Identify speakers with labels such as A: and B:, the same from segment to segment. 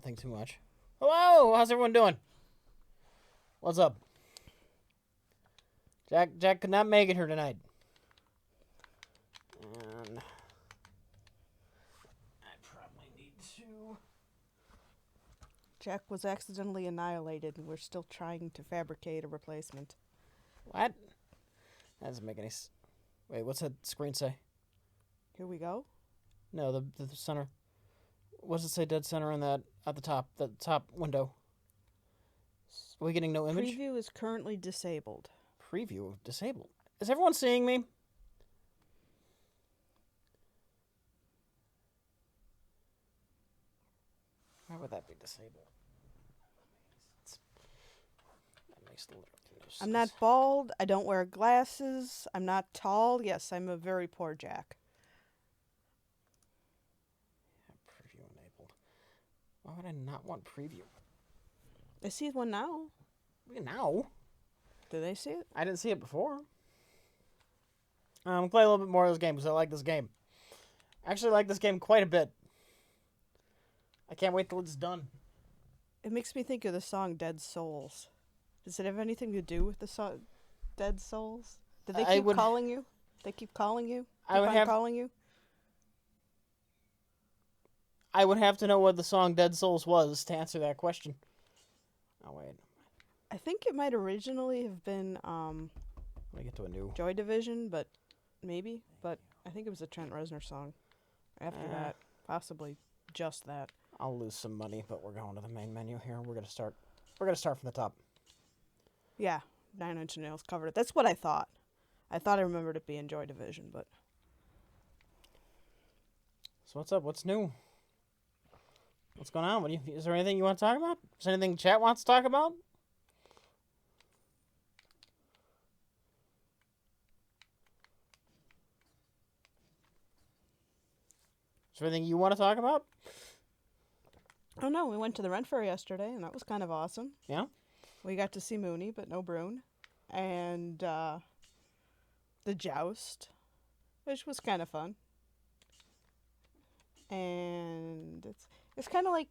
A: nothing too much. Hello, how's everyone doing? What's up? Jack could not make it here tonight. And I probably need to...
B: Jack was accidentally annihilated, and we're still trying to fabricate a replacement.
A: What? That doesn't make any sense. Wait, what's that screen say?
B: Here we go.
A: No, the center. What does it say dead center on that at the top window? Are we getting no image?
B: Preview is currently disabled.
A: Preview disabled. Is everyone seeing me? Why would that be disabled? That makes literally no sense.
B: I'm not bald. I don't wear glasses. I'm not tall. Yes, I'm a very poor Jack.
A: Preview enabled. Why would I not want preview?
B: I see one now.
A: Now?
B: Did they see it?
A: I didn't see it before. I'm play a little bit more of this game because I like this game. I actually like this game quite a bit. I can't wait till it's done.
B: It makes me think of the song Dead Souls. Does it have anything to do with the song Dead Souls? Did they keep calling you? They keep calling you? Calling you?
A: I would have to know what the song Dead Souls was to answer that question. Oh, wait.
B: I think it might originally have been
A: Let me get to a new...
B: Joy Division, but maybe. But I think it was a Trent Reznor song. After that, possibly just that.
A: I'll lose some money, but we're going to the main menu here. We're gonna start from the top.
B: Yeah, 9 Inch Nails covered it. That's what I thought. I thought I remembered it being Joy Division, but...
A: So what's up? What's new? What's going on? Is there anything you want to talk about? Is there anything chat wants to talk about? Is there anything you want to talk about?
B: Oh no, we went to the Ren Faire yesterday, and that was kind of awesome.
A: Yeah?
B: We got to see Mooney, but no Brune. And the Joust, which was kind of fun. And it's kind of like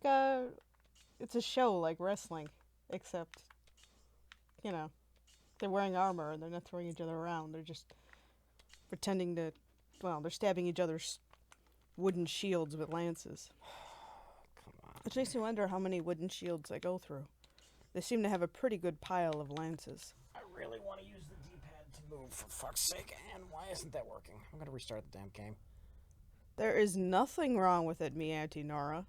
B: it's a show like wrestling, except, you know, they're wearing armor and they're not throwing each other around. They're just pretending to, well, they're stabbing each other's wooden shields with lances.
A: Come on.
B: Which makes me wonder how many wooden shields they go through. They seem to have a pretty good pile of lances.
A: I really want to use the D-pad to move, for fuck's sake. And why isn't that working? I'm going to restart the damn game.
B: There is nothing wrong with it, me Auntie Nora.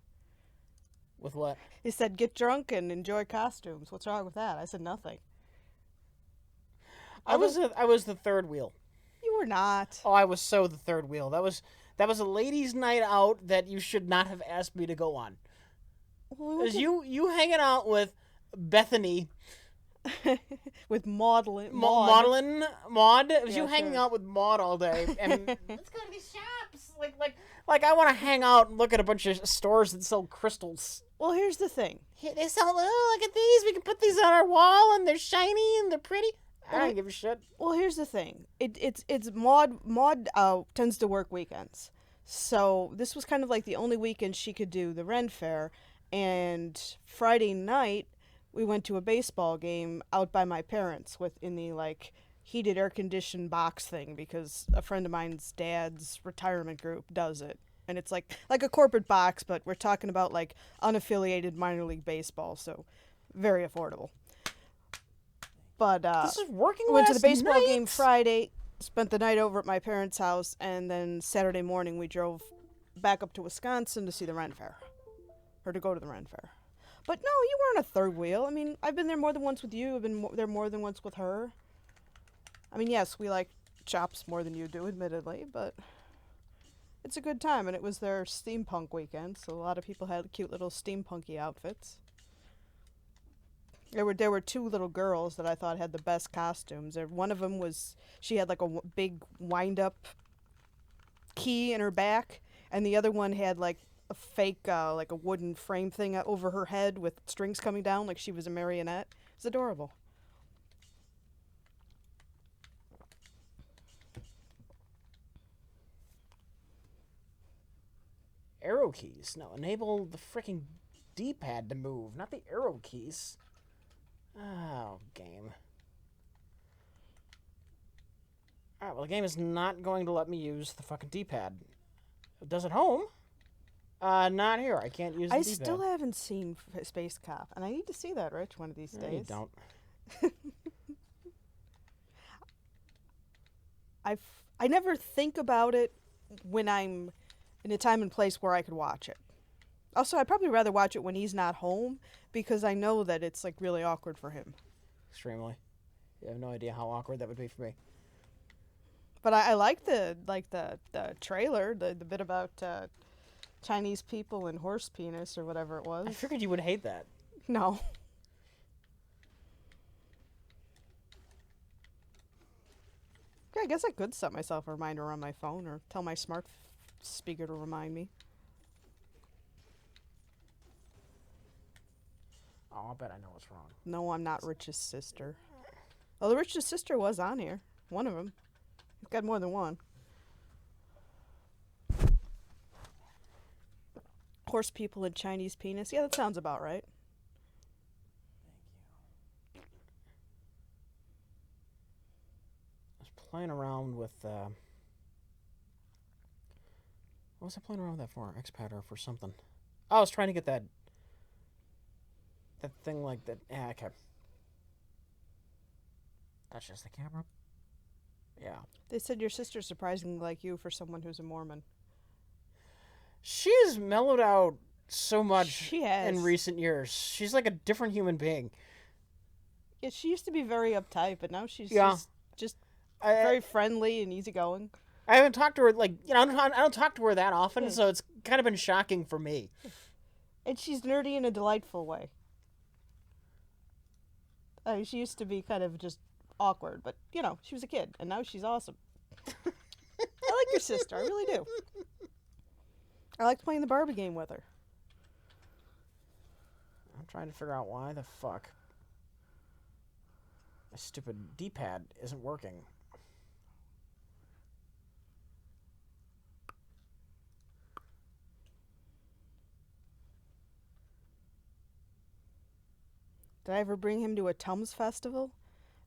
A: With what?
B: He said, get drunk and enjoy costumes. What's wrong with that? I said nothing.
A: I was the third wheel.
B: You were not.
A: Oh, I was so the third wheel. That was a ladies' night out that you should not have asked me to go on. Because you hanging out with Bethany.
B: With Maud.
A: It was you hanging out with Maud all day. And let's go to these shops. Like I want to hang out and look at a bunch of stores that sell crystals.
B: Well, here's the thing.
A: They sell, look at these. We can put these on our wall, and they're shiny, and they're pretty. I don't give a shit.
B: Well, here's the thing. It's Maud tends to work weekends. So this was kind of like the only weekend she could do the Ren Faire. And Friday night, we went to a baseball game out by my parents in the like heated air conditioned box thing because a friend of mine's dad's retirement group does it. And it's like a corporate box, but we're talking about like unaffiliated minor league baseball, so very affordable. But
A: this is working.
B: We went to the baseball game Friday, spent the night over at my parents' house, and then Saturday morning we drove back up to Wisconsin to see the Ren Faire. Or to go to the Ren Faire. But no, you weren't a third wheel. I mean, I've been there more than once with you. I've been there more than once with her. I mean, yes, we like shops more than you do, admittedly, but it's a good time. And it was their steampunk weekend, so a lot of people had cute little steampunky outfits. There were two little girls that I thought had the best costumes. One of them she had like a big wind-up key in her back, and the other one had like a fake, like a wooden frame thing over her head with strings coming down like she was a marionette. It's adorable.
A: Arrow keys. No, enable the freaking D-pad to move, not the arrow keys. Oh, game. Alright, well, the game is not going to let me use the fucking D-pad. It does at home. Not here. I can't use the D-pad.
B: I still haven't seen Space Cop, and I need to see that, Rich, one of these days.
A: You don't.
B: I never think about it when I'm in a time and place where I could watch it. Also, I'd probably rather watch it when he's not home because I know that it's like really awkward for him.
A: Extremely. You have no idea how awkward that would be for me.
B: But I like the trailer, the bit about Chinese people and horse penis or whatever it was.
A: I figured you would hate that.
B: No. Yeah, I guess I could set myself a reminder on my phone or tell my smart speaker to remind me.
A: Oh, I bet I know what's wrong.
B: No, I'm not Rich's sister. Oh, the Rich's sister was on here. One of them. He's got more than one. Horse people and Chinese penis. Yeah, that sounds about right.
A: Thank you. I was playing around with... what was I playing around with that for? X-Pad or for something? Oh, I was trying to get that thing like that. Yeah, okay. That's just the camera. Yeah.
B: They said your sister's surprisingly like you for someone who's a Mormon.
A: She has mellowed out so much
B: She has.
A: in recent years. She's like a different human being.
B: Yeah, she used to be very uptight, but now she's just
A: I
B: very friendly and easygoing.
A: I haven't talked to her, like, you know, I don't talk to her that often, so it's kind of been shocking for me.
B: And she's nerdy in a delightful way. She used to be kind of just awkward, but, you know, she was a kid, and now she's awesome. I like your sister, I really do. I liked playing the Barbie game with her.
A: I'm trying to figure out why the fuck my stupid D-pad isn't working.
B: Did I ever bring him to a Tums festival?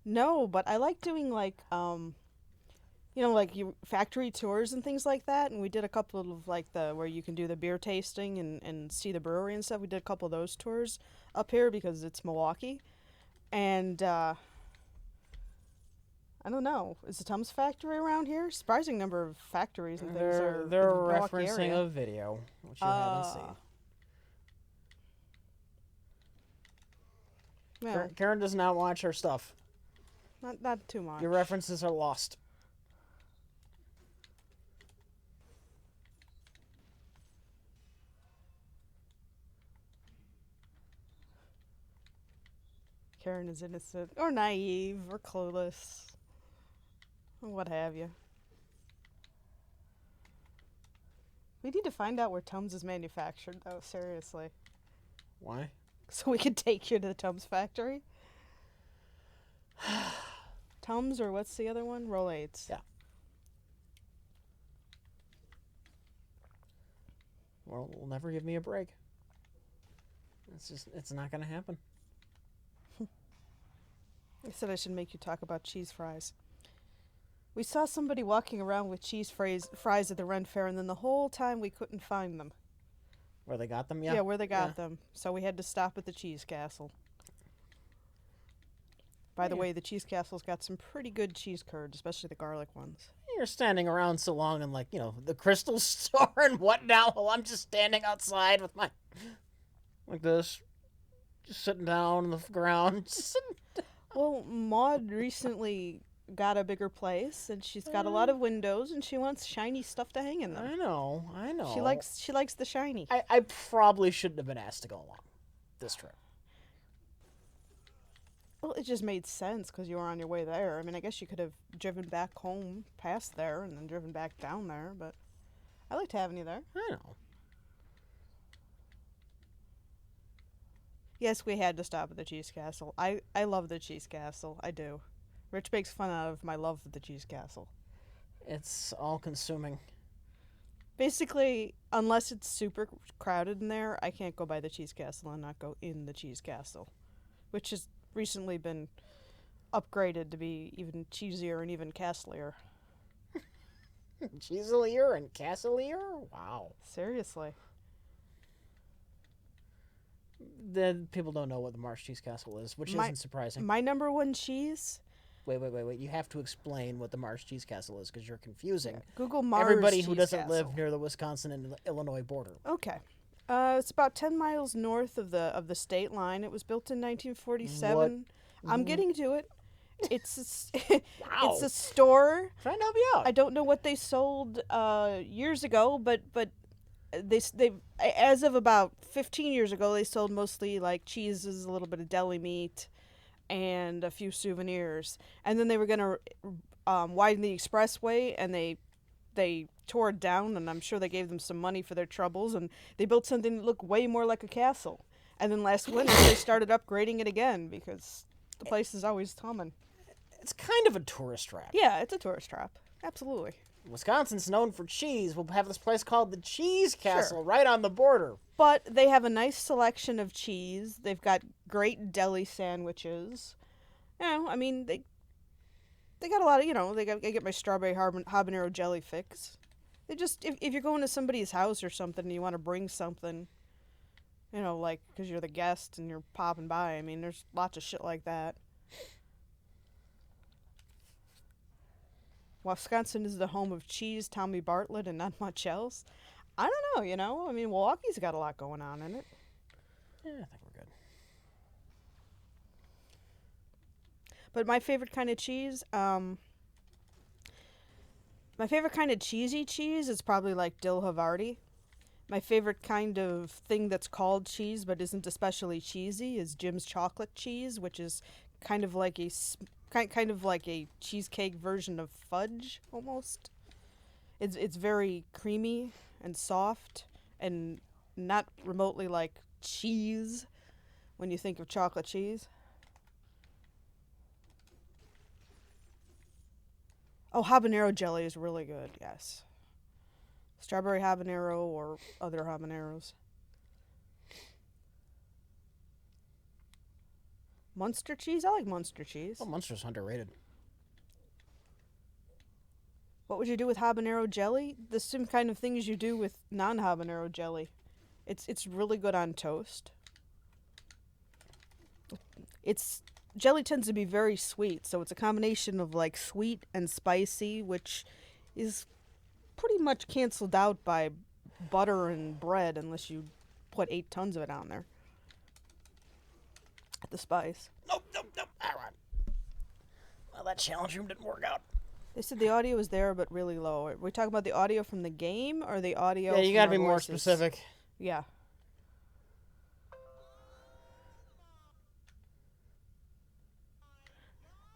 B: No, but I like doing like you know, like factory tours and things like that. And we did a couple of like where you can do the beer tasting and see the brewery and stuff. We did a couple of those tours up here because it's Milwaukee. And I don't know, is the Tums factory around here? Surprising number of factories and things are in the
A: They're
B: Milwaukee
A: referencing
B: area.
A: a video, which you haven't seen.
B: Yeah,
A: Karen does not watch her stuff.
B: not too much.
A: Your references are lost.
B: Karen is innocent or naive or clueless or what have you. We need to find out where Tums is manufactured, though, seriously.
A: Why?
B: So we could take you to the Tums factory. Tums, or what's the other one? Rolaids.
A: Yeah. Well, will never give me a break. It's not going to happen.
B: I said I should make you talk about cheese fries. We saw somebody walking around with cheese fries at the Ren Faire, and then the whole time we couldn't find them.
A: Where they got them? Yeah.
B: Yeah, where they got them. So we had to stop at the Cheese Castle. By the way, the Cheese Castle's got some pretty good cheese curds, especially the garlic ones.
A: You're standing around so long in, like, you know, the crystal store and whatnot while I'm just standing outside with my... like this. Just sitting down on the ground.
B: Well, Maud recently got a bigger place, and she's got a lot of windows, and she wants shiny stuff to hang in them.
A: I know.
B: She likes the shiny.
A: I probably shouldn't have been asked to go along this trip.
B: Well, it just made sense because you were on your way there. I mean, I guess you could have driven back home past there and then driven back down there, but I liked having you there.
A: I know.
B: Yes, we had to stop at the Cheese Castle. I love the Cheese Castle. I do. Rich makes fun out of my love for the Cheese Castle.
A: It's all consuming.
B: Basically, unless it's super crowded in there, I can't go by the Cheese Castle and not go in the Cheese Castle, which has recently been upgraded to be even cheesier and even castlier.
A: Cheeselier and Castelier? Wow.
B: Seriously.
A: The people don't know what the Marsh Cheese Castle is, which isn't surprising.
B: My number one cheese.
A: Wait. You have to explain what the Marsh Cheese Castle is because you're confusing
B: Google Mars
A: everybody who
B: Cheese
A: doesn't
B: Castle.
A: live near the Wisconsin and Illinois border.
B: Okay. It's about 10 miles north of the state line. It was built in 1947.
A: What?
B: I'm getting to it. It's
A: Wow.
B: it's a store.
A: Trying to help you out.
B: I don't know what they sold years ago, but they as of about 15 years ago they sold mostly like cheeses, a little bit of deli meat, and a few souvenirs. And then they were gonna widen the expressway, and they tore it down, and I'm sure they gave them some money for their troubles, and they built something that looked way more like a castle. And then last winter they started upgrading it again because the place is always humming.
A: It's kind of a tourist trap.
B: Yeah, it's a tourist trap. Absolutely.
A: Wisconsin's known for cheese. We'll have this place called the Cheese Castle right on the border.
B: But they have a nice selection of cheese. They've got great deli sandwiches. You know, I mean, they got a lot of, I get my strawberry habanero jelly fix. They just, if you're going to somebody's house or something and you want to bring something, like, because you're the guest and you're popping by, I mean, there's lots of shit like that. Wisconsin is the home of cheese, Tommy Bartlett, and not much else. I don't know, I mean, Milwaukee's got a lot going on in it.
A: Yeah, I think we're good.
B: But my favorite kind of cheese, my favorite kind of cheesy cheese is probably like dill Havarti. My favorite kind of thing that's called cheese but isn't especially cheesy is Jim's chocolate cheese, which is kind of like a cheesecake version of fudge almost. It's very creamy and soft and not remotely like cheese when you think of chocolate cheese. Oh, habanero jelly is really good, yes. Strawberry habanero or other habaneros. Munster cheese? I like Munster cheese.
A: Oh, Munster's underrated.
B: What would you do with habanero jelly? The same kind of things you do with non-habanero jelly. It's really good on toast. Jelly tends to be very sweet, so it's a combination of like sweet and spicy, which is pretty much canceled out by butter and bread unless you put 8 tons of it on there. The spice.
A: Nope. All right. Well, that challenge room didn't work out.
B: They said the audio was there, but really low. Are we talking about the audio from the game or the audio?
A: Yeah, you
B: from
A: gotta
B: our
A: be more
B: voices?
A: specific.
B: Yeah.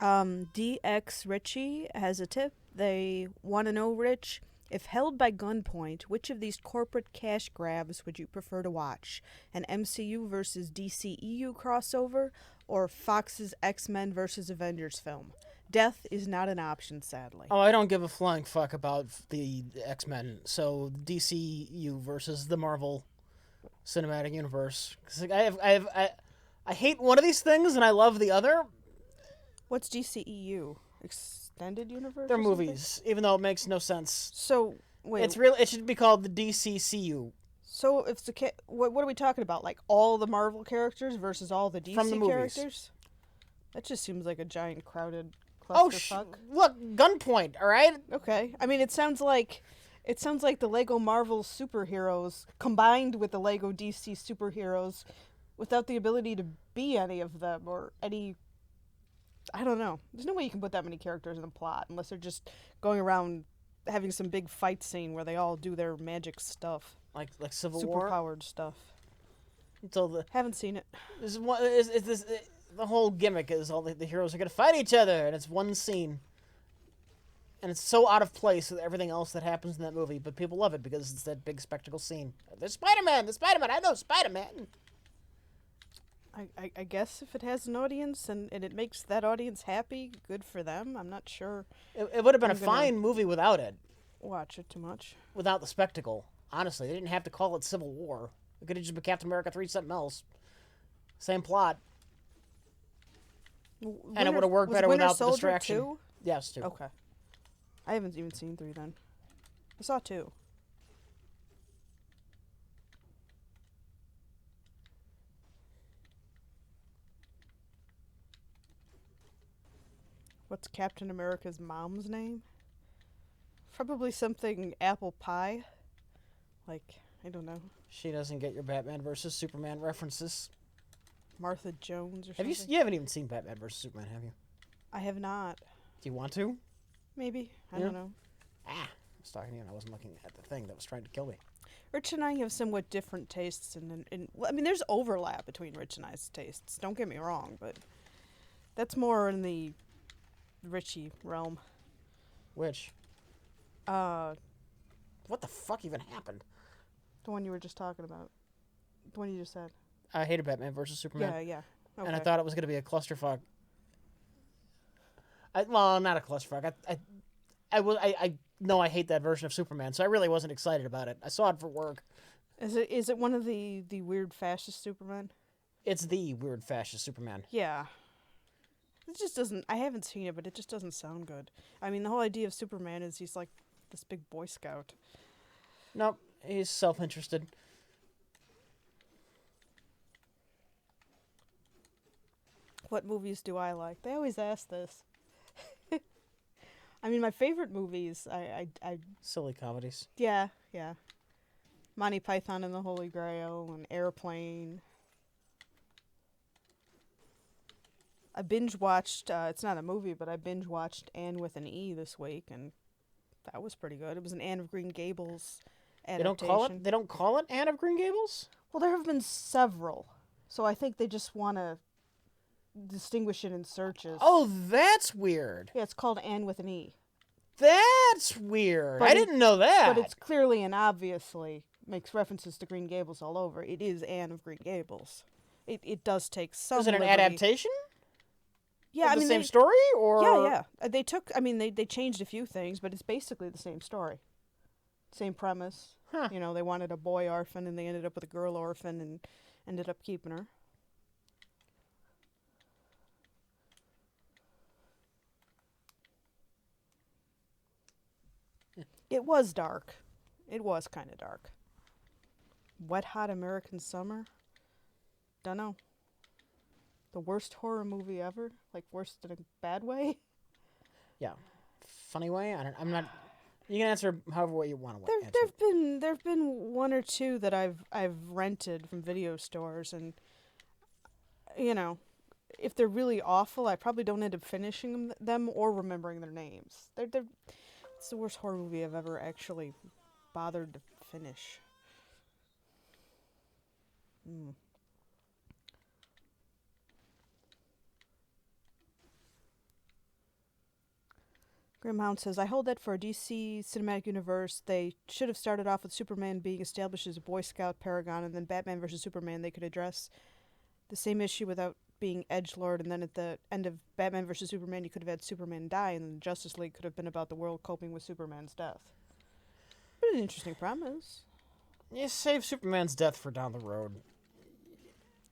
B: DX Richie has a tip. They want to know, Rich, if held by gunpoint, which of these corporate cash grabs would you prefer to watch? An MCU versus DCEU crossover or Fox's X-Men versus Avengers film? Death is not an option, sadly.
A: Oh, I don't give a flying fuck about the X-Men. So DCU versus the Marvel Cinematic Universe. 'Cause I hate one of these things and I love the other.
B: What's DCEU? Extended Universe?
A: They're
B: or something?
A: movies, even though it makes no sense.
B: So, wait.
A: It should be called the DCCU.
B: So, if what are we talking about? Like all the Marvel characters versus all the DC
A: From the movies.
B: characters? That just seems like a giant crowded
A: Oh,
B: clusterfuck.
A: look, gunpoint, all right?
B: Okay. I mean, it sounds like the Lego Marvel superheroes combined with the Lego DC superheroes without the ability to be any of them or any. I don't know. There's no way you can put that many characters in a plot unless they're just going around having some big fight scene where they all do their magic stuff.
A: Like Civil War.
B: Superpowered stuff.
A: Until
B: Haven't seen it.
A: the whole gimmick is all the heroes are gonna fight each other, and it's one scene, and it's so out of place with everything else that happens in that movie. But people love it because it's that big spectacle scene. There's Spider-Man. I know Spider-Man.
B: I guess if it has an audience and it makes that audience happy, good for them. I'm not sure.
A: It would have been
B: I'm
A: a
B: gonna-
A: fine movie without it.
B: watch it too much.
A: without the spectacle. Honestly, they didn't have to call it Civil War. It could have just been Captain America 3 something else. Same plot. And it would have worked better without the distraction.
B: 2?
A: Yes, 2.
B: Okay. I haven't even seen 3 then. I saw 2. What's Captain America's mom's name? Probably something apple pie. Like, I don't know.
A: She doesn't get your Batman versus Superman references.
B: Martha Jones or
A: Have
B: something.
A: you haven't even seen Batman versus Superman, have you?
B: I have not.
A: Do you want to?
B: Maybe. I
A: Yeah.
B: don't know.
A: I was talking to you and I wasn't looking at the thing that was trying to kill me.
B: Rich and I have somewhat different tastes, well, I mean, there's overlap between Rich and I's tastes. Don't get me wrong, but that's more in the Richie realm.
A: Which?
B: Uh,
A: What the fuck even happened?
B: the one you were just talking about. The one you just said.
A: I hated Batman versus Superman.
B: Yeah. Okay.
A: And I thought it was going to be a clusterfuck. Well, not a clusterfuck. I know I hate that version of Superman, so I really wasn't excited about it. I saw it for work.
B: Is it one of the weird fascist Superman?
A: It's the weird fascist Superman.
B: Yeah. It just doesn't. I haven't seen it, but it just doesn't sound good. I mean, the whole idea of Superman is he's like this big Boy Scout.
A: Nope, he's self-interested.
B: What movies do I like? They always ask this. I mean, my favorite movies, I
A: Silly comedies.
B: yeah. Monty Python and the Holy Grail and Airplane. I binge watched, it's not a movie, but I binge watched Anne with an E this week, and that was pretty good. It was an Anne of Green Gables adaptation.
A: They don't call it Anne of Green Gables?
B: Well, there have been several, so I think they just want to distinguish it in searches.
A: Oh, that's weird.
B: Yeah, it's called Anne with an E.
A: That's weird.
B: But
A: I didn't know that.
B: But it's clearly and obviously makes references to Green Gables all over. It is Anne of Green Gables. It does take some.
A: Is it an
B: liberty.
A: adaptation?
B: Yeah,
A: of
B: I
A: the
B: mean
A: same story, or
B: yeah. They took. I mean, they changed a few things, but it's basically the same story, same premise.
A: Huh.
B: You know, they wanted a boy orphan, and they ended up with a girl orphan, and ended up keeping her. It was dark. It was kind of dark. Wet Hot American Summer? Dunno. The worst horror movie ever? Like, worst in a bad way?
A: Yeah, funny way. I'm not. You can answer however way you want to answer.
B: There've been one or two that I've rented from video stores, and you know, if they're really awful, I probably don't end up finishing them or remembering their names. It's the worst horror movie I've ever actually bothered to finish. Grimhound says, I hold that for a DC cinematic universe, they should have started off with Superman being established as a Boy Scout paragon, and then Batman versus Superman, they could address the same issue without being edgelord, and then at the end of Batman versus Superman, you could have had Superman die, and then the Justice League could have been about the world coping with Superman's death. But an interesting premise.
A: You save Superman's death for down the road.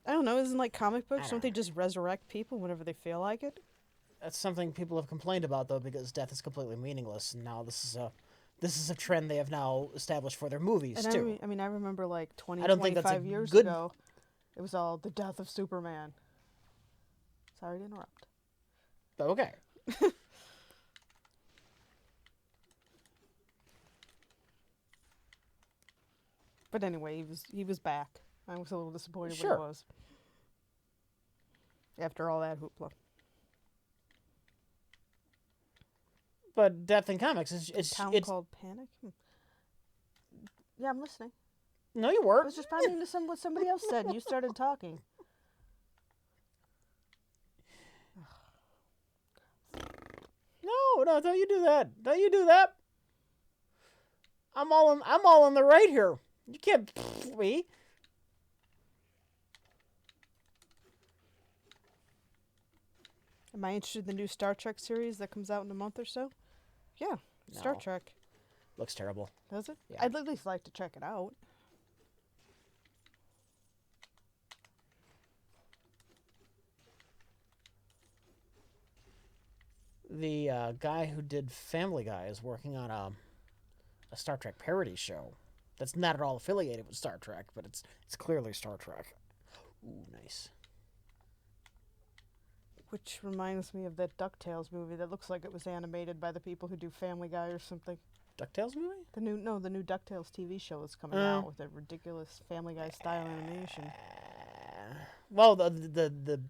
B: I don't know, isn't like comic books? Don't they just resurrect people whenever they feel like it?
A: That's something people have complained about, though, because death is completely meaningless. And now this is a trend they have now established for their movies
B: And
A: too.
B: I mean, I remember like 20,
A: I don't think that's
B: 25
A: a
B: years
A: good-
B: ago, it was all the death of Superman. Sorry to interrupt.
A: But okay.
B: But anyway, he was back. I was a little disappointed when
A: Sure.
B: he was. After all that hoopla.
A: But death in comics is
B: A town
A: it's
B: called Panic? Yeah, I'm listening.
A: no, you
B: I
A: weren't.
B: was just responding to what somebody else said, and you started talking.
A: No, don't you do that. Don't you do that. I'm all in the right here. You can't me.
B: Am I interested in the new Star Trek series that comes out in a month or so? Yeah, Star
A: No.
B: Trek.
A: Looks terrible.
B: Does it?
A: Yeah.
B: I'd at least like to check it out.
A: The guy who did Family Guy is working on a Star Trek parody show that's not at all affiliated with Star Trek, but it's clearly Star Trek. Ooh, nice.
B: Which reminds me of that DuckTales movie that looks like it was animated by the people who do Family Guy or something.
A: DuckTales movie?
B: The new DuckTales TV show is coming out with a ridiculous Family Guy style animation.
A: Well, the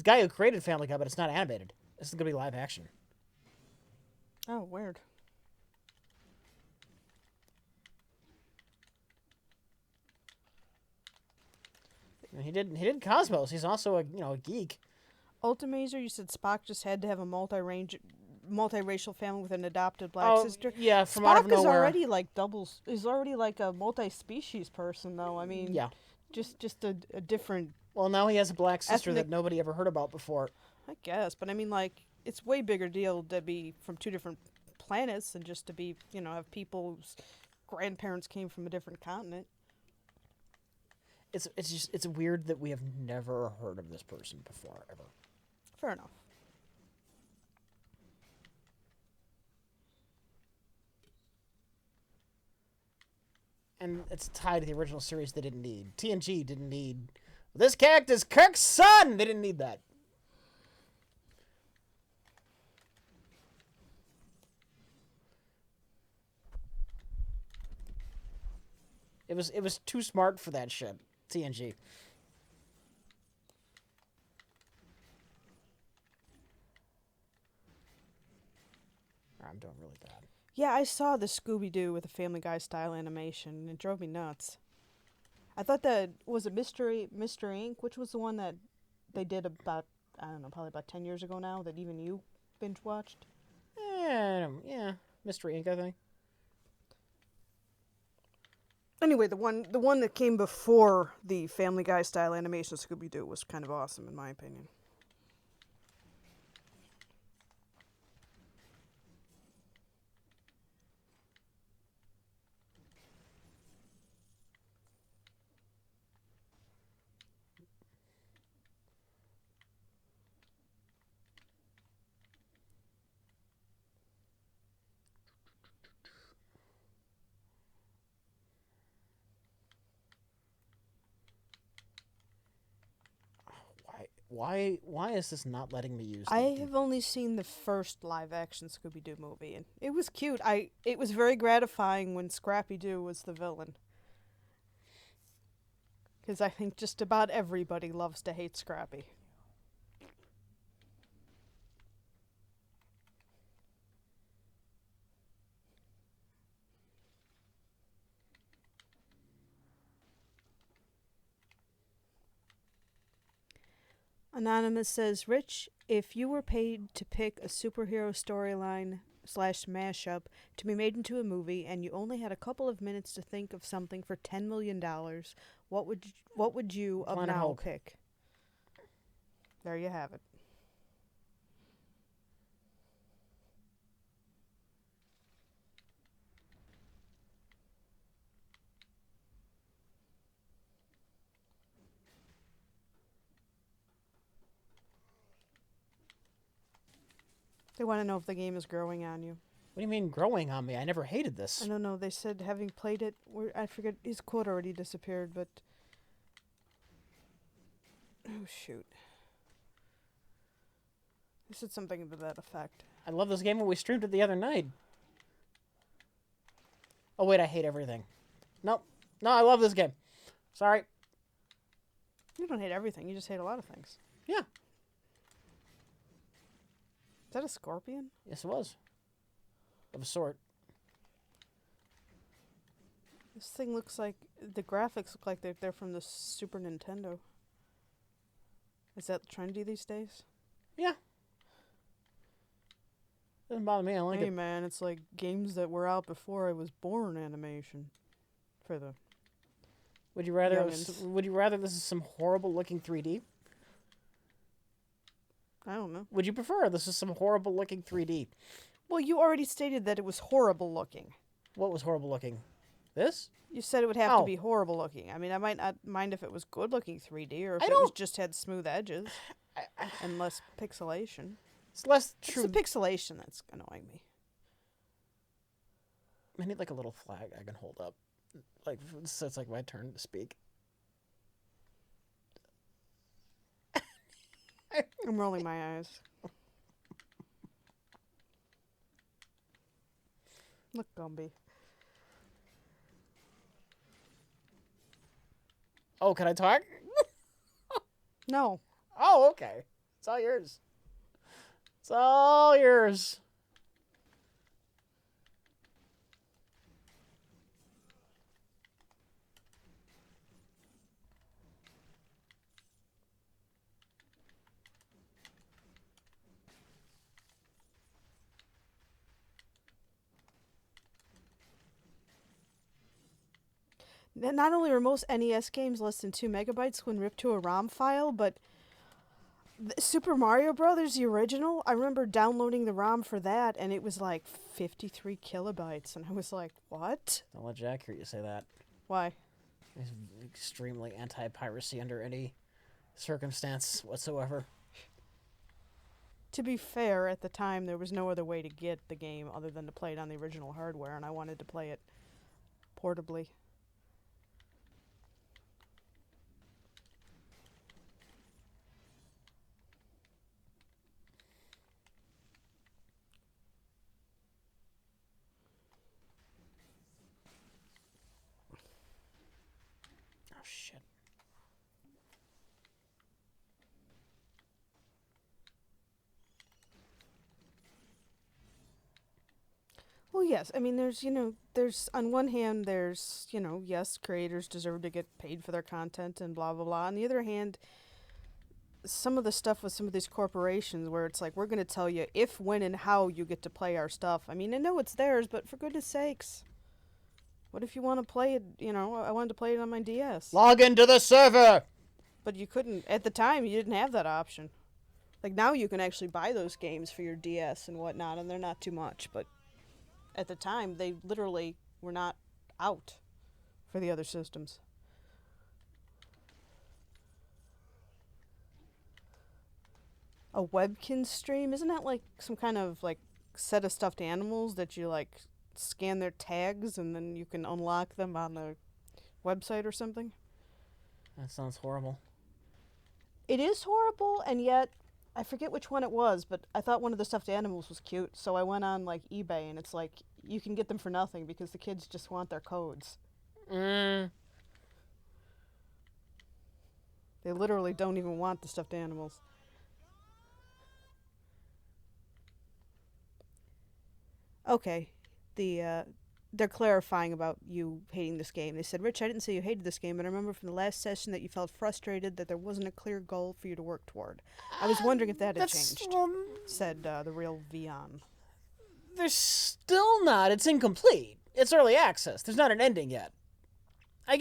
A: guy who created Family Guy, but it's not animated. This is gonna be live action.
B: Oh, weird.
A: He did Cosmos. He's also a geek.
B: Ultimazer, you said Spock just had to have a multiracial family with an adopted black sister.
A: Yeah, from out of
B: Spock
A: nowhere.
B: is already like doubles. Is already like a multi-species person, though. I mean,
A: Yeah.
B: just a different.
A: Well, now he has a black sister
B: Ethnic-
A: that nobody ever heard about before.
B: I guess, but I mean, like, it's way bigger deal to be from two different planets than just to be, have people whose grandparents came from a different continent.
A: It's weird that we have never heard of this person before ever.
B: Fair enough.
A: And it's tied to the original series they didn't need. TNG didn't need this character's Kirk's son. They didn't need that. It was too smart for that shit. TNG. I'm doing really bad.
B: Yeah, I saw the Scooby-Doo with a Family Guy style animation, and it drove me nuts. I thought that was a Mystery Inc., which was the one that they did about, I don't know, probably about 10 years ago now, that even you binge watched.
A: Yeah, Mystery Inc. I think.
B: Anyway, the one that came before the Family Guy style animation Scooby-Doo was kind of awesome in my opinion.
A: Why is this not letting me use?
B: I have only seen the first live action Scooby-Doo movie, and it was cute. It was very gratifying when Scrappy-Doo was the villain. Because I think just about everybody loves to hate Scrappy. Anonymous says, Rich, if you were paid to pick a superhero storyline / mashup to be made into a movie and you only had a couple of minutes to think of something for $10 million, what would you of
A: Planet
B: now
A: Hulk.
B: pick? There you have it. They want to know if the game is growing on you.
A: What do you mean growing on me? I never hated this.
B: I don't know. They said having played it, I forget, his quote already disappeared, but... Oh, shoot. They said something to that effect.
A: I love this game when we streamed it the other night. Oh wait, I hate everything. Nope. No, I love this game. Sorry.
B: You don't hate everything. You just hate a lot of things.
A: Yeah.
B: Is that a scorpion?
A: Yes, it was. Of a sort.
B: This thing looks like... The graphics look like they're from the Super Nintendo. Is that trendy these days?
A: Yeah. Doesn't bother me. I like
B: Hey,
A: it.
B: man, it's like games that were out before I was born animation. For the...
A: Would you rather?
B: Youngins.
A: Would you rather this is some horrible looking 3D?
B: I don't know.
A: Would you prefer this is some horrible looking 3D?
B: Well, you already stated that it was horrible looking.
A: What was horrible looking? This?
B: You said it would have to
A: Oh.
B: be horrible looking. I mean, I might not mind if it was good looking 3D or if
A: I
B: it was
A: don't-
B: just had smooth edges
A: I-
B: and less pixelation.
A: It's less
B: It's
A: true.
B: the pixelation that's annoying me.
A: I need like a little flag I can hold up. Like, so it's like my turn to speak.
B: I'm rolling my eyes. Look, Gumby.
A: Oh, can I talk?
B: No.
A: Oh, okay. It's all yours. It's all yours.
B: Not only are most NES games less than 2 megabytes when ripped to a ROM file, but Super Mario Brothers, the original, I remember downloading the ROM for that, and it was like 53 kilobytes, and I was like, what?
A: Don't let Jack hear you say that.
B: Why?
A: He's extremely anti-piracy under any circumstance whatsoever.
B: To be fair, at the time, there was no other way to get the game other than to play it on the original hardware, and I wanted to play it portably.
A: Oh, shit.
B: Well, yes. I mean, there's on one hand, there's, yes, creators deserve to get paid for their content and blah, blah, blah. On the other hand, some of the stuff with some of these corporations where it's like, we're going to tell you if, when, and how you get to play our stuff. I mean, I know it's theirs, but for goodness sakes, what if you want to play it, I wanted to play it on my DS.
A: Log into the server!
B: But you couldn't, at the time, you didn't have that option. Like, now you can actually buy those games for your DS and whatnot, and they're not too much, but at the time, they literally were not out for the other systems. A Webkin stream? Isn't that like some kind of like set of stuffed animals that you like scan their tags and then you can unlock them on the website or something?
A: That sounds horrible.
B: It is horrible, and yet I forget which one it was, but I thought one of the stuffed animals was cute, so I went on like eBay, and it's like you can get them for nothing because the kids just want their codes.
A: Mm.
B: They literally don't even want the stuffed animals. Okay, they're clarifying about you hating this game. They said, Rich, I didn't say you hated this game, but I remember from the last session that you felt frustrated that there wasn't a clear goal for you to work toward. I was wondering if that had changed, said the real Vion.
A: There's still not. It's incomplete. It's early access. There's not an ending yet. I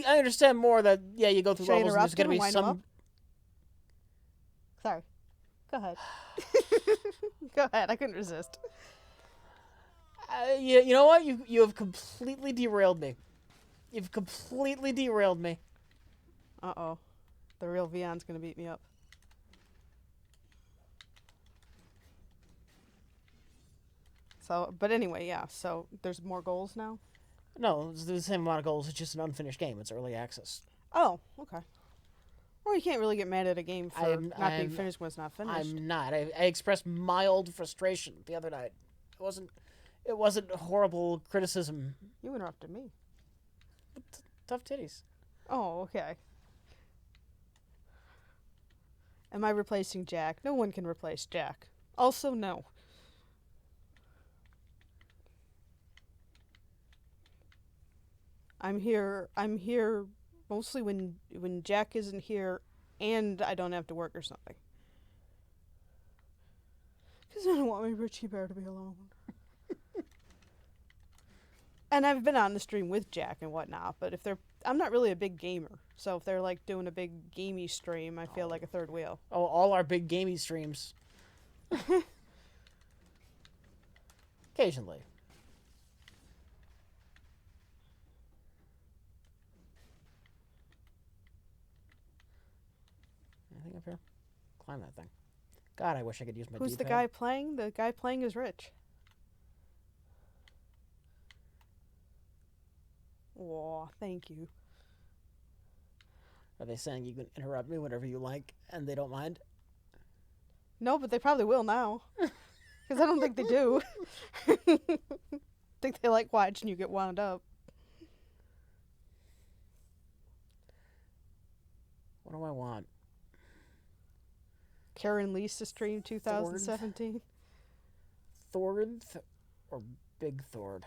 A: understand more that, yeah, you go through
B: Should I
A: levels and there's
B: interrupt
A: going to
B: him
A: be
B: and wind him up?
A: some...
B: Sorry. Go ahead. Go ahead. I couldn't resist.
A: You know what? You have completely derailed me. You've completely derailed me.
B: Uh-oh. The real Vion's gonna beat me up. So, but anyway, yeah. So, there's more goals now?
A: No, it's the same amount of goals. It's just an unfinished game. It's early access.
B: Oh, okay. Well, you can't really get mad at a game for not being finished when it's not finished.
A: I'm not. I expressed mild frustration the other night. It wasn't horrible criticism.
B: You interrupted me.
A: Tough titties.
B: Oh, okay. Am I replacing Jack? No one can replace Jack. Also, no. I'm here mostly when Jack isn't here and I don't have to work or something. Because I don't want my Richie Bear to be alone. And I've been on the stream with Jack and whatnot, but I'm not really a big gamer, so if they're like doing a big gamey stream, I feel like a third wheel.
A: Oh, all our big gamey streams. Occasionally. Anything up here? Climb that thing. God, I wish I could use my
B: Who's
A: D-pad.
B: the guy playing? The guy playing is rich. Aw, thank you.
A: Are they saying you can interrupt me whenever you like, and they don't mind?
B: No, but they probably will now. Because I don't think they do. I think they like watching you get wound up.
A: What do I want?
B: Karen Lisa Stream 2017.
A: Thord or Big Thord?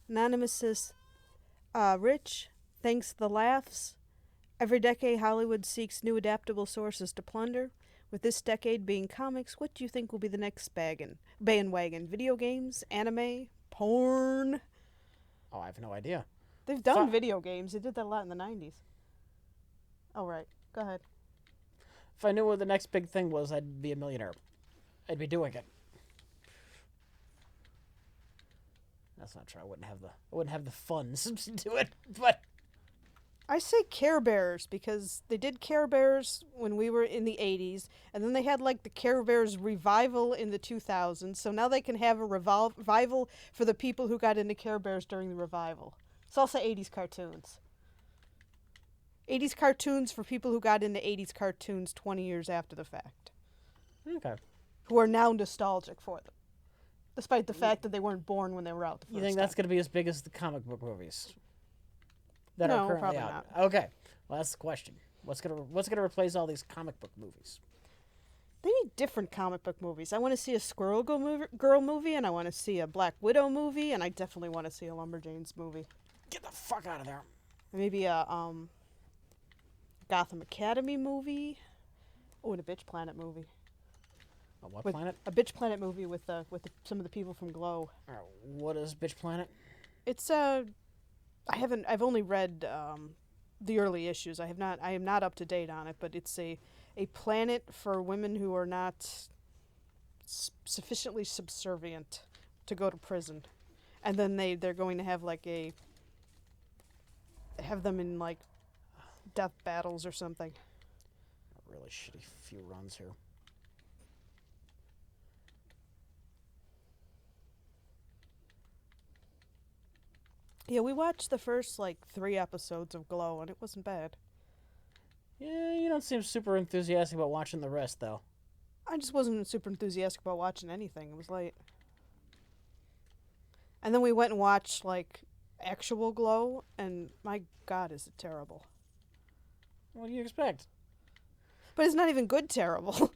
B: Anonymous says, Rich, thanks to the laughs. Every decade, Hollywood seeks new adaptable sources to plunder. With this decade being comics, what do you think will be the next bandwagon? Video games, anime, porn?
A: Oh, I have no idea.
B: They've done video games. They did that a lot in the 90s. Oh, right. Go ahead.
A: If I knew what the next big thing was, I'd be a millionaire. I'd be doing it. That's not true. I wouldn't have the funds to do it, but
B: I say Care Bears because they did Care Bears when we were in the 80s, and then they had like the Care Bears revival in the 2000s, so now they can have a revival for the people who got into Care Bears during the revival. It's also 80s cartoons. 80s cartoons for people who got into 80s cartoons 20 years after the fact.
A: okay.
B: Who are now nostalgic for them. Despite the fact that they weren't born when they were out the first
A: You think
B: time.
A: that's going to be as big as the comic book movies that
B: No,
A: are currently
B: probably
A: out?
B: not.
A: Okay. Well, that's the question. What's gonna replace all these comic book movies?
B: They need different comic book movies. I want to see a Squirrel Girl movie, and I want to see a Black Widow movie, and I definitely want to see a Lumberjanes movie.
A: Get the fuck out of there.
B: Maybe a Gotham Academy movie. Oh, and a Bitch Planet movie.
A: A what
B: With
A: planet?
B: A Bitch Planet movie with some of the people from Glow.
A: All right, what is Bitch Planet?
B: It's I've only read the early issues. I am not up to date on it, but it's a planet for women who are not sufficiently subservient to go to prison, and then they're going to have have them in like death battles or something.
A: A really shitty few runs here.
B: Yeah, we watched the first 3 episodes of Glow, and it wasn't bad.
A: Yeah, you don't seem super enthusiastic about watching the rest, though.
B: I just wasn't super enthusiastic about watching anything. It was late. And then we went and watched actual Glow, and my God, is it terrible.
A: What do you expect?
B: But it's not even good terrible.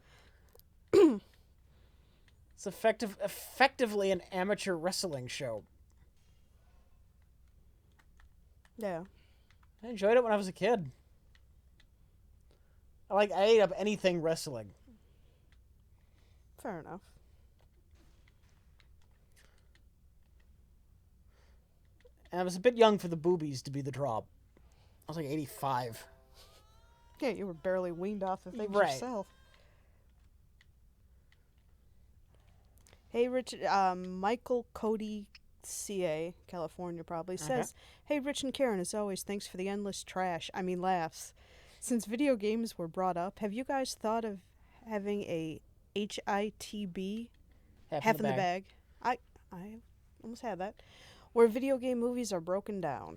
A: It's effectively an amateur wrestling show.
B: Yeah.
A: I enjoyed it when I was a kid. I ate up anything wrestling.
B: Fair enough.
A: And I was a bit young for the boobies to be the draw. I was 85.
B: Yeah, you were barely weaned off the things
A: Right.
B: yourself. Hey, Rich, Michael Cody CA, California probably, says, Hey, Rich and Karen, as always, thanks for the endless laughs. Since video games were brought up, have you guys thought of having a HITB, half in the bag? I almost had that. Where video game movies are broken down.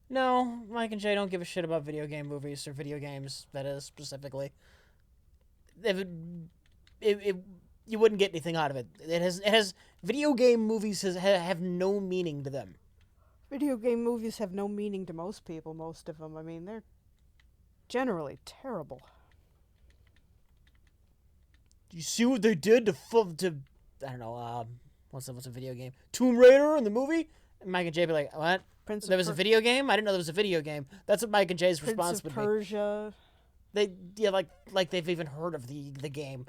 A: No, Mike and Jay don't give a shit about video game movies, or video games, that is, specifically. You wouldn't get anything out of it. It has video game movies have no meaning to them.
B: Video game movies have no meaning to most people, most of them. I mean, they're generally terrible.
A: Do you see what they did to I don't know, what's a video game? Tomb Raider in the movie? And Mike and Jay be like, what? There was a video game? I didn't know there was a video game. That's what Mike and Jay's response would be.
B: Prince of Persia.
A: Like they've even heard of the game.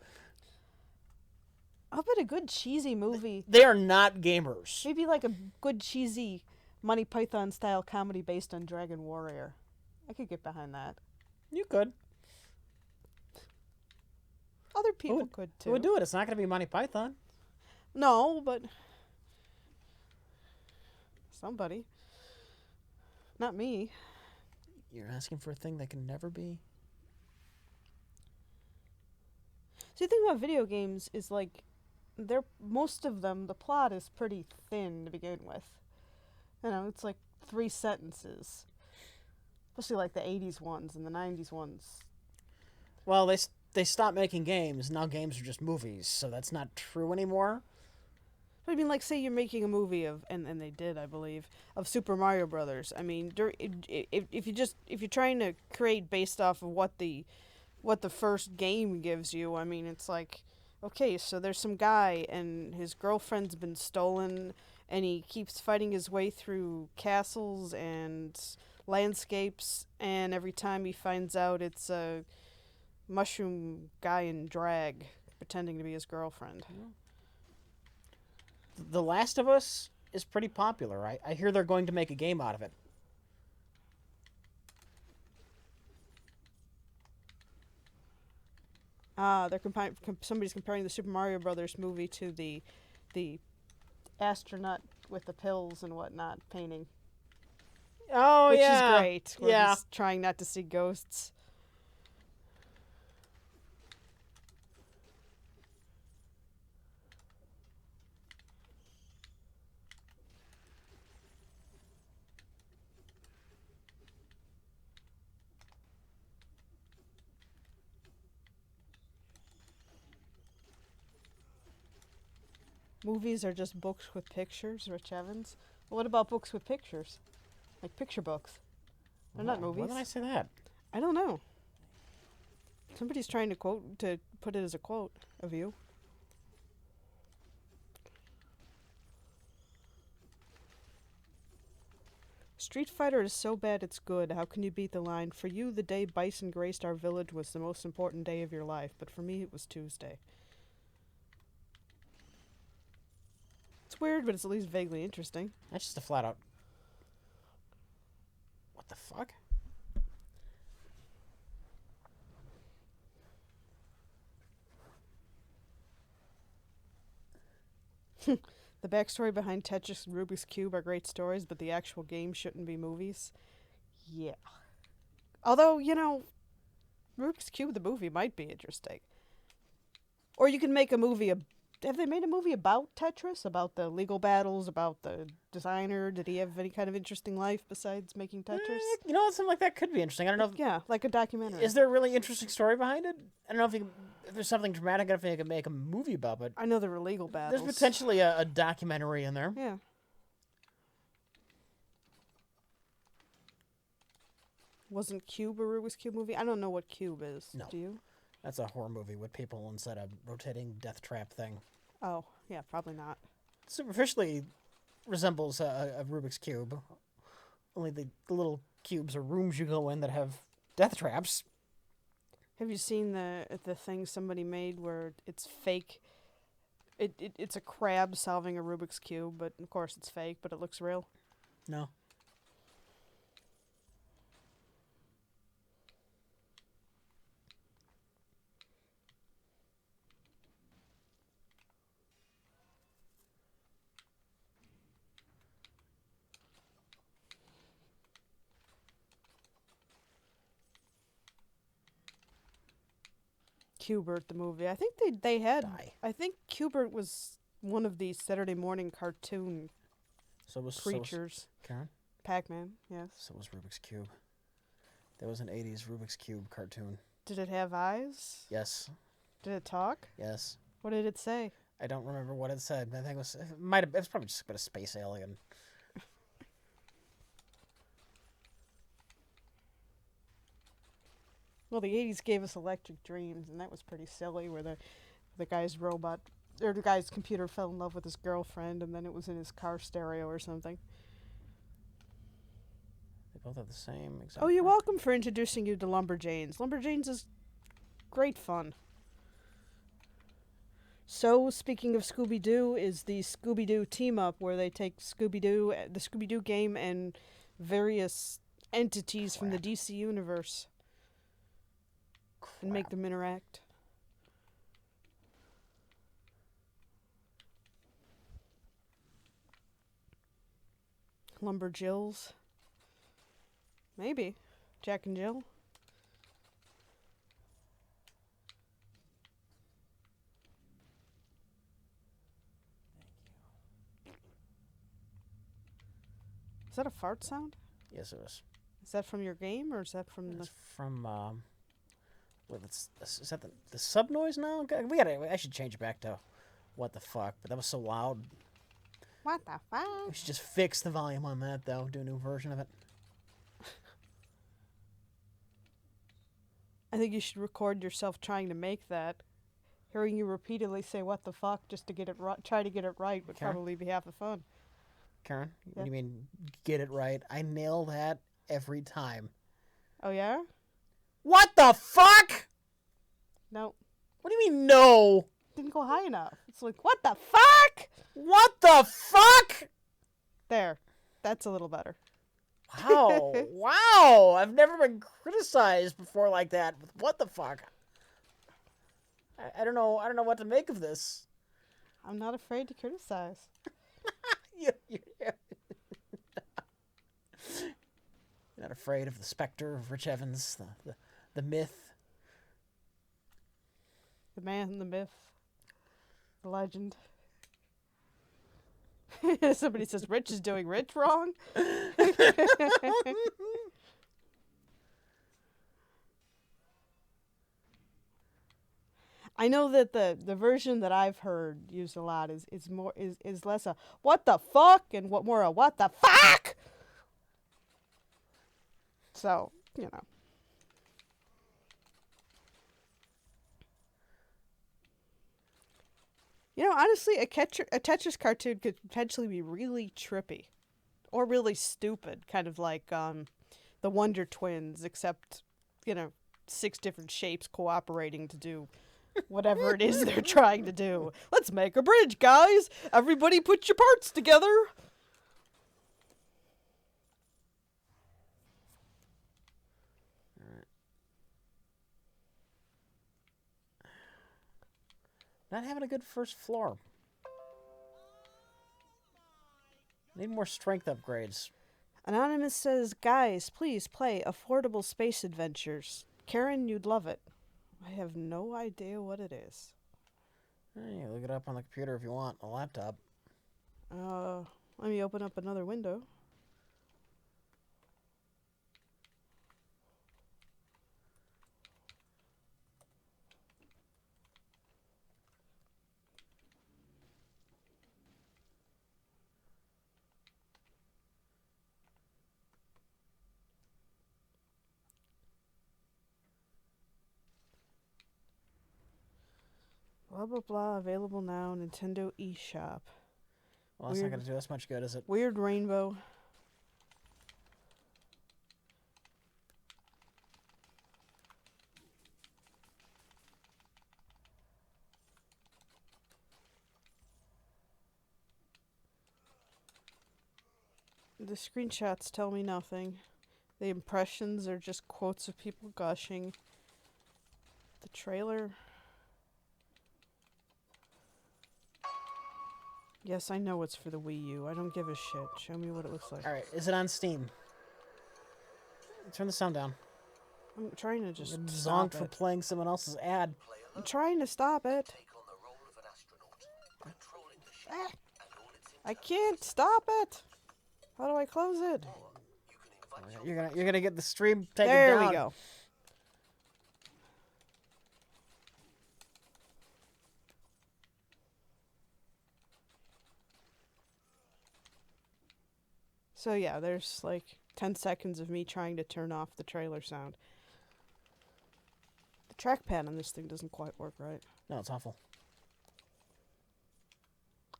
B: How about a good cheesy movie?
A: They are not gamers.
B: Maybe like a good cheesy Monty Python style comedy based on Dragon Warrior. I could get behind that.
A: You could.
B: Other people could too.
A: Who would do it? It's not going to be Monty Python.
B: No, but somebody. Not me.
A: You're asking for a thing that can never be.
B: See, the thing about video games is like, most of them, the plot is pretty thin to begin with. You know, it's like 3 sentences. Especially like the 80s ones and the 90s ones.
A: Well, they stopped making games. Now games are just movies, so that's not true anymore.
B: But I mean, like, say you're making a movie of, and they did, I believe, of Super Mario Brothers. I mean, if you're trying to create based off of what the first game gives you, I mean, it's like, okay, so there's some guy and his girlfriend's been stolen, and he keeps fighting his way through castles and landscapes, and every time he finds out it's a mushroom guy in drag pretending to be his girlfriend.
A: The Last of Us is pretty popular. I hear they're going to make a game out of it.
B: Somebody's comparing the Super Mario Brothers movie to the astronaut with the pills and whatnot painting.
A: Oh,
B: which
A: yeah.
B: is great. Where
A: Yeah.
B: he's trying not to see ghosts. Movies are just books with pictures, Rich Evans. Well, what about books with pictures? Like picture books. They're not movies.
A: Why did I say that?
B: I don't know. Somebody's trying to put it as a quote of you. Street Fighter is so bad it's good. How can you beat the line? For you, the day Bison graced our village was the most important day of your life, but for me, it was Tuesday. It's weird, but it's at least vaguely interesting.
A: That's just a flat out. What the fuck?
B: The backstory behind Tetris and Rubik's Cube are great stories, but the actual game shouldn't be movies. Yeah. Although, you know, Rubik's Cube, the movie, might be interesting. Or you can make a movie. Have they made a movie about Tetris? About the legal battles? About the designer? Did he have any kind of interesting life besides making Tetris?
A: You know, something like that could be interesting. I don't know.
B: Yeah, like a documentary.
A: Is there a really interesting story behind it? I don't know if there's something dramatic enough you could make a movie about, but
B: I know there were legal battles.
A: there's potentially a documentary in there.
B: Yeah. Wasn't Cube a Rubik's Cube movie? I don't know what Cube is.
A: No.
B: Do you?
A: That's a horror movie with people inside a rotating death trap thing.
B: Oh, yeah, probably not.
A: Superficially resembles a Rubik's Cube. Only the little cubes or rooms you go in that have death traps.
B: Have you seen the thing somebody made where it's fake? It's a crab solving a Rubik's Cube, but of course it's fake, but it looks real.
A: No.
B: Cubert the movie. I think they had.
A: Die.
B: I think Cubert was one of these Saturday morning cartoon creatures.
A: Karen?
B: Pac-Man, yes.
A: So was Rubik's Cube. There was an 80s Rubik's Cube cartoon.
B: Did it have eyes?
A: Yes.
B: Did it talk?
A: Yes.
B: What did it say?
A: I don't remember what it said. I think it was probably just about a space alien.
B: Well, the 80s gave us Electric Dreams, and that was pretty silly, where the guy's robot, or the guy's computer fell in love with his girlfriend, and then it was in his car stereo or something.
A: They both have the same exact.
B: Oh, you're welcome for introducing you to Lumberjanes. Lumberjanes is great fun. So, speaking of Scooby-Doo, is the Scooby-Doo team-up where they take the Scooby-Doo game, and various entities from the
A: Crap.
B: DC universe and make
A: Crap.
B: them interact. Lumberjills. Maybe. Jack and Jill. Is that a fart sound?
A: Yes, it was.
B: Is that from your game, or is that from
A: It's
B: the...
A: from, well, is that the sub noise now? I should change it back to what the fuck, but that was so loud.
B: What the fuck?
A: We should just fix the volume on that, though. Do a new version of it.
B: I think you should record yourself trying to make that. Hearing you repeatedly say "what the fuck" just to get it try to get it right would
A: Karen?
B: probably be half the fun.
A: Karen,
B: Yeah.
A: what do you mean, get it right? I nail that every time.
B: Oh yeah?
A: What the fuck?
B: No,
A: What do you mean, no?
B: didn't go high enough. It's like what the fuck?
A: What the fuck?
B: There, that's a little better.
A: Wow. Wow. I've never been criticized before like that. What the fuck? I don't know. I don't know what to make of this.
B: I'm not afraid to criticize.
A: You're not afraid of the specter of Rich Evans, the myth.
B: The man, the myth, the legend. Somebody says Rich is doing Rich wrong. I know that the version that I've heard used a lot is less a what the fuck and more a what the fuck. So, you know. You know, honestly, a Tetris cartoon could potentially be really trippy or really stupid, kind of like the Wonder Twins, except, you know, 6 different shapes cooperating to do whatever it is they're trying to do. Let's make a bridge, guys! Everybody put your parts together!
A: Not having a good first floor. Need more strength upgrades.
B: Anonymous says, guys, please play Affordable Space Adventures. Karen, you'd love it. I have no idea what it is.
A: Hey, look it up on the computer if you want. A laptop.
B: Let me open up another window. Blah, blah, blah. Available now. Nintendo eShop.
A: Well, that's not going to do us much good, is it?
B: Weird Rainbow. The screenshots tell me nothing. The impressions are just quotes of people gushing. The trailer. Yes, I know it's for the Wii U. I don't give a shit. Show me what it looks like.
A: Alright, is it on Steam? Turn the sound down.
B: I'm trying to just
A: You're
B: stop
A: zonked for
B: it.
A: playing someone else's ad.
B: I'm trying to stop it. I can't stop it. How do I close it?
A: You're gonna get the stream taken
B: There
A: down.
B: we go. So yeah, there's like 10 seconds of me trying to turn off the trailer sound. The trackpad on this thing doesn't quite work right.
A: No, it's awful.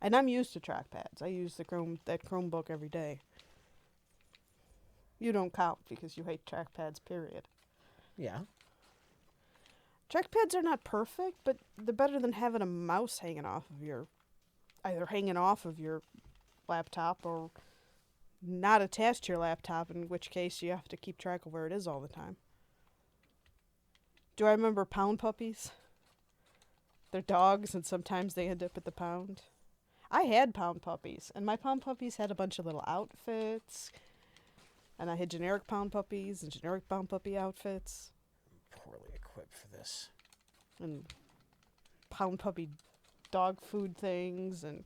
B: And I'm used to trackpads. I use that Chromebook every day. You don't count because you hate trackpads, period.
A: Yeah.
B: Trackpads are not perfect, but they're better than having a mouse either hanging off of your laptop or not attached to your laptop, in which case you have to keep track of where it is all the time. Do I remember pound puppies? They're dogs, and sometimes they end up at the pound. I had pound puppies, and my pound puppies had a bunch of little outfits, and I had generic pound puppies and generic pound puppy outfits.
A: Poorly equipped for this.
B: And pound puppy dog food things, and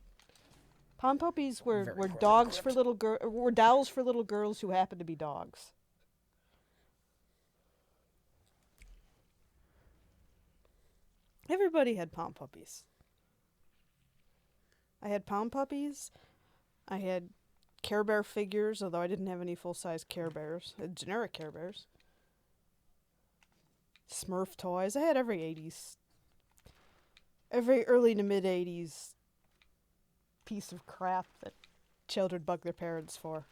B: pound puppies were dogs for little were dolls for little girls who happened to be dogs. Everybody had pound puppies. I had pound puppies. I had Care Bear figures, although I didn't have any full-size Care Bears. I had generic Care Bears. Smurf toys. I had every early to mid 80s piece of crap that children bug their parents for.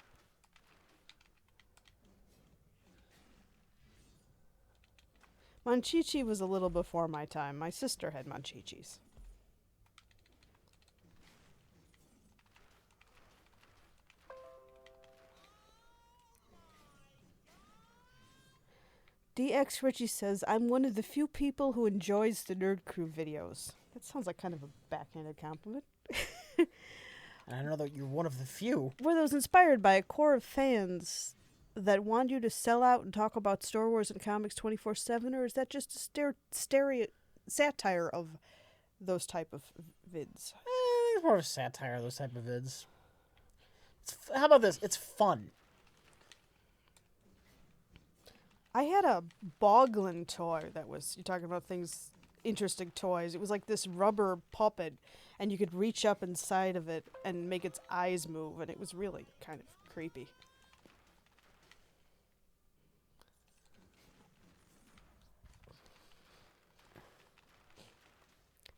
B: Monchichi was a little before my time. My sister had Monchichis. DX Richie says, I'm one of the few people who enjoys the Nerd Crew videos. That sounds like kind of a backhanded compliment.
A: And I know that you're one of the few.
B: Were those inspired by a core of fans that want you to sell out and talk about Star Wars and comics 24/7, or is that just a satire of those type of vids?
A: It's more of a satire of those type of vids. How about this? It's fun.
B: I had a Boglin toy that was, you're talking about things, interesting toys. It was like this rubber puppet, and you could reach up inside of it and make its eyes move, and it was really kind of creepy.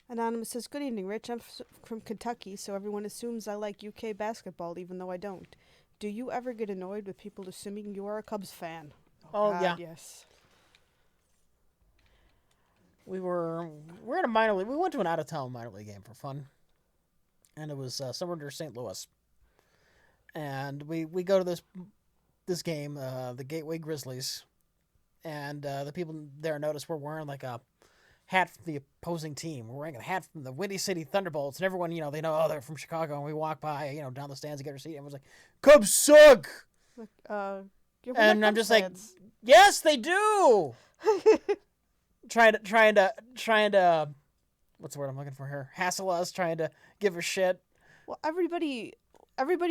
B: Anonymous says, good evening, Rich. I'm from Kentucky, so everyone assumes I like UK basketball, even though I don't. Do you ever get annoyed with people assuming you are a Cubs fan?
A: Oh,
B: God,
A: yeah.
B: Yes.
A: We're at a minor league. We went to an out-of-town minor league game for fun. And it was somewhere near St. Louis. And we go to this game, the Gateway Grizzlies. And the people there noticed we're wearing like a hat from the opposing team. We're wearing a hat from the Windy City Thunderbolts. And everyone, they know, oh, they're from Chicago. And we walk by, down the stands to get our seat. And was like, Cubs suck!
B: Like,
A: and I'm just fans. Like, yes, they do. trying to, what's the word I'm looking for here? Hassle us, trying to give a shit.
B: Well, everybody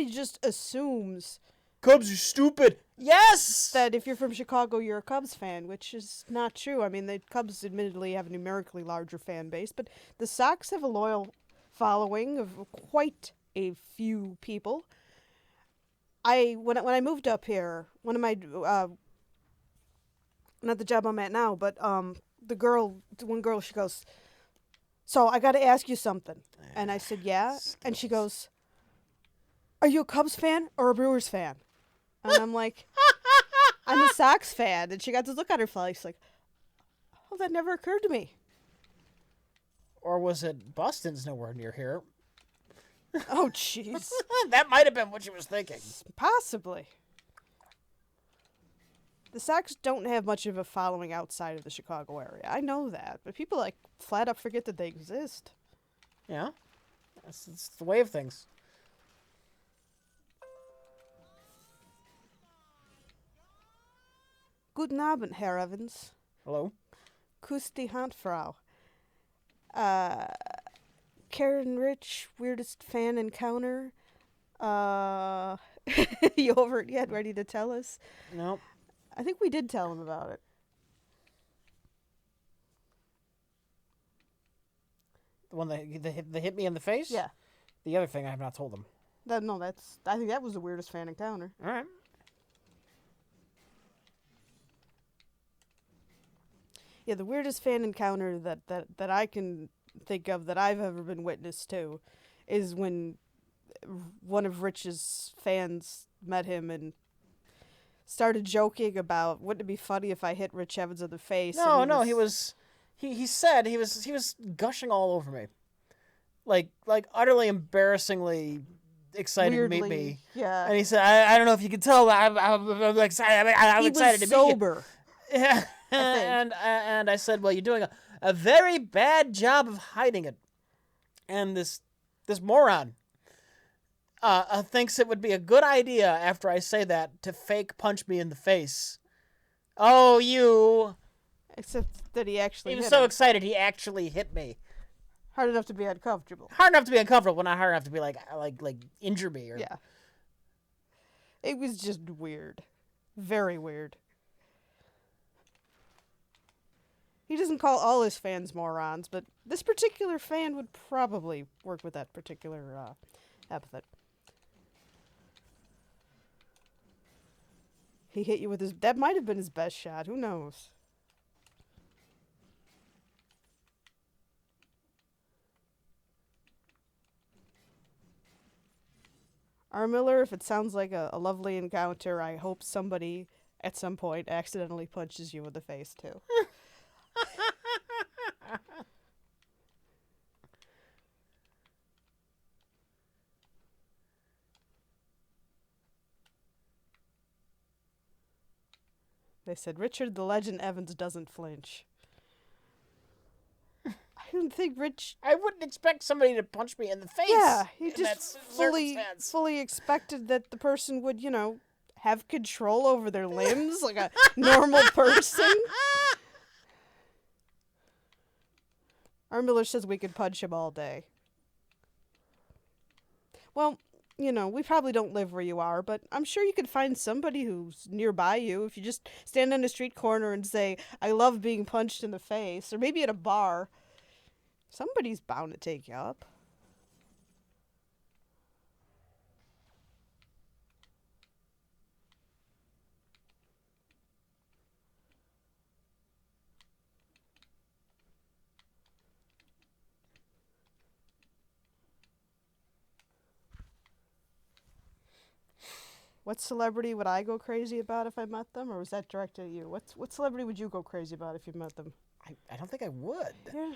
B: just assumes
A: Cubs are stupid. Yes,
B: that if you're from Chicago, you're a Cubs fan, which is not true. I mean, the Cubs admittedly have a numerically larger fan base, but the Sox have a loyal following of quite a few people. When I moved up here, one of my not the job I'm at now, but one girl, she goes, so I got to ask you something, and I said yeah, and she goes, are you a Cubs fan or a Brewers fan? And I'm like, I'm a Sox fan, and she got this look on her face like, oh, that never occurred to me.
A: Or was it Boston's nowhere near here?
B: Oh, jeez.
A: That might have been what she was thinking.
B: Possibly. The Sox don't have much of a following outside of the Chicago area. I know that, but people flat out forget that they exist.
A: Yeah, it's the way of things.
B: Guten Abend, Herr Evans.
A: Hello.
B: Kuss die Hand, Frau. Karen Rich, weirdest fan encounter. You over it yet? Ready to tell us?
A: Nope.
B: I think we did tell him about it.
A: The one that hit me in the face?
B: Yeah.
A: The other thing I have not told them.
B: I think that was the weirdest fan encounter.
A: All right.
B: Yeah, the weirdest fan encounter that I can think of that I've ever been witness to is when one of Rich's fans met him and started joking about, wouldn't it be funny if I hit Rich Evans in the face?
A: No, he was he said he was gushing all over me, like utterly embarrassingly excited
B: Weirdly,
A: to meet me.
B: yeah.
A: And he said, I don't know if you can tell, but I'm excited. I'm
B: He
A: excited
B: was
A: to meet you.
B: sober.
A: Yeah.
B: think.
A: And I said, well, you're doing a very bad job of hiding it. And this moron thinks it would be a good idea after I say that to fake punch me in the face. Oh, you!
B: Except that he actually
A: He was
B: hit
A: so
B: him.
A: excited he actually hit me.
B: Hard enough to be uncomfortable.
A: Hard enough to be uncomfortable, but not hard enough to be like injure me or.
B: Yeah. It was just weird. Very weird. He doesn't call all his fans morons, but this particular fan would probably work with that particular epithet. He hit you with his... That might have been his best shot. Who knows? R. Miller, if it sounds like a lovely encounter, I hope somebody at some point accidentally punches you in the face, too. They said, Richard the Legend Evans doesn't flinch. I don't think Rich...
A: I wouldn't expect somebody to punch me in the face.
B: Yeah, he
A: in
B: just
A: that
B: fully
A: circumstance.
B: expected that the person would, have control over their limbs like a normal person. R. Miller says we could punch him all day. Well, we probably don't live where you are, but I'm sure you could find somebody who's nearby you if you just stand on a street corner and say, I love being punched in the face, or maybe at a bar. Somebody's bound to take you up. What celebrity would I go crazy about if I met them, or was that directed at you? What celebrity would you go crazy about if you met them?
A: I don't think I would.
B: Yeah.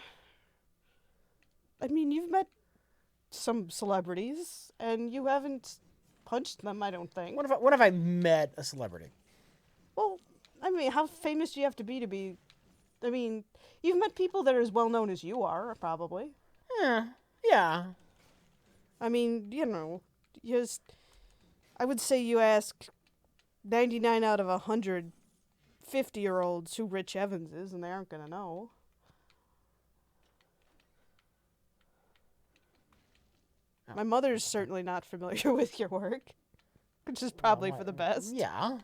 B: I mean, you've met some celebrities, and you haven't punched them, I don't think.
A: What if I met a celebrity?
B: Well, I mean, how famous do you have to be... I mean, you've met people that are as well known as you are, probably.
A: Yeah.
B: I mean, I would say you ask 99 out of 100 50-year-olds who Rich Evans is, and they aren't going to know. My mother's certainly not familiar with your work, which is probably for the best.
A: Yeah.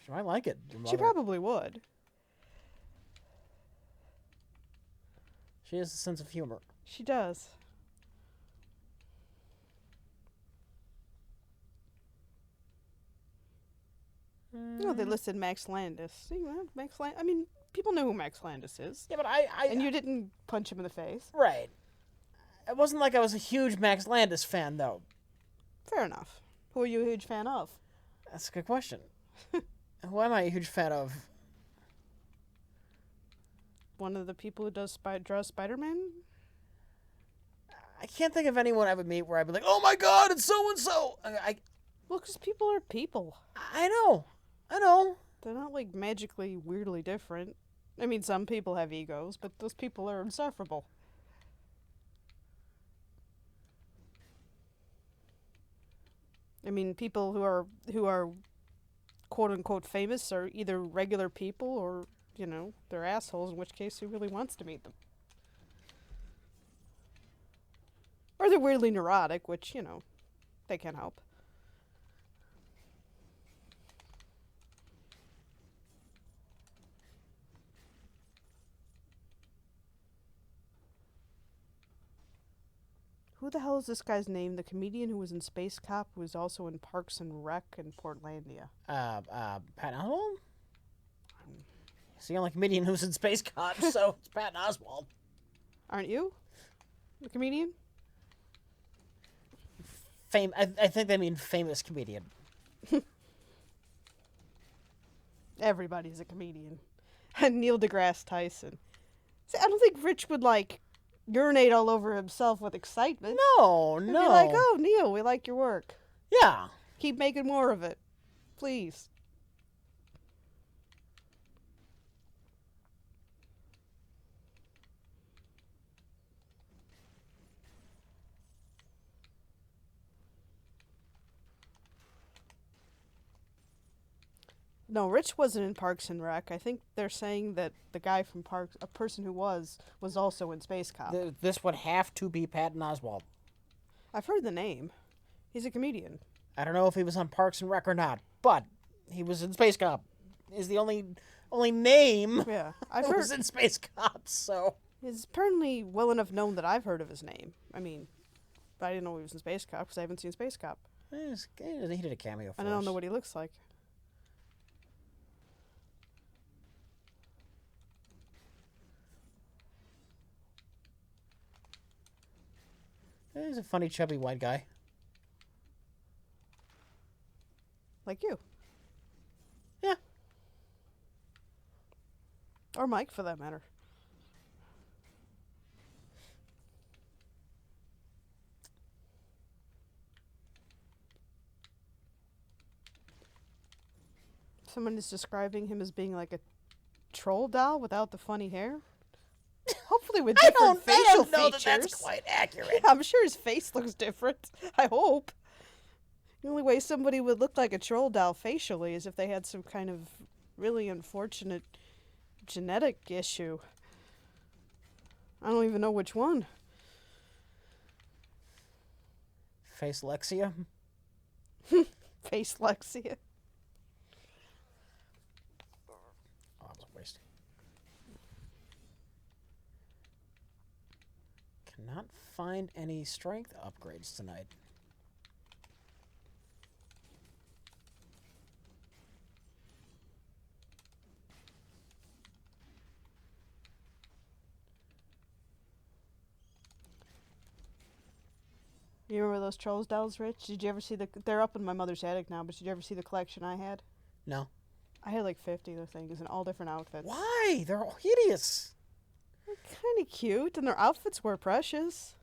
A: She might like it.
B: She probably would.
A: She has a sense of humor.
B: She does. They listed Max Landis. See, Max Landis. I mean, people know who Max Landis is.
A: Yeah, but
B: and you didn't punch him in the face.
A: Right. It wasn't like I was a huge Max Landis fan, though.
B: Fair enough. Who are you a huge fan of?
A: That's a good question. Who am I a huge fan of?
B: One of the people who draws Spider-Man?
A: I can't think of anyone I would meet where I'd be like, oh my god, it's so-and-so!
B: Well, because people are people.
A: I know.
B: They're not, magically, weirdly different. I mean, some people have egos, but those people are insufferable. I mean, people who are quote-unquote famous are either regular people or, they're assholes, in which case who really wants to meet them? Or they're weirdly neurotic, which, they can't help. Who the hell is this guy's name? The comedian who was in Space Cop, who was also in Parks and Rec in Portlandia.
A: Pat Oswalt? He's the only comedian who's in Space Cop, so it's Pat Oswalt.
B: Aren't you the comedian?
A: I think they mean famous comedian.
B: Everybody's a comedian. Neil deGrasse Tyson. See, I don't think Rich would like urinate all over himself with excitement.
A: No,
B: He'd
A: no.
B: be like, "Oh, Neil, we like your work.
A: Yeah.
B: Keep making more of it, please." No, Rich wasn't in Parks and Rec. I think they're saying that the guy from Parks, a person who was also in Space Cop.
A: This would have to be Patton Oswalt.
B: I've heard the name. He's a comedian.
A: I don't know if he was on Parks and Rec or not, but he was in Space Cop. Is the only name
B: Yeah,
A: I've heard was in Space Cop. So
B: he's apparently well enough known that I've heard of his name. I mean, but I didn't know he was in Space Cop because I haven't seen Space Cop.
A: he did a cameo for
B: And I don't know what he looks like.
A: He's a funny, chubby white guy.
B: Like you.
A: Yeah.
B: Or Mike, for that matter. Someone is describing him as being like a troll doll without the funny hair. Hopefully with different facial features.
A: That's quite accurate.
B: I'm sure his face looks different. I hope. The only way somebody would look like a troll doll facially is if they had some kind of really unfortunate genetic issue. I don't even know which one.
A: Facelexia?
B: Facelexia.
A: Oh, that was a waste. Cannot find any strength upgrades tonight.
B: You remember those Trolls dolls, Rich? Did you ever see they're up in my mother's attic now, but did you ever see the collection I had?
A: No.
B: I had like 50 of the things in all different outfits.
A: Why? They're all hideous.
B: They're kind of cute, and their outfits were precious.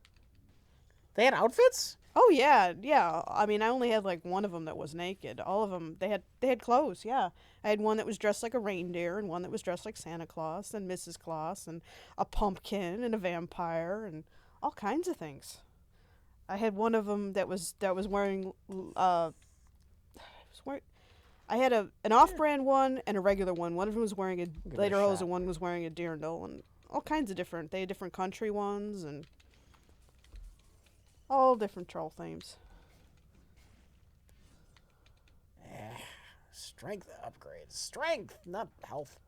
A: They had outfits?
B: Oh yeah, yeah. I mean, I only had like one of them that was naked. All of them, they had clothes. Yeah, I had one that was dressed like a reindeer, and one that was dressed like Santa Claus and Mrs. Claus, and a pumpkin and a vampire, and all kinds of things. I had one of them that was wearing I had an off-brand one and a regular one. One of them was wearing a lederhosen, and one was wearing a dirndl, and all kinds of different. They had different country ones and all different troll themes.
A: Strength upgrades. Strength, not health.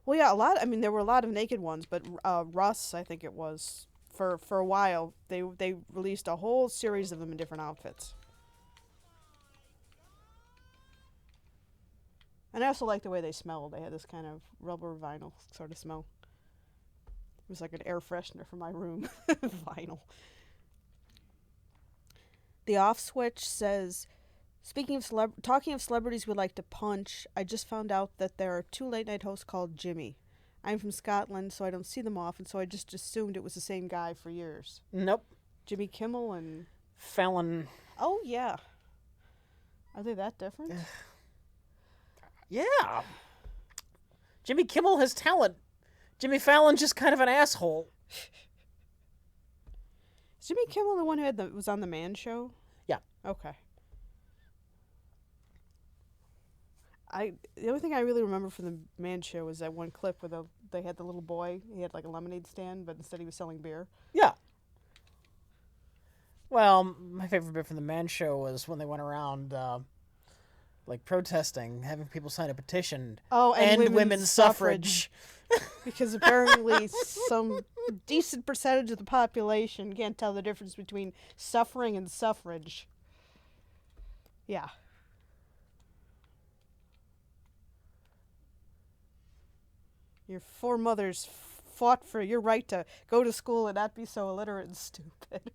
B: Well, yeah, a lot. I mean, there were a lot of naked ones, but Russ, I think it was, for a while, they released a whole series of them in different outfits. And I also liked the way they smelled. They had this kind of rubber vinyl sort of smell. It was like an air freshener for my room. Vinyl. The Off Switch says, speaking of talking of celebrities we like to punch, I just found out that there are 2 late night hosts called Jimmy. I'm from Scotland, so I don't see them often, so I just assumed it was the same guy for years.
A: Nope.
B: Jimmy Kimmel and
A: Fallon.
B: Oh yeah. Are they that different?
A: Yeah. Jimmy Kimmel has talent. Jimmy Fallon's just kind of an asshole.
B: Is Jimmy Kimmel the one who was on the Man Show?
A: Yeah.
B: Okay. The only thing I really remember from the Man Show was that one clip where they had the little boy. He had like a lemonade stand, but instead he was selling beer.
A: Yeah. Well, my favorite bit from the Man Show was when they went around, like protesting, having people sign a petition.
B: Oh, and
A: end women's suffrage.
B: Because apparently some decent percentage of the population can't tell the difference between suffering and suffrage. Yeah. Your foremothers fought for your right to go to school and not be so illiterate and stupid.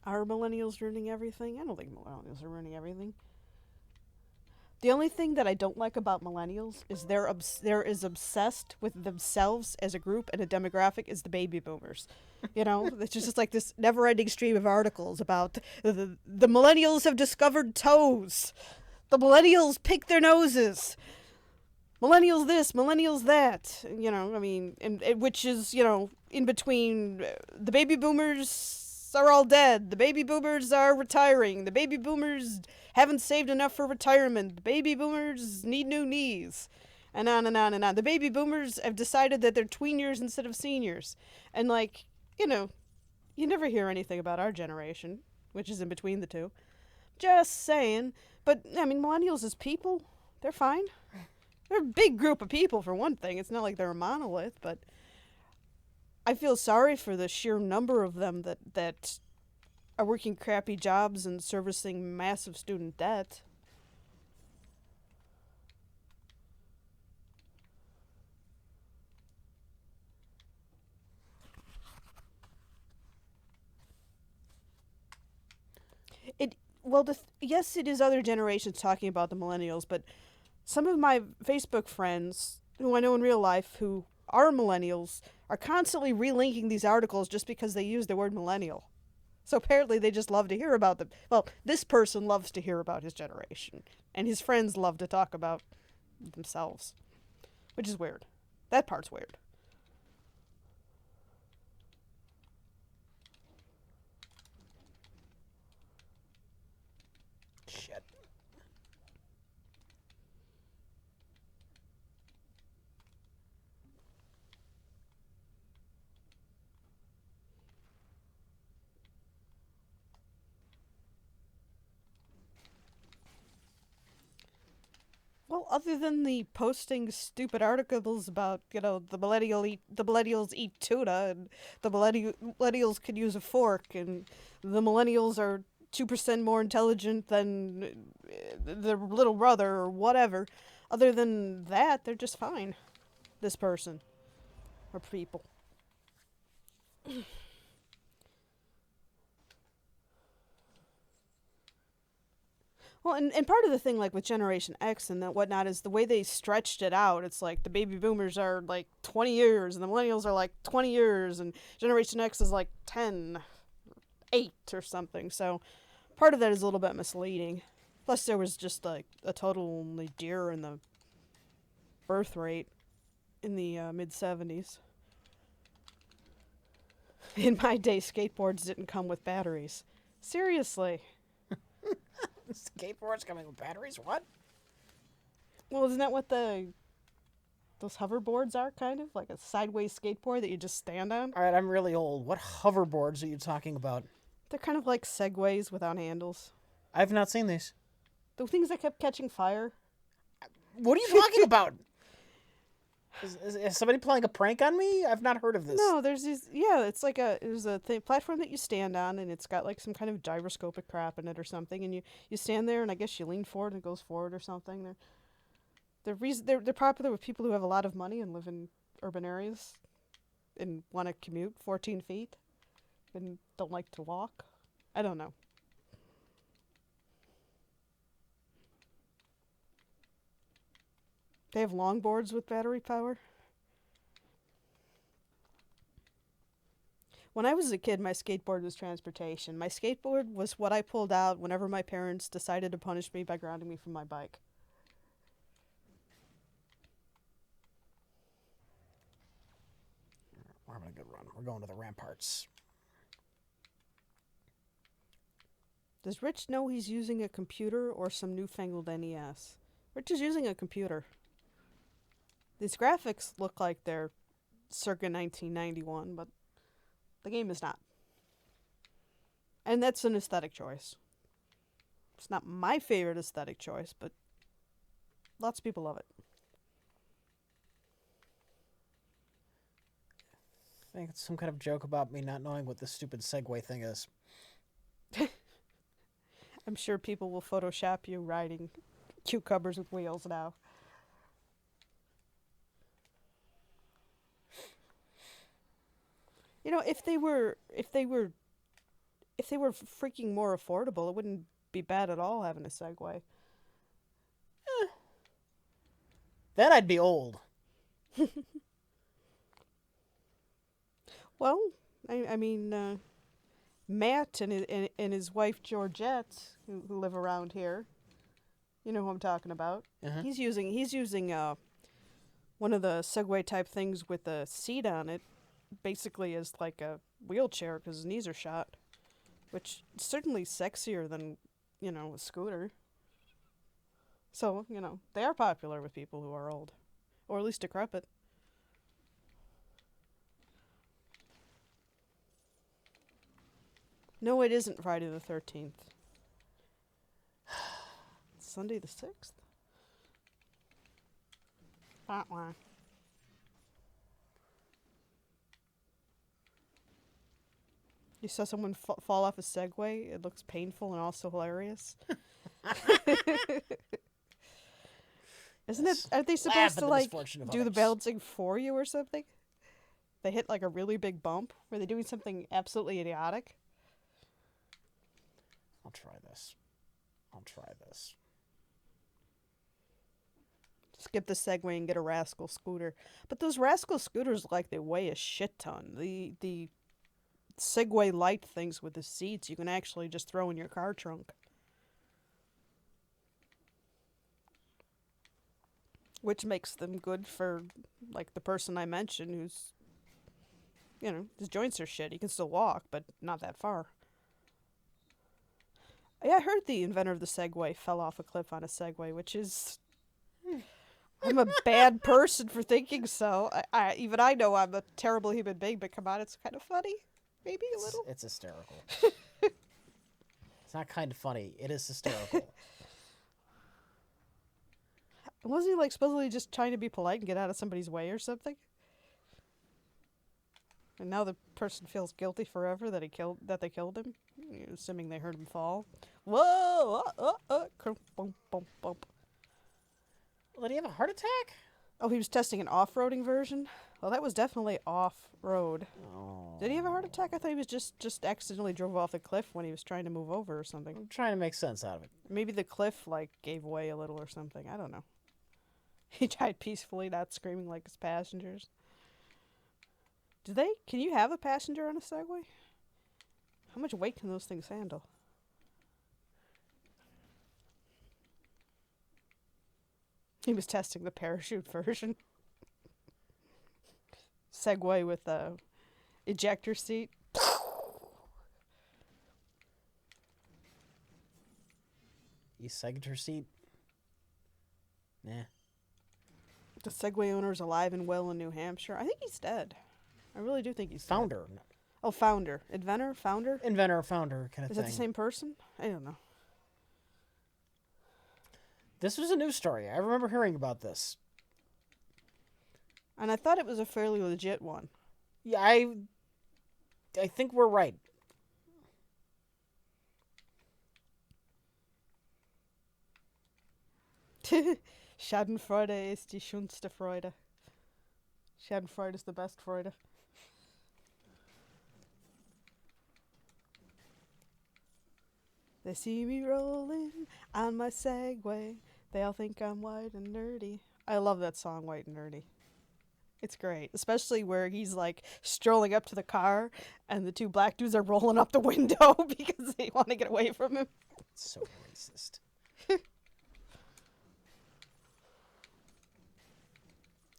B: Are millennials ruining everything? I don't think millennials are ruining everything. The only thing that I don't like about millennials is they're as obsessed with themselves as a group and a demographic as the baby boomers. You know, it's just like this never-ending stream of articles about the millennials have discovered toes. The millennials pick their noses. Millennials this, millennials that. You know, I mean, and which is, you know, in between the baby boomers are all dead. The baby boomers are retiring. The baby boomers haven't saved enough for retirement. The baby boomers need new knees. And on and on and on. The baby boomers have decided that they're tweeners instead of seniors. And, like, you know, you never hear anything about our generation, which is in between the two. Just saying. But, I mean, millennials as people, they're fine. They're a big group of people, for one thing. It's not like they're a monolith, but I feel sorry for the sheer number of them that are working crappy jobs and servicing massive student debt. Yes, it is other generations talking about the millennials, but some of my Facebook friends who I know in real life who are millennials are constantly relinking these articles just because they use the word millennial. So apparently they just love to hear about them. Well, this person loves to hear about his generation, and his friends love to talk about themselves, which is weird. That part's weird.
A: Shit.
B: Well, other than the posting stupid articles about, you know, the millennials eat tuna, and the millennials could use a fork, and the millennials are 2% more intelligent than their little brother or whatever. Other than that, they're just fine. This person or people. Well, and part of the thing, like with Generation X and that whatnot, is the way they stretched it out. It's like the baby boomers are like 20 years, and the millennials are like 20 years, and Generation X is like 10, 8 or something. So part of that is a little bit misleading. Plus, there was just like a totally deer in the birth rate in the mid 70s. In my day, skateboards didn't come with batteries. Seriously.
A: Skateboards coming with batteries? What?
B: Well, isn't that what those hoverboards are, kind of? Like a sideways skateboard that you just stand on?
A: Alright, I'm really old. What hoverboards are you talking about?
B: They're kind of like Segways without handles.
A: I've not seen these.
B: The things that kept catching fire.
A: What are you talking about? Is somebody playing a prank on me? I've not heard of this.
B: No, there's these. Yeah, it's like there's a platform that you stand on, and it's got like some kind of gyroscopic crap in it or something, and you stand there, and I guess you lean forward and it goes forward or something. They're popular with people who have a lot of money and live in urban areas, and want to commute 14 feet, and don't like to walk. I don't know. They have longboards with battery power. When I was a kid, my skateboard was transportation. My skateboard was what I pulled out whenever my parents decided to punish me by grounding me from my bike.
A: We're having a good run. We're going to the ramparts.
B: Does Rich know he's using a computer or some newfangled NES? Rich is using a computer. These graphics look like they're circa 1991, but the game is not. And that's an aesthetic choice. It's not my favorite aesthetic choice, but lots of people love it.
A: I think it's some kind of joke about me not knowing what this stupid Segway thing is.
B: I'm sure people will Photoshop you riding cucumbers with wheels now. You know, if they were if they were freaking more affordable, it wouldn't be bad at all having a Segway.
A: Then I'd be old.
B: Well, I mean, Matt and his wife Georgette, who live around here, you know who I'm talking about.
A: Uh-huh.
B: He's using one of the Segway type things with a seat on it, basically as like a wheelchair because his knees are shot, which is certainly sexier than a scooter. So they are popular with people who are old, or at least decrepit. No, it isn't Friday the 13th. It's Sunday the 6th. Wah. You saw someone fall off a Segway. It looks painful and also hilarious. Isn't it? Are they supposed to like do the balancing for you or something? They hit like a really big bump. Were they doing something absolutely idiotic?
A: I'll try this.
B: Skip the Segway and get a Rascal scooter. But those Rascal scooters, like, they weigh a shit ton. The Segway light things with the seats, you can actually just throw in your car trunk. Which makes them good for, like, the person I mentioned who's, his joints are shit. He can still walk, but not that far. Yeah, I heard the inventor of the Segway fell off a cliff on a Segway, which is... I'm a bad person for thinking so. Even I know I'm a terrible human being, but come on, it's kind of funny. Maybe a little.
A: It's hysterical. It's not kind of funny. It is hysterical.
B: Wasn't he like supposedly just trying to be polite and get out of somebody's way or something? And now the person feels guilty forever that they killed him, assuming they heard him fall. Whoa! Bump, bump, bump.
A: Well, did he have a heart attack?
B: Oh, he was testing an off-roading version? Well, that was definitely off-road.
A: Oh.
B: Did he have a heart attack? I thought he was just accidentally drove off the cliff when he was trying to move over or something.
A: I'm trying to make sense out of it.
B: Maybe the cliff, like, gave way a little or something. I don't know. He died peacefully, not screaming like his passengers. Can you have a passenger on a Segway? How much weight can those things handle? He was testing the parachute version. Segway with a ejector seat.
A: Ejector seat? Nah.
B: The Segway owner is alive and well in New Hampshire. I think he's dead. I really do think he's
A: Founder.
B: Dead. Oh, founder. Inventor? Founder?
A: Inventor, founder kind of
B: thing. Is that the same person? I don't know.
A: This was a news story. I remember hearing about this.
B: And I thought it was a fairly legit one.
A: Yeah, I think we're right.
B: Schadenfreude ist die schönste Freude. Schadenfreude is the best Freude. They see me rolling on my Segway. They all think I'm white and nerdy. I love that song, White and Nerdy. It's great, especially where he's like strolling up to the car and the two black dudes are rolling up the window because they want to get away from him.
A: It's so racist.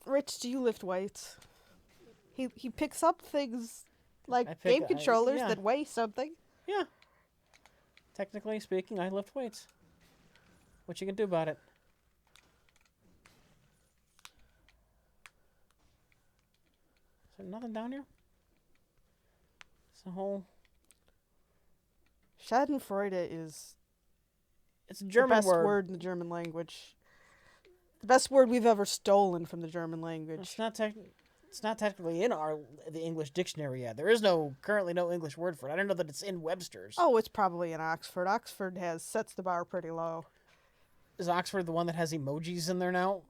B: Rich, do you lift weights? He picks up things like game controllers that weigh something.
A: Yeah. Technically speaking, I lift weights. What you can do about it? Is there nothing down here? It's a whole...
B: Schadenfreude is...
A: It's a German
B: the best word in the German language. The best word we've ever stolen from the German language.
A: It's not technically in the English dictionary yet. There is currently no English word for it. I don't know that it's in Webster's.
B: Oh, it's probably in Oxford. Oxford sets the bar pretty low.
A: Is Oxford the one that has emojis in there now?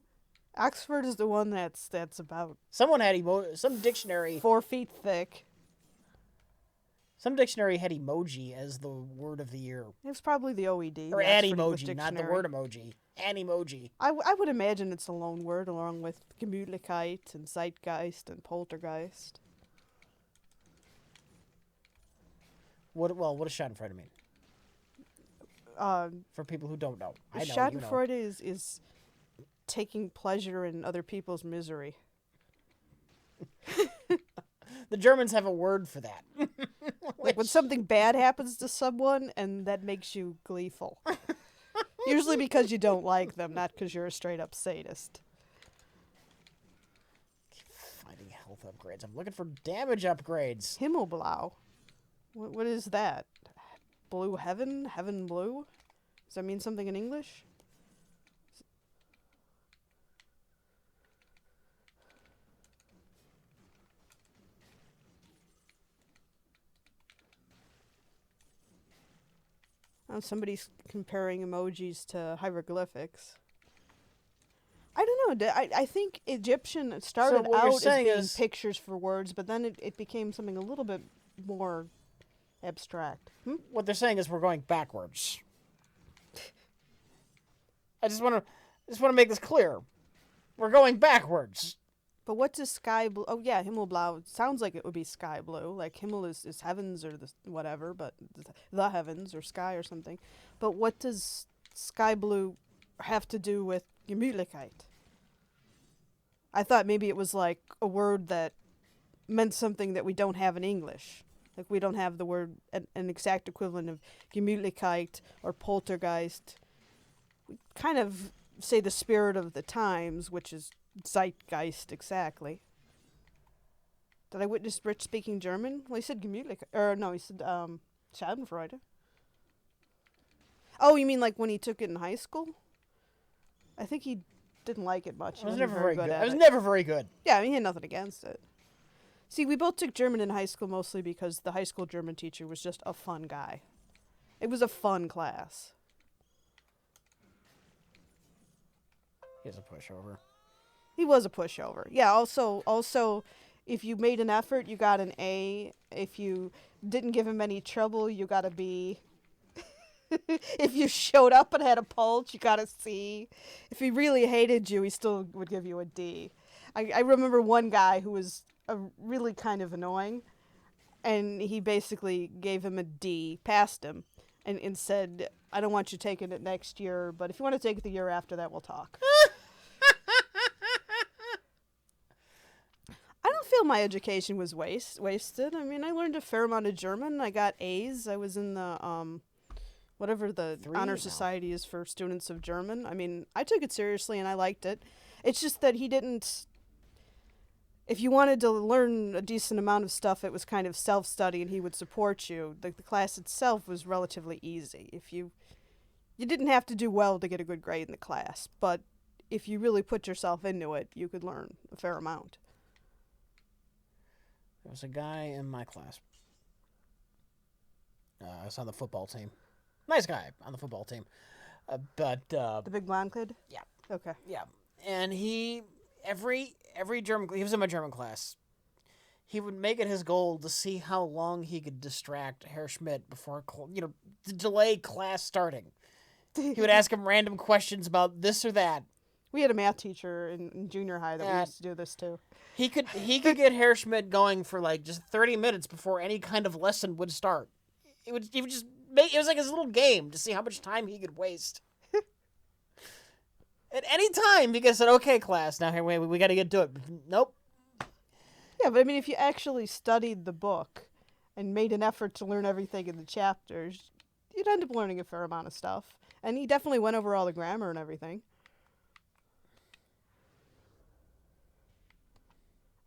B: Oxford is the one that's about...
A: Someone had some dictionary...
B: 4 feet thick.
A: Some dictionary had emoji as the word of the year.
B: It was probably the OED.
A: Or
B: the Oxford English
A: animoji, not the
B: Dictionary.
A: word emoji. Animoji.
B: I would imagine it's a loan word along with Gemütlichkeit and Zeitgeist and Poltergeist.
A: What does Schadenfreude mean? For people who don't know. I know, you know.
B: Schadenfreude is taking pleasure in other people's misery.
A: The Germans have a word for that.
B: Like when something bad happens to someone and that makes you gleeful. Usually because you don't like them, not because you're a straight up sadist.
A: Finding health upgrades. I'm looking for damage upgrades.
B: Himmelblau. What is that? Blue heaven? Heaven blue? Does that mean something in English? Oh, somebody's comparing emojis to hieroglyphics. I don't know. I think Egyptian started
A: what you're
B: out as
A: saying
B: being
A: is-
B: pictures for words, but then it became something a little bit more abstract.
A: What they're saying is we're going backwards. I just want to make this clear. We're going backwards.
B: But what does sky blue? Oh yeah, Himmelblau. It sounds like it would be sky blue. Like Himmel is heavens or the whatever, but the heavens or sky or something. But what does sky blue have to do with Gemütlichkeit? I thought maybe it was like a word that meant something that we don't have in English. Like we don't have the word, an exact equivalent of Gemütlichkeit or Poltergeist. We kind of say the spirit of the times, which is Zeitgeist exactly. Did I witness Rich speaking German? Well, he said Gemütlich, or no, he said Schadenfreude. Oh, you mean like when he took it in high school? I think he didn't like it much.
A: I was
B: wasn't
A: never very good.
B: at
A: I was
B: it.
A: never very good.
B: Yeah, I mean, he had nothing against it. See, we both took German in high school mostly because the high school German teacher was just a fun guy. It was a fun class.
A: Here's a pushover.
B: He was a pushover. Yeah, also, if you made an effort, you got an A. If you didn't give him any trouble, you got a B. If you showed up and had a pulse, you got a C. If he really hated you, he still would give you a D. I remember one guy who was really kind of annoying, and he basically gave him a D, passed him, and said, I don't want you taking it next year, but if you want to take it the year after that, we'll talk. I don't feel my education was wasted. I mean, I learned a fair amount of German. I got A's. I was in the, whatever the honor society is for students of German. I mean, I took it seriously and I liked it. It's just that he didn't... If you wanted to learn a decent amount of stuff, it was kind of self-study and he would support you. The class itself was relatively easy. If you didn't have to do well to get a good grade in the class, but if you really put yourself into it, you could learn a fair amount.
A: There was a guy in my class. I was on the football team. Nice guy on the football team. But
B: The big blonde kid?
A: yeah.
B: Okay.
A: Yeah. And he, every German, he was in my German class. He would make it his goal to see how long he could distract Herr Schmidt before, to delay class starting. He would ask him random questions about this or that.
B: We had a math teacher in junior high that we used to do this too.
A: He could get Herr Schmidt going for like just 30 minutes before any kind of lesson would start. He would just make it was like his little game to see how much time he could waste. At any time, he could have said, "Okay, class, now here we got to get to it." Nope.
B: Yeah, but I mean, if you actually studied the book and made an effort to learn everything in the chapters, you'd end up learning a fair amount of stuff. And he definitely went over all the grammar and everything.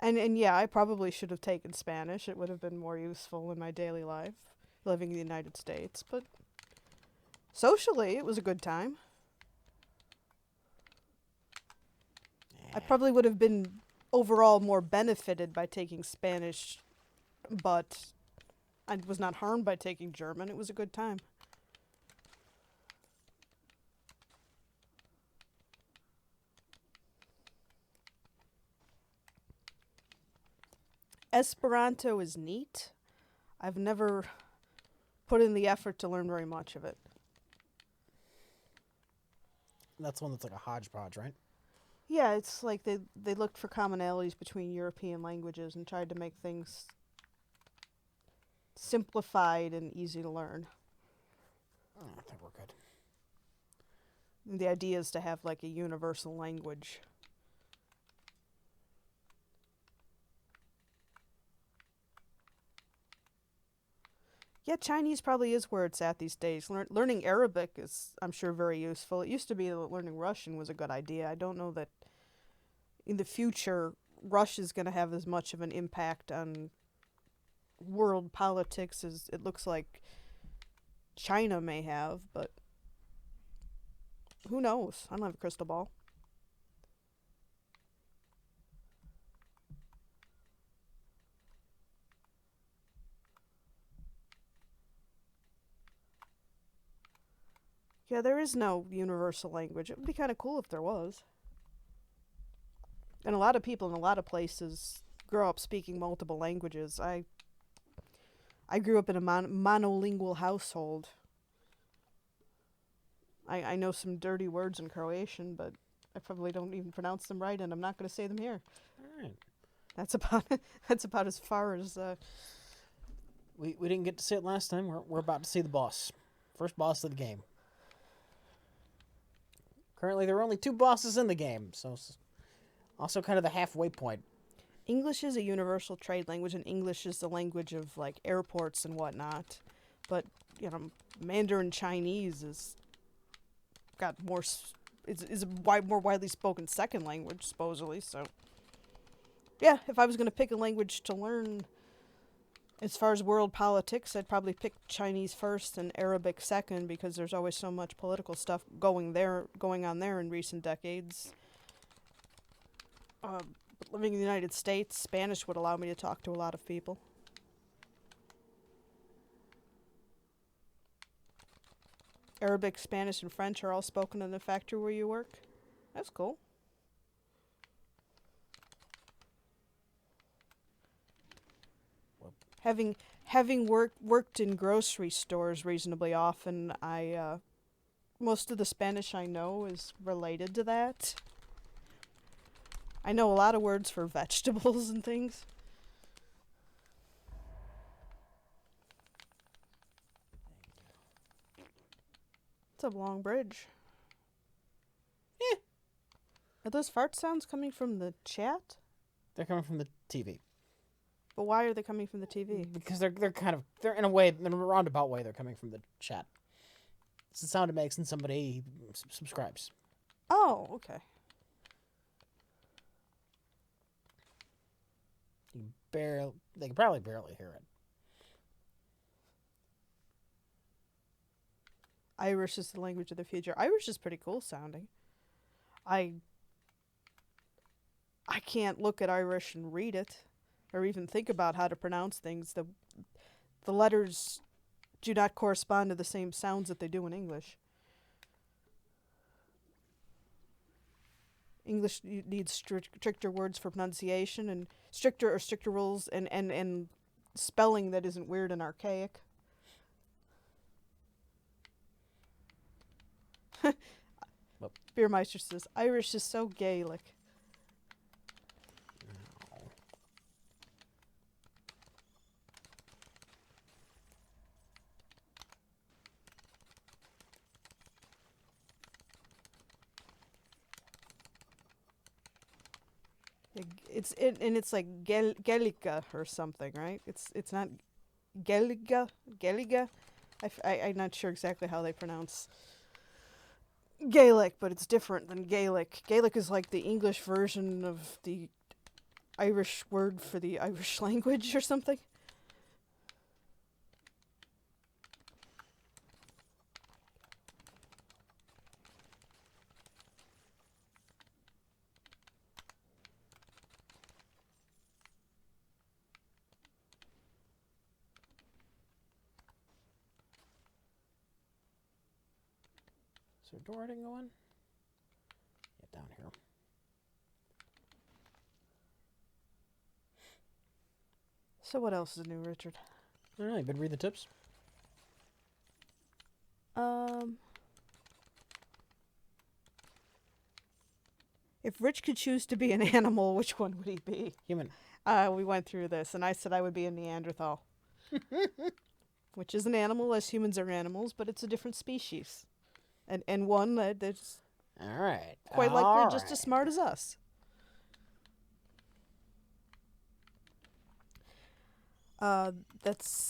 B: And yeah, I probably should have taken Spanish. It would have been more useful in my daily life, living in the United States. But socially, it was a good time. I probably would have been overall more benefited by taking Spanish, but I was not harmed by taking German. It was a good time. Esperanto is neat. I've never put in the effort to learn very much of it.
A: That's one that's like a hodgepodge, right?
B: Yeah, it's like they looked for commonalities between European languages and tried to make things simplified and easy to learn.
A: I think we're good.
B: And the idea is to have like a universal language. Yeah, Chinese probably is where it's at these days. Learning Arabic is, I'm sure, very useful. It used to be that learning Russian was a good idea. I don't know that in the future Russia's going to have as much of an impact on world politics as it looks like China may have, but who knows? I don't have a crystal ball. Yeah, there is no universal language. It would be kind of cool if there was. And a lot of people in a lot of places grow up speaking multiple languages. I grew up in a monolingual household. I know some dirty words in Croatian, but I probably don't even pronounce them right, and I'm not going to say them here.
A: All right.
B: That's about as far as.
A: We didn't get to see it last time. We're about to see the boss. First boss of the game. Currently, there are only 2 bosses in the game, so also kind of the halfway point.
B: English is a universal trade language, and English is the language of like airports and whatnot. But Mandarin Chinese is got more. Is a more widely spoken second language supposedly. So, yeah, if I was going to pick a language to learn, as far as world politics, I'd probably pick Chinese first and Arabic second because there's always so much political stuff going on there in recent decades. But living in the United States, Spanish would allow me to talk to a lot of people. Arabic, Spanish, and French are all spoken in the factory where you work. That's cool. Having worked in grocery stores reasonably often, I most of the Spanish I know is related to that. I know a lot of words for vegetables and things. It's a long bridge.
A: Yeah.
B: Are those fart sounds coming from the chat?
A: They're coming from the TV.
B: But why are they coming from the TV?
A: Because they're in a way, in a roundabout way, they're coming from the chat. It's the sound it makes when somebody subscribes.
B: Oh, okay.
A: They can probably barely hear it.
B: Irish is the language of the future. Irish is pretty cool sounding. I can't look at Irish and read it, or even think about how to pronounce things. The letters do not correspond to the same sounds that they do in English. English needs stricter words for pronunciation and stricter rules and spelling that isn't weird and archaic. Beermeister says, Irish is so Gaelic. It's like Gaelica or something, right? It's not Gaeliga. I'm not sure exactly how they pronounce Gaelic, but it's different than Gaelic. Gaelic is like the English version of the Irish word for the Irish language or something.
A: Is there a door heading going? Yeah, down here.
B: So what else is new, Richard?
A: I don't know, you been read the tips?
B: If Rich could choose to be an animal, which one would he be?
A: Human.
B: We went through this, and I said I would be a Neanderthal. Which is an animal, as humans are animals, but it's a different species. And one that's
A: Alright.
B: quite likely just as smart as us.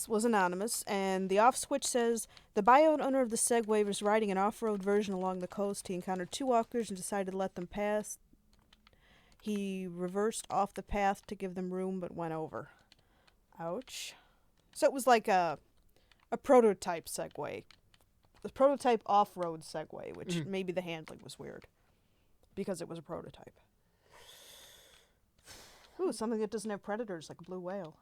B: Was anonymous, and the off switch says the bio owner of the Segway was riding an off-road version along the coast. He encountered two walkers and decided to let them pass. He reversed off the path to give them room, but went over. Ouch. So it was like a prototype Segway, the prototype off-road Segway, which maybe the handling was weird because it was a prototype. Ooh, something that doesn't have predators, like a blue whale.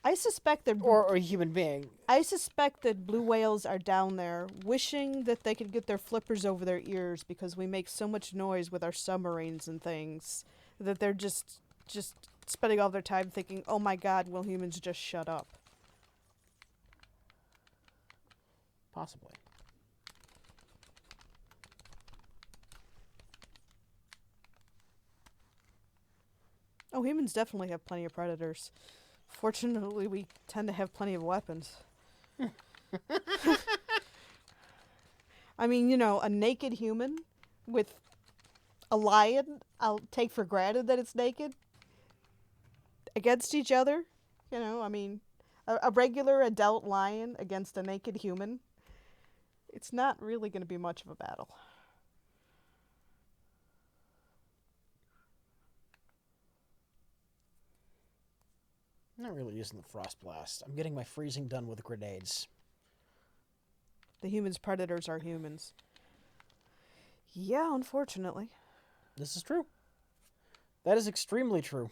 B: I suspect that
A: or a human being.
B: I suspect that blue whales are down there wishing that they could get their flippers over their ears because we make so much noise with our submarines and things that they're just spending all their time thinking, "Oh my God, will humans just shut up?"
A: Possibly.
B: Oh, humans definitely have plenty of predators. Fortunately, we tend to have plenty of weapons. I mean, you know, a naked human with a lion, I'll take for granted that it's naked, against each other. You know, I mean, a regular adult lion against a naked human, it's not really going to be much of a battle.
A: I'm not really using the frost blast. I'm getting my freezing done with grenades.
B: The humans' predators are humans. Yeah, unfortunately.
A: This is true. That is extremely true.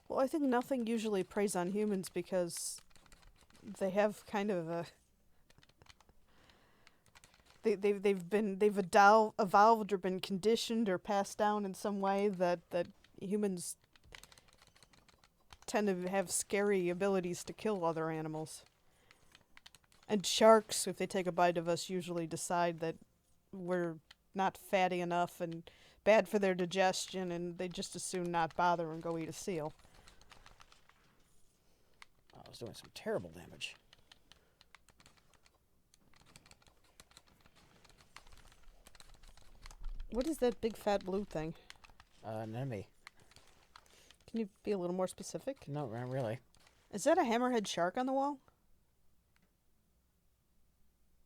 B: Well, I think nothing usually preys on humans because they have kind of a they've evolved or been conditioned or passed down in some way that humans tend to have scary abilities to kill other animals. And sharks, if they take a bite of us, usually decide that we're not fatty enough and bad for their digestion, and they just as soon not bother and go eat a seal.
A: I was doing some terrible damage.
B: What is that big fat blue thing?
A: An enemy.
B: Can you be a little more specific?
A: No, not really.
B: Is that a hammerhead shark on the wall?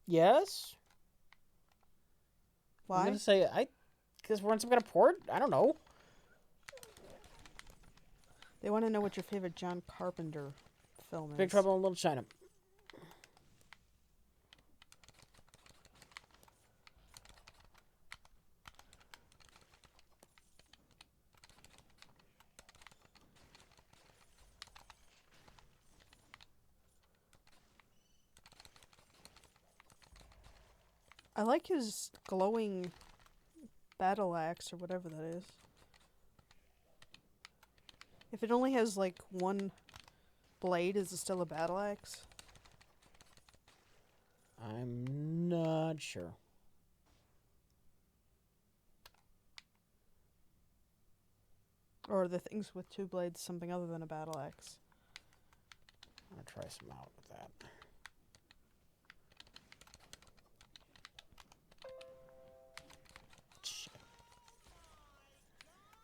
A: Yes?
B: Why?
A: I'm gonna say, because we're in some kind of port? I don't know.
B: They want to know what your favorite John Carpenter film is.
A: Big Trouble in Little China.
B: I like his glowing battle axe or whatever that is. If it only has like one blade, is it still a battle axe?
A: I'm not sure.
B: Or are the things with two blades something other than a battle axe?
A: I'm gonna try some out with that.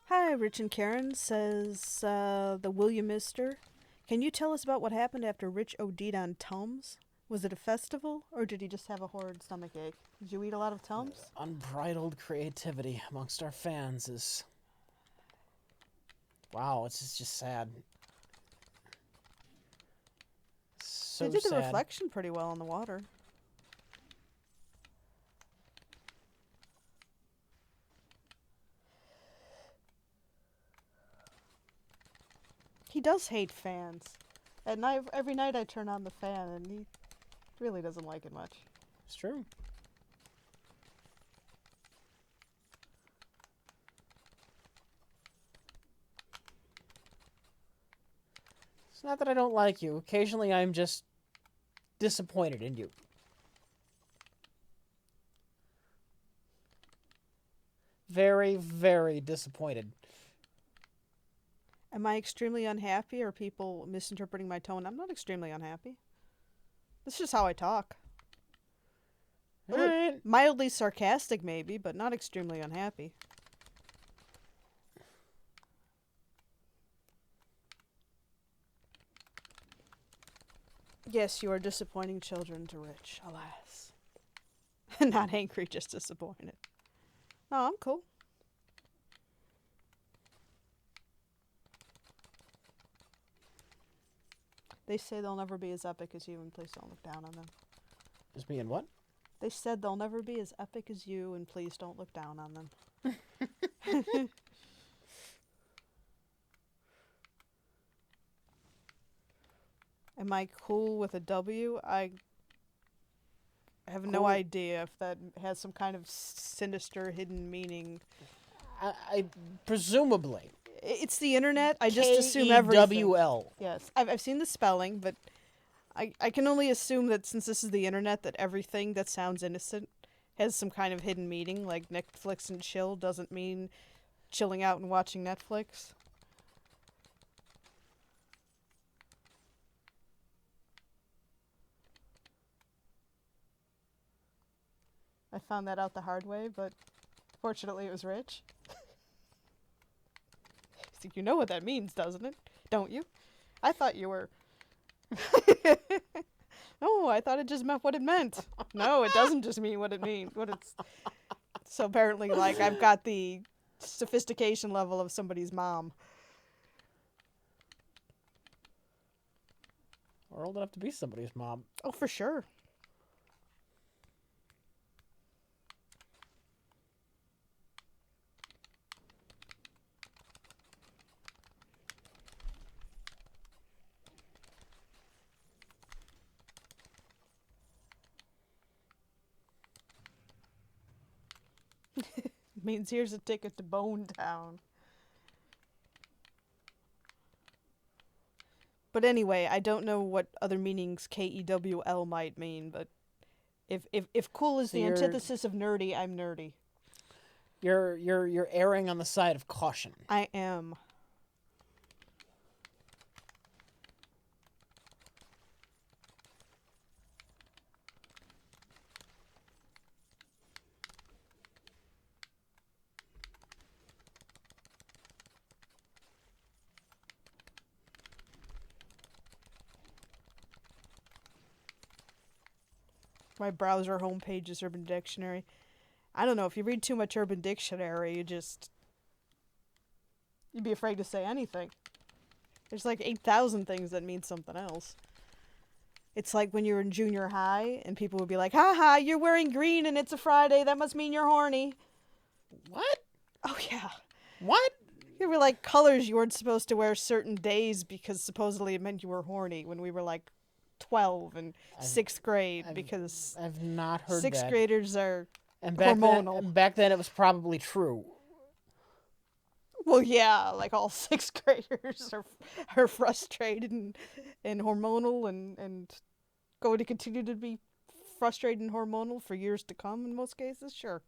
B: Hi, Rich and Karen, says the William Mister. Can you tell us about what happened after Rich OD'd on Tums? Was it a festival, or did he just have a horrid stomachache? Did you eat a lot of Tums?
A: Unbridled creativity amongst our fans is... Wow, it's just sad. so
B: They did the
A: sad.
B: reflection pretty well in the water. He does hate fans. At night, every night I turn on the fan, and he really doesn't like it much.
A: It's true. It's not that I don't like you. Occasionally I'm just disappointed in you. Very, very disappointed.
B: Am I extremely unhappy? Or are people misinterpreting my tone? I'm not extremely unhappy. This is just how I talk.
A: Alright.
B: Mildly sarcastic, maybe, but not extremely unhappy. Yes, you are disappointing children to Rich, alas. Not angry, just disappointed. No, I'm cool. They say they'll never be as epic as you, and please don't look down on them.
A: Is me and what?
B: They said they'll never be as epic as you, and please don't look down on them. Am I cool with a W? I have no
A: Cool.
B: idea if that has some kind of sinister hidden meaning.
A: I presumably.
B: It's the internet. I just assume everything.
A: K-E-W-L.
B: Yes, I've seen the spelling, but I can only assume that since this is the internet, that everything that sounds innocent has some kind of hidden meaning. Like Netflix and chill doesn't mean chilling out and watching Netflix. I found that out the hard way, but fortunately it was Rich. So you know what that means, doesn't it? Don't you? I thought you were... No, I thought it just meant what it meant. No, it doesn't just mean what it means. So apparently, like, I've got the sophistication level of somebody's mom.
A: Or old enough to be somebody's mom.
B: Oh, for sure. Means here's a ticket to Bone Town. But anyway, I don't know what other meanings Kewl might mean, but if cool is
A: So
B: the
A: you're-
B: antithesis of nerdy, I'm nerdy.
A: You're erring on the side of caution.
B: I am. My browser homepage is Urban Dictionary. I don't know, if you read too much Urban Dictionary, you'd be afraid to say anything. There's like 8,000 things that mean something else. It's like when you were in junior high and people would be like, haha, you're wearing green and it's a Friday, that must mean you're horny.
A: What?
B: Oh yeah.
A: What?
B: There were like colors you weren't supposed to wear certain days because supposedly it meant you were horny when we were like 12 and sixth grade, because
A: I've not heard
B: sixth
A: that.
B: graders are
A: And
B: hormonal.
A: back then it was probably true.
B: Well, yeah, like all sixth graders are frustrated and hormonal and going to continue to be frustrated and hormonal for years to come in most cases, sure.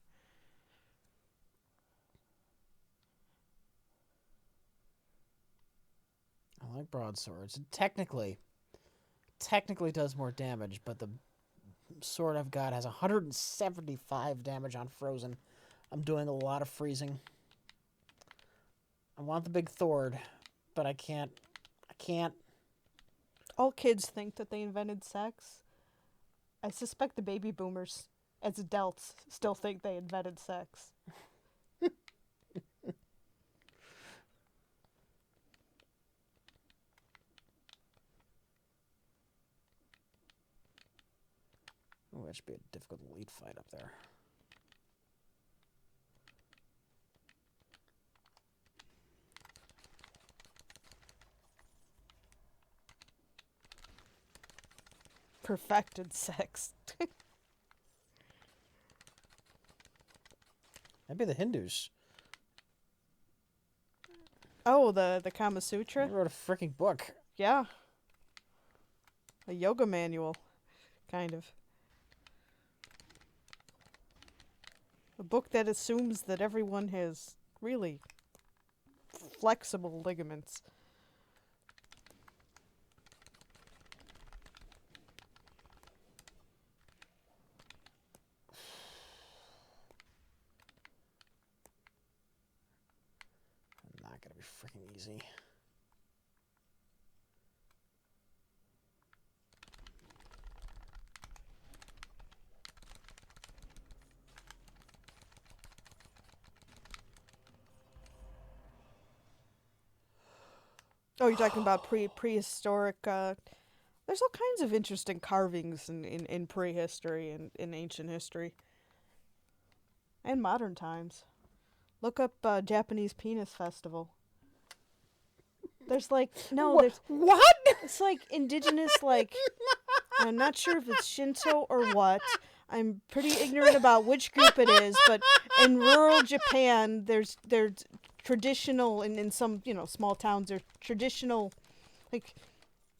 A: I like broadswords. It technically does more damage, but the sword I've got has 175 damage on frozen. I'm doing a lot of freezing. I want the big Thord, but I can't.
B: All kids think that they invented sex. I suspect the baby boomers, as adults, still think they invented sex.
A: That should be a difficult lead fight up there.
B: Perfected sex.
A: That'd be the Hindus.
B: Oh, the Kama Sutra?
A: They wrote a freaking book.
B: Yeah. A yoga manual, kind of. A book that assumes that everyone has really flexible ligaments.
A: Not gonna be freaking easy.
B: Oh, you're talking about prehistoric. There's all kinds of interesting carvings in prehistory and in ancient history. And modern times. Look up Japanese Penis Festival. There's like, no, there's.
A: What?
B: It's like indigenous, like. I'm not sure if it's Shinto or what. I'm pretty ignorant about which group it is, but in rural Japan, there's traditional, in some, small towns, there's traditional, like,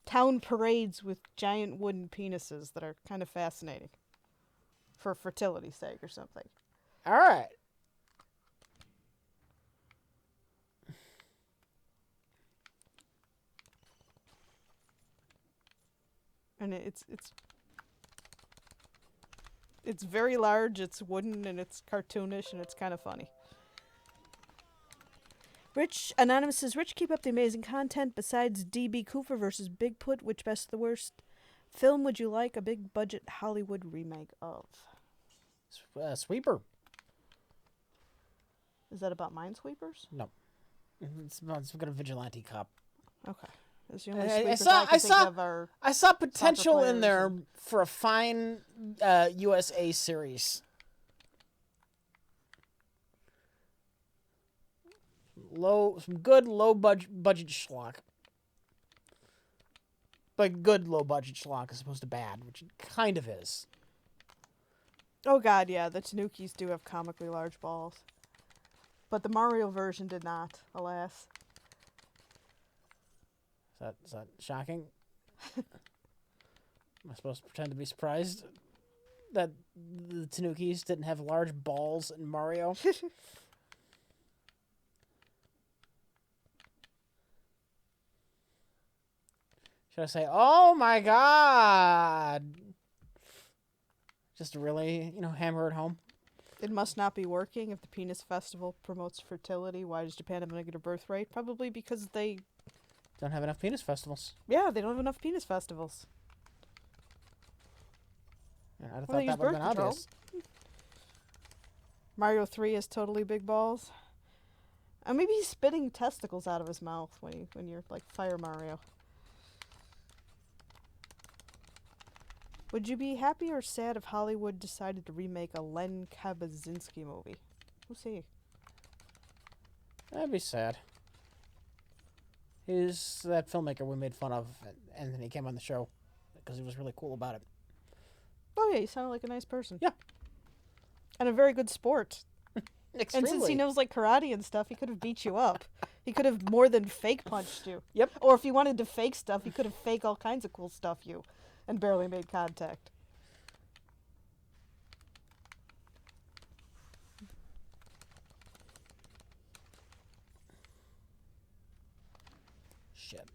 B: town parades with giant wooden penises that are kind of fascinating. For fertility's sake or something.
A: All right.
B: And it's very large, it's wooden, and it's cartoonish, and it's kind of funny. Rich Anonymous says, Rich, keep up the amazing content. Besides D.B. Cooper versus Bigfoot, which best the worst film would you like a big budget Hollywood remake of?
A: Sweeper.
B: Is that about Minesweepers?
A: No. It's got a vigilante cop.
B: Okay. That's the only sweepers I can think of are
A: I saw potential in there
B: and...
A: for a fine USA series. Some good low budget schlock. But good low budget schlock as opposed to bad, which it kind of is.
B: Oh god, yeah, the Tanukis do have comically large balls. But the Mario version did not, alas.
A: Is that shocking? Am I supposed to pretend to be surprised that the Tanukis didn't have large balls in Mario? Should I say, oh my god? Just to really, hammer it home.
B: It must not be working if the penis festival promotes fertility. Why does Japan have a negative birth rate? Probably because they
A: don't have enough penis festivals.
B: Yeah, they don't have enough penis festivals.
A: Yeah, I'd have thought that would have been obvious.
B: Mario 3 has totally big balls. Maybe he's spitting testicles out of his mouth when you're like Fire Mario. Would you be happy or sad if Hollywood decided to remake a Len Kabaczynski movie? Who's he?
A: That'd be sad. He's that filmmaker we made fun of, and then he came on the show because he was really cool about it.
B: Oh yeah, he sounded like a nice person.
A: Yeah.
B: And a very good sport.
A: Extremely.
B: And since he knows like karate and stuff, he could have beat you up. He could have more than fake punched you.
A: Yep.
B: Or if he wanted to fake stuff, he could have fake all kinds of cool stuff you and barely made contact.
A: Shit.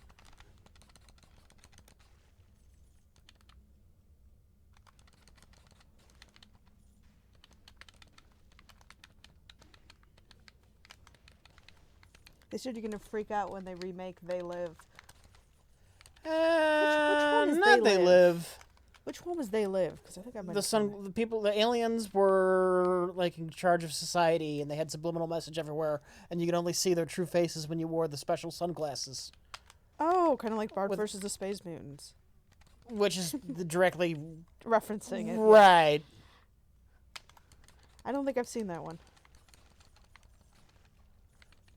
B: They said you're gonna freak out when they remake They Live.
A: Which one is not They Live?
B: Which one was They Live? Because I think I might.
A: The aliens were like in charge of society, and they had subliminal message everywhere, and you could only see their true faces when you wore the special sunglasses.
B: Oh, kind of like Bart versus the Space Mutants.
A: which is directly
B: Referencing it. Yeah.
A: right.
B: I don't think I've seen that one.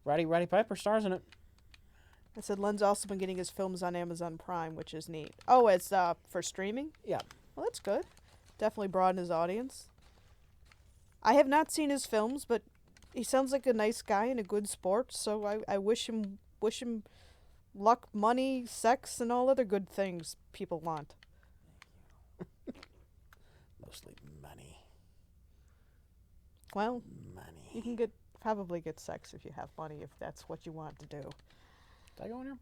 A: Roddy Piper stars in it.
B: I said Len's also been getting his films on Amazon Prime, which is neat. Oh, it's for streaming?
A: Yeah.
B: Well, that's good. Definitely broaden his audience. I have not seen his films, but he sounds like a nice guy and a good sport, so I wish him luck, money, sex, and all other good things people want.
A: Mostly money.
B: Well,
A: Money.
B: you can probably get sex if you have money, if that's what you want to do.
A: Did I go in here?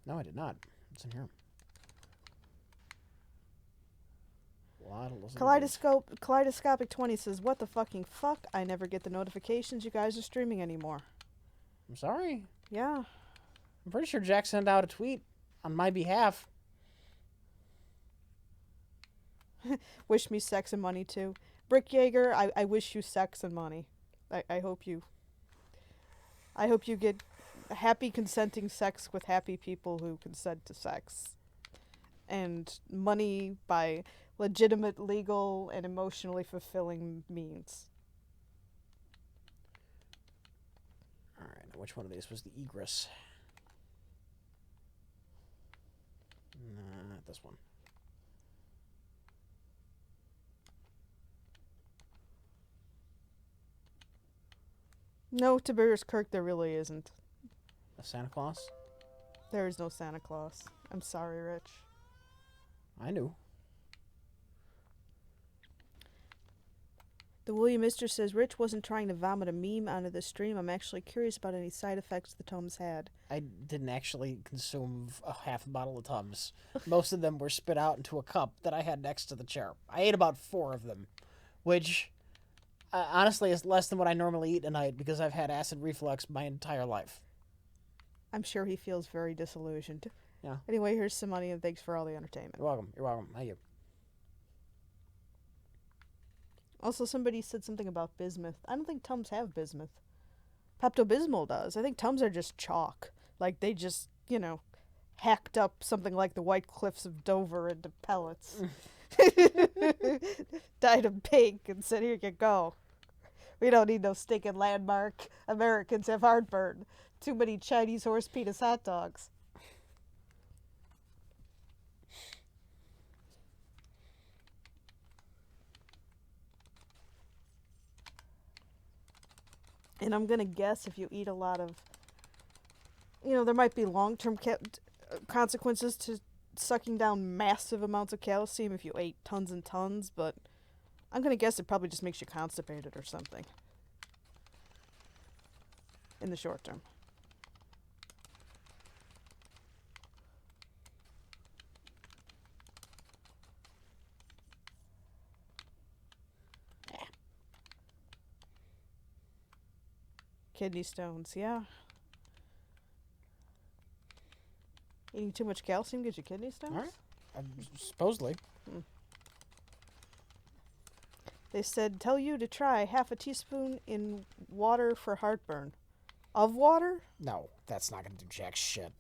A: No, I did not. It's in here.
B: Kaleidoscopic 20 says, "What the fucking fuck? I never get the notifications you guys are streaming anymore."
A: I'm sorry.
B: Yeah.
A: I'm pretty sure Jack sent out a tweet on my behalf.
B: Wish me sex and money too. Brick Yeager, I wish you sex and money. I hope you get happy consenting sex with happy people who consent to sex. And money by legitimate, legal, and emotionally fulfilling means.
A: Alright, now which one of these was the egress? Not this one.
B: No, Tiberius Kirk, there really isn't.
A: A Santa Claus?
B: There is no Santa Claus. I'm sorry, Rich.
A: I knew.
B: The William Mister says, Rich wasn't trying to vomit a meme onto the stream. I'm actually curious about any side effects the Tums had.
A: I didn't actually consume a half a bottle of Tums. Most of them were spit out into a cup that I had next to the chair. I ate about 4 of them, which honestly is less than what I normally eat a night because I've had acid reflux my entire life.
B: I'm sure he feels very disillusioned.
A: Yeah.
B: Anyway, here's some money and thanks for all the entertainment.
A: You're welcome. You're welcome. Thank you.
B: Also, somebody said something about bismuth. I don't think Tums have bismuth. Pepto-Bismol does. I think Tums are just chalk. Like, they just, hacked up something like the White Cliffs of Dover into pellets. Dyed them pink and said, here you go. We don't need no stinking landmark. Americans have heartburn. Too many Chinese horse penis hot dogs. And I'm going to guess if you eat a lot of, there might be long-term consequences to sucking down massive amounts of calcium if you ate tons and tons, but I'm going to guess it probably just makes you constipated or something in the short term. Kidney stones, yeah. Eating too much calcium gives you kidney stones?
A: All right. Supposedly.
B: They said, tell you to try half a teaspoon in water for heartburn. Of water?
A: No, that's not going to do jack shit.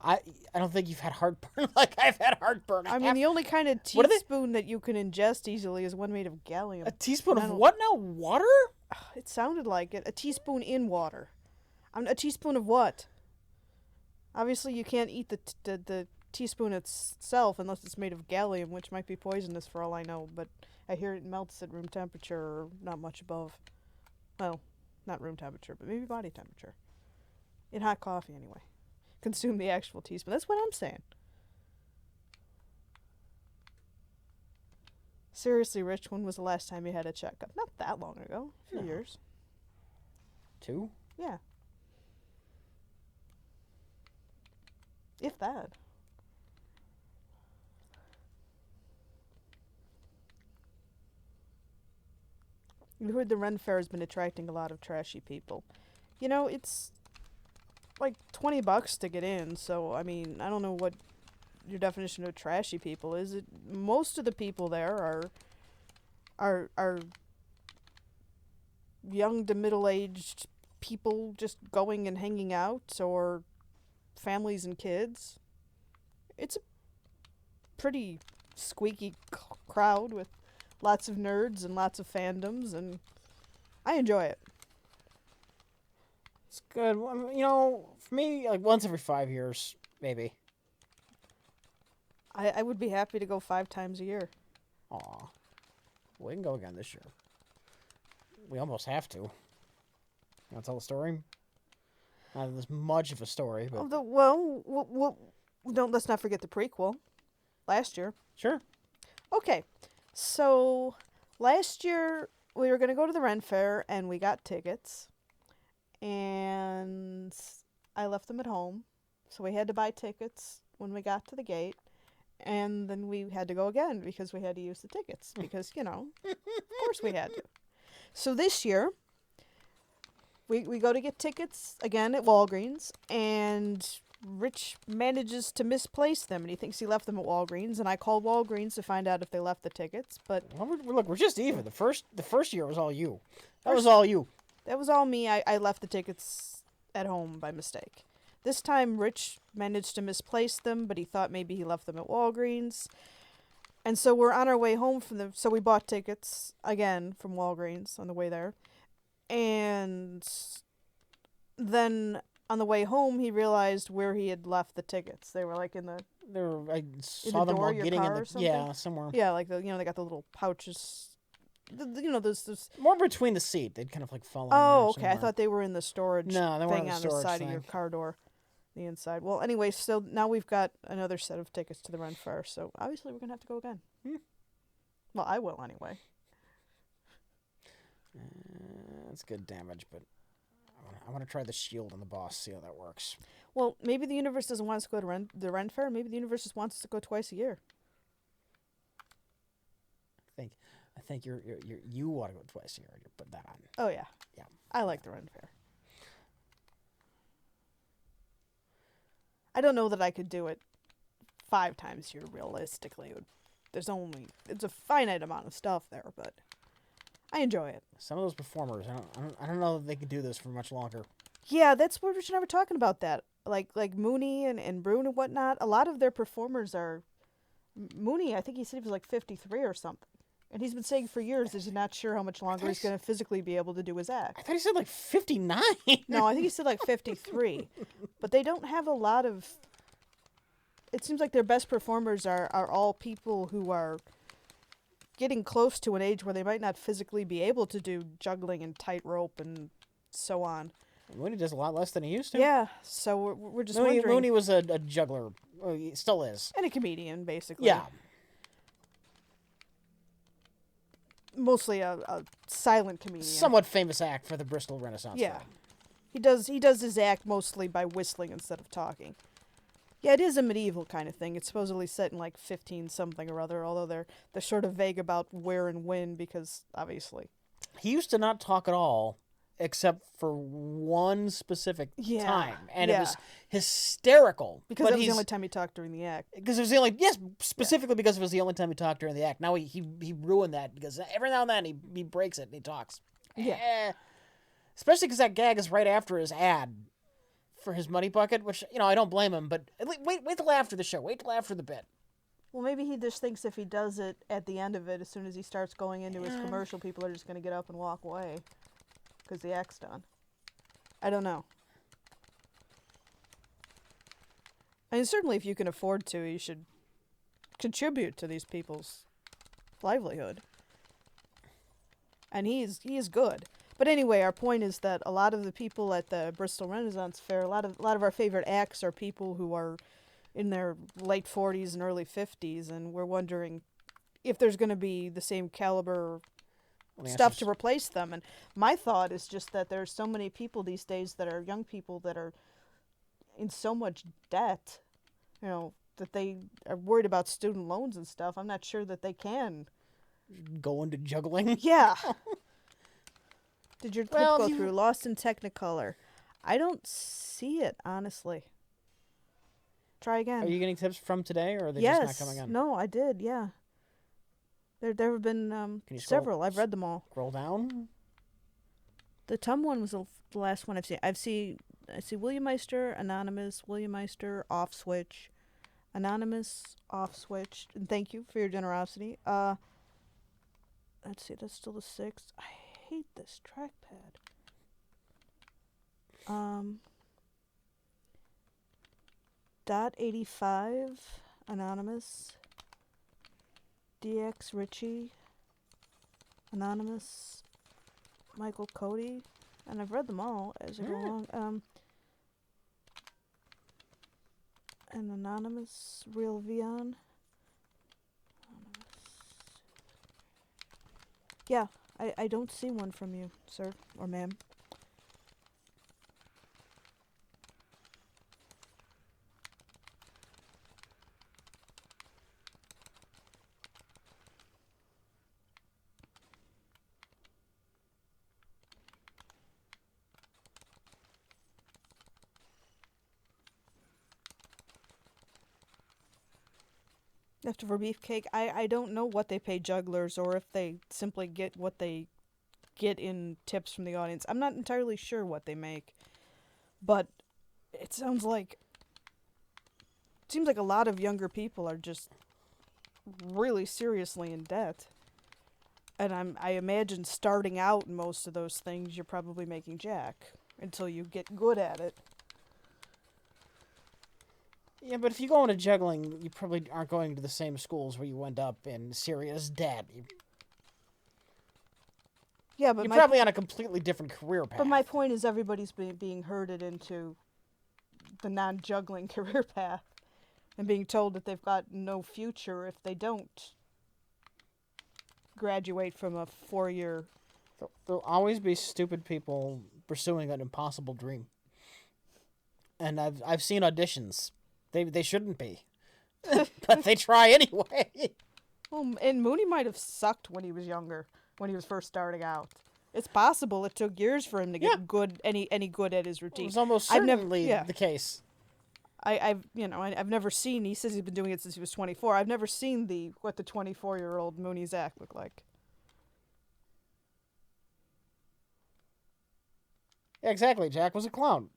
A: I don't think you've had heartburn like I've had heartburn.
B: I mean, the only kind of teaspoon that you can ingest easily is one made of gallium.
A: A teaspoon of what now? Water?
B: It sounded like it. A teaspoon in water. A teaspoon of what? Obviously, you can't eat the teaspoon itself unless it's made of gallium, which might be poisonous for all I know. But I hear it melts at room temperature or not much above. Well, not room temperature, but maybe body temperature. In hot coffee, anyway. Consume the actual teaspoon. That's what I'm saying. Seriously, Rich, when was the last time you had a checkup? Not that long ago. A few years.
A: 2?
B: Yeah. If that. You heard the Ren Faire has been attracting a lot of trashy people. It's like $20 to get in, so, I mean, I don't know what your definition of trashy people is. Most of the people there are young to middle-aged people just going and hanging out, or families and kids. It's pretty squeaky crowd with lots of nerds and lots of fandoms, and I enjoy it.
A: It's good. You know, for me, like once every 5 years, maybe.
B: I would be happy to go 5 times a year.
A: Aw. We can go again this year. We almost have to. You want to tell the story? Not as much of a story, but...
B: Let's not forget the prequel. Last year.
A: Sure.
B: Okay, so last year we were going to go to the Ren Faire, and we got tickets. And I left them at home. So we had to buy tickets when we got to the gate. And then we had to go again because we had to use the tickets. Because, of course we had to. So this year, we go to get tickets again at Walgreens, and Rich manages to misplace them, and he thinks he left them at Walgreens, and I called Walgreens to find out if they left the tickets, but...
A: Well, look, we're just even. The first year was all you. That was all you.
B: That was all me. I left the tickets at home by mistake. This time, Rich managed to misplace them, but he thought maybe he left them at Walgreens. And so we're on our way home from the... So we bought tickets, again, from Walgreens on the way there. And then on the way home, he realized where he had left the tickets. They were, like, in the...
A: I saw them while getting in the... Yeah, somewhere.
B: Yeah, like, they got the little pouches... those
A: more between the seat. They'd kind of like fall in.
B: Oh, okay. I thought they were in the storage
A: no, they weren't
B: thing
A: in the
B: on
A: storage
B: the side
A: thing.
B: of your car door, the inside. Well, anyway, so now we've got another set of tickets to the Ren Faire, so obviously we're gonna have to go again. Well, I will anyway.
A: That's good damage, but I want to try the shield on the boss. See how that works.
B: Well, maybe the universe doesn't want us to go to the Ren Faire. Maybe the universe just wants us to go twice a year.
A: I think you want to go twice a year. You put that on.
B: Oh yeah.
A: Yeah.
B: I like the Ren Faire. I don't know that I could do it 5 times a year realistically. It's a finite amount of stuff there, but I enjoy it.
A: Some of those performers, I don't know that they can do this for much longer.
B: Yeah, that's what Rich and I were talking about. That like Mooney and Brune and whatnot. A lot of their performers are Mooney. I think he said he was like 53 or something. And he's been saying for years that he's not sure how much longer he's going to physically be able to do his act.
A: I thought he said like 59.
B: No, I think he said like 53. But they don't have a lot of... It seems like their best performers are all people who are getting close to an age where they might not physically be able to do juggling and tightrope and so on.
A: Mooney does a lot less than he used to.
B: Yeah, so we're just wondering...
A: Mooney was a juggler. Well, he still is.
B: And a comedian, basically.
A: Yeah.
B: Mostly a silent comedian.
A: Somewhat famous act for the Bristol Renaissance.
B: Yeah.
A: Film.
B: He does his act mostly by whistling instead of talking. Yeah, it is a medieval kind of thing. It's supposedly set in like 15 something or other, although they're sort of vague about where and when because obviously.
A: He used to not talk at all except for one specific time, and it was hysterical.
B: Because that was the only time he talked during the act.
A: Because it was the only specifically because it was the only time he talked during the act. Now he ruined that because every now and then he breaks it and he talks.
B: Yeah.
A: Especially because that gag is right after his ad for his money bucket, which I don't blame him. But wait till after the show. Wait till after the bit.
B: Well, maybe he just thinks if he does it at the end of it, as soon as he starts going into his commercial, people are just going to get up and walk away. Because the act's done. I don't know. I mean, certainly if you can afford to, you should contribute to these people's livelihood. And he is good. But anyway, our point is that a lot of the people at the Bristol Renaissance Fair, a lot of our favorite acts are people who are in their late 40s and early 50s, and we're wondering if there's going to be the same caliber stuff to replace them. And my thought is just that there's so many people these days that are young people that are in so much debt, that they are worried about student loans and stuff. I'm not sure that they can
A: go into juggling.
B: Yeah. Did your clip go through? Lost in Technicolor. I don't see it, honestly. Try again.
A: Are you getting tips from today, or are they just not coming on?
B: No, I did, yeah. There have been several. I've read them all.
A: Scroll down.
B: The Tum one was the last one I've seen. I see William Meister, Anonymous, William Meister, Off Switch, Anonymous, off switched, and thank you for your generosity. Let's see, that's still the 6th. I hate this trackpad. Dot 85, Anonymous. DX Richie, Anonymous, Michael Cody, and I've read them all as I go along. An Anonymous, Real Vion. Yeah, I don't see one from you, sir or ma'am. After for Beefcake, I don't know what they pay jugglers or if they simply get what they get in tips from the audience. I'm not entirely sure what they make, but it seems like a lot of younger people are just really seriously in debt. And I imagine starting out in most of those things, you're probably making jack until you get good at it.
A: Yeah, but if you go into juggling, you probably aren't going to the same schools where you end up in serious debt.
B: Yeah, but
A: you're probably on a completely different career path.
B: But my point is everybody's being herded into the non-juggling career path and being told that they've got no future if they don't graduate from a 4-year...
A: There'll always be stupid people pursuing an impossible dream. And I've seen auditions. They shouldn't be. But they try anyway.
B: Well, and Mooney might have sucked when he was younger, when he was first starting out. It's possible it took years for him to get good any good at his routine.
A: It was almost certainly the case.
B: I've never seen. He says he's been doing it since he was 24. I've never seen what the 24-year-old Mooney Zach look like.
A: Yeah, exactly. Jack was a clown.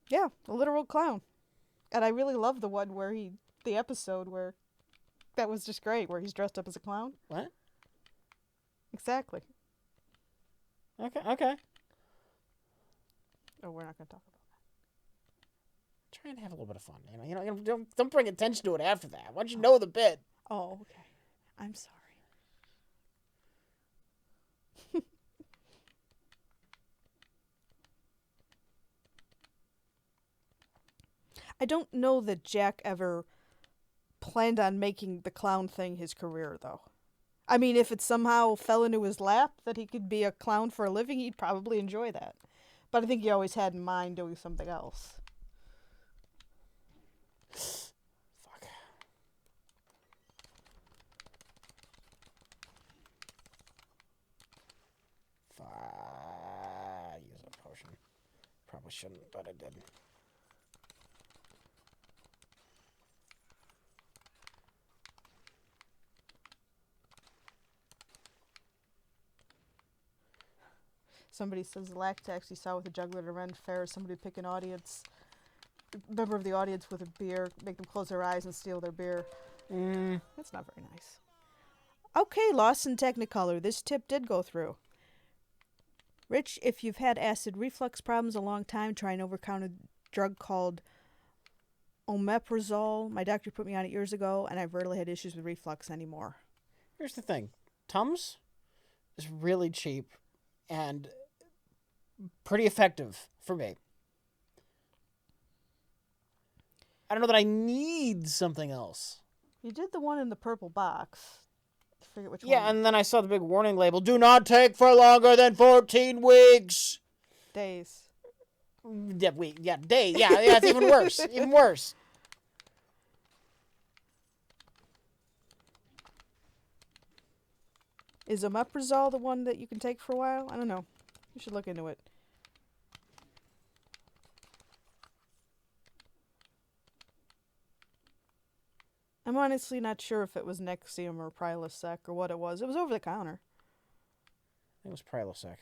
B: Yeah, a literal clown. And I really love the one where the episode where that was just great, where he's dressed up as a clown.
A: What?
B: Exactly.
A: Okay.
B: Oh, we're not going to talk about that.
A: Try and have a little bit of fun. Don't bring attention to it after that. Once you know the bit.
B: Oh, okay. I'm sorry. I don't know that Jack ever planned on making the clown thing his career, though. I mean, if it somehow fell into his lap that he could be a clown for a living, he'd probably enjoy that. But I think he always had in mind doing something else.
A: Fuck. Use a potion. Probably shouldn't, but I did.
B: Somebody says the lactax you saw with the juggler at Ren Faire, somebody pick an audience, member of the audience with a beer, make them close their eyes and steal their beer. That's not very nice. Okay, Lost in Technicolor. This tip did go through. Rich, if you've had acid reflux problems a long time, try an over-counter drug called omeprazole. My doctor put me on it years ago, and I've rarely had issues with reflux anymore.
A: Here's the thing. Tums is really cheap and pretty effective for me. I don't know that I need something else.
B: You did the one in the purple box. I forget which one.
A: Yeah, and then I saw the big warning label, do not take for longer than 14 weeks.
B: Days.
A: Yeah, day. Yeah, it's even worse. Even worse.
B: Is omeprazole the one that you can take for a while? I don't know. You should look into it. I'm honestly not sure if it was Nexium or Prilosec or what it was. It was over the counter.
A: It was Prilosec.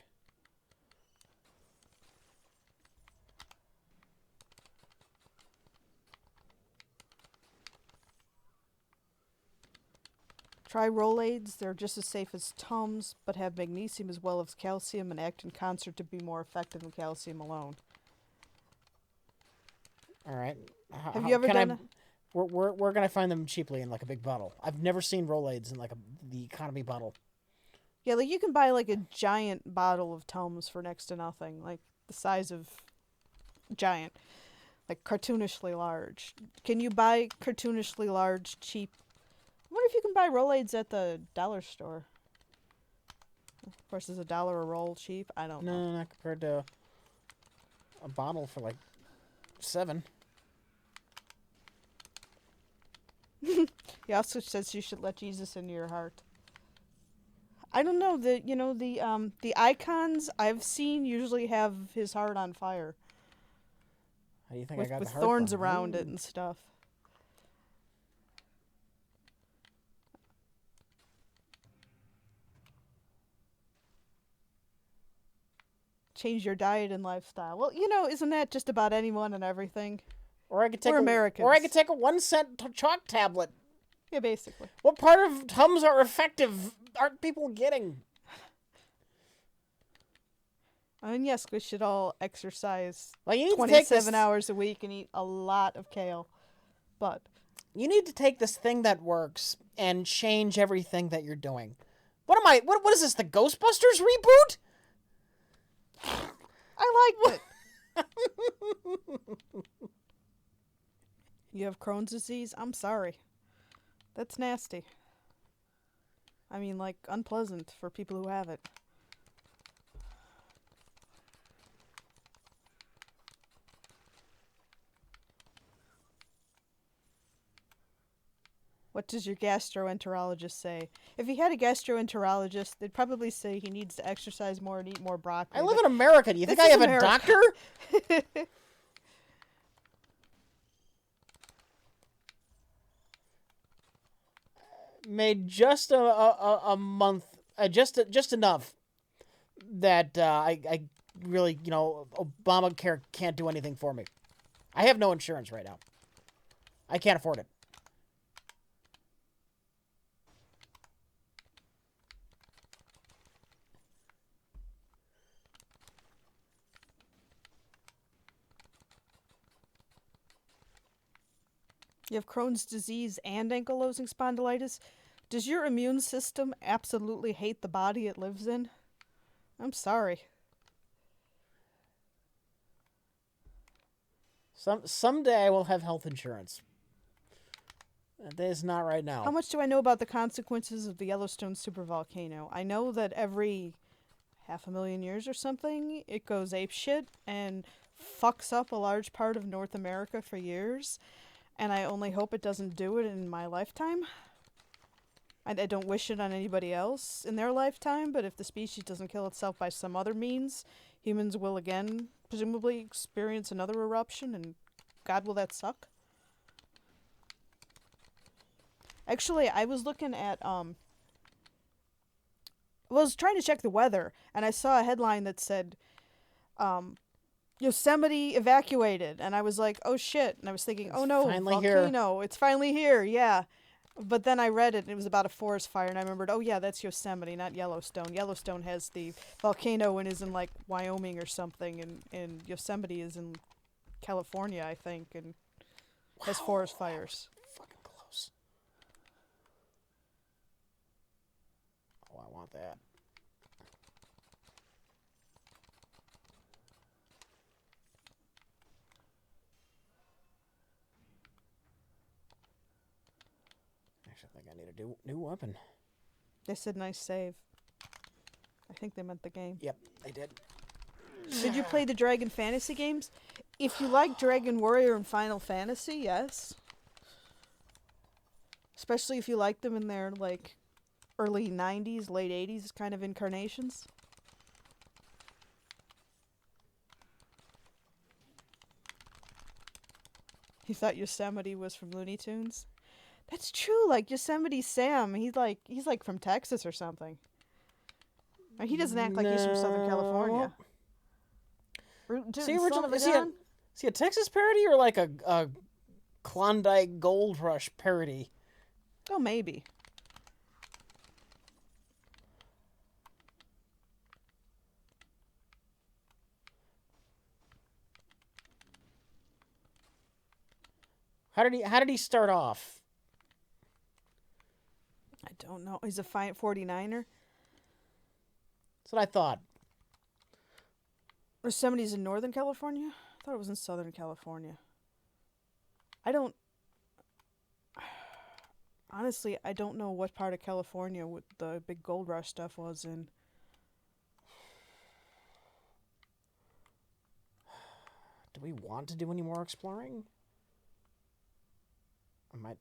B: Try Rolaids. They're just as safe as Tums, but have magnesium as well as calcium and act in concert to be more effective than calcium alone.
A: All right.
B: Have you ever done?
A: Where can I find them cheaply in like a big bottle? I've never seen Rolaids in like the economy bottle.
B: Yeah, like you can buy like a giant bottle of Tums for next to nothing, like the size of giant, like cartoonishly large. Can you buy cartoonishly large cheap? I wonder if you can buy Rolaids at the dollar store. Of course, is $1 a roll cheap? I don't know.
A: No, not compared to a bottle for like $7.
B: He also says you should let Jesus into your heart. I don't know, the icons I've seen usually have his heart on fire.
A: How do you think I got
B: With
A: the heart
B: thorns
A: from?
B: around it and stuff. Change your diet and lifestyle. Well, isn't that just about anyone and everything?
A: Or I could take
B: We're Americans.
A: Or I could take a 1-cent chalk tablet.
B: Yeah, basically.
A: What part of Tums are effective aren't people getting?
B: I mean, yes, we should all exercise
A: Like, you need
B: 27 hours a week and eat a lot of kale. But
A: you need to take this thing that works and change everything that you're doing. What is this, the Ghostbusters reboot?
B: I liked it. You have Crohn's disease? I'm sorry. That's nasty. I mean, like, unpleasant for people who have it. What does your gastroenterologist say? If he had a gastroenterologist, they'd probably say he needs to exercise more and eat more broccoli.
A: I live in America. Do you think I have a doctor? Made just a month, just enough that I really, Obamacare can't do anything for me. I have no insurance right now. I can't afford it.
B: You have Crohn's disease and ankylosing spondylitis. Does your immune system absolutely hate the body it lives in? I'm sorry.
A: Someday I will have health insurance. That is not right now.
B: How much do I know about the consequences of the Yellowstone supervolcano? I know that every 500,000 years or something, it goes apeshit and fucks up a large part of North America for years. And I only hope it doesn't do it in my lifetime. I don't wish it on anybody else in their lifetime, but if the species doesn't kill itself by some other means, humans will again, presumably, experience another eruption, and God, will that suck? Actually, I was looking at, was trying to check the weather, and I saw a headline that said, Yosemite evacuated, and I was like, oh shit, and I was thinking, oh no, volcano, it's finally here, yeah. But then I read it, and it was about a forest fire, and I remembered, oh yeah, that's Yosemite, not Yellowstone. Yellowstone has the volcano and is in, like, Wyoming or something, and Yosemite is in California, I think, and has forest fires.
A: Fucking close. Oh, I want that. I think I need a new weapon.
B: They said nice save. I think they meant the game.
A: Yep, they did.
B: Did you play the Dragon Fantasy games? If you like Dragon Warrior and Final Fantasy, yes. Especially if you like them in their, like, early 90s, late 80s kind of incarnations. You thought Yosemite was from Looney Tunes? That's true. Like Yosemite Sam, he's like from Texas or something. He doesn't act like he's from Southern California.
A: Is he a Texas parody or like a Klondike Gold Rush parody?
B: Oh, maybe.
A: How did he start off?
B: I don't know. He's a 49er.
A: That's what I thought.
B: Yosemite's in Northern California? I thought it was in Southern California. Honestly, I don't know what part of California the big gold rush stuff was in.
A: Do we want to do any more exploring? I might.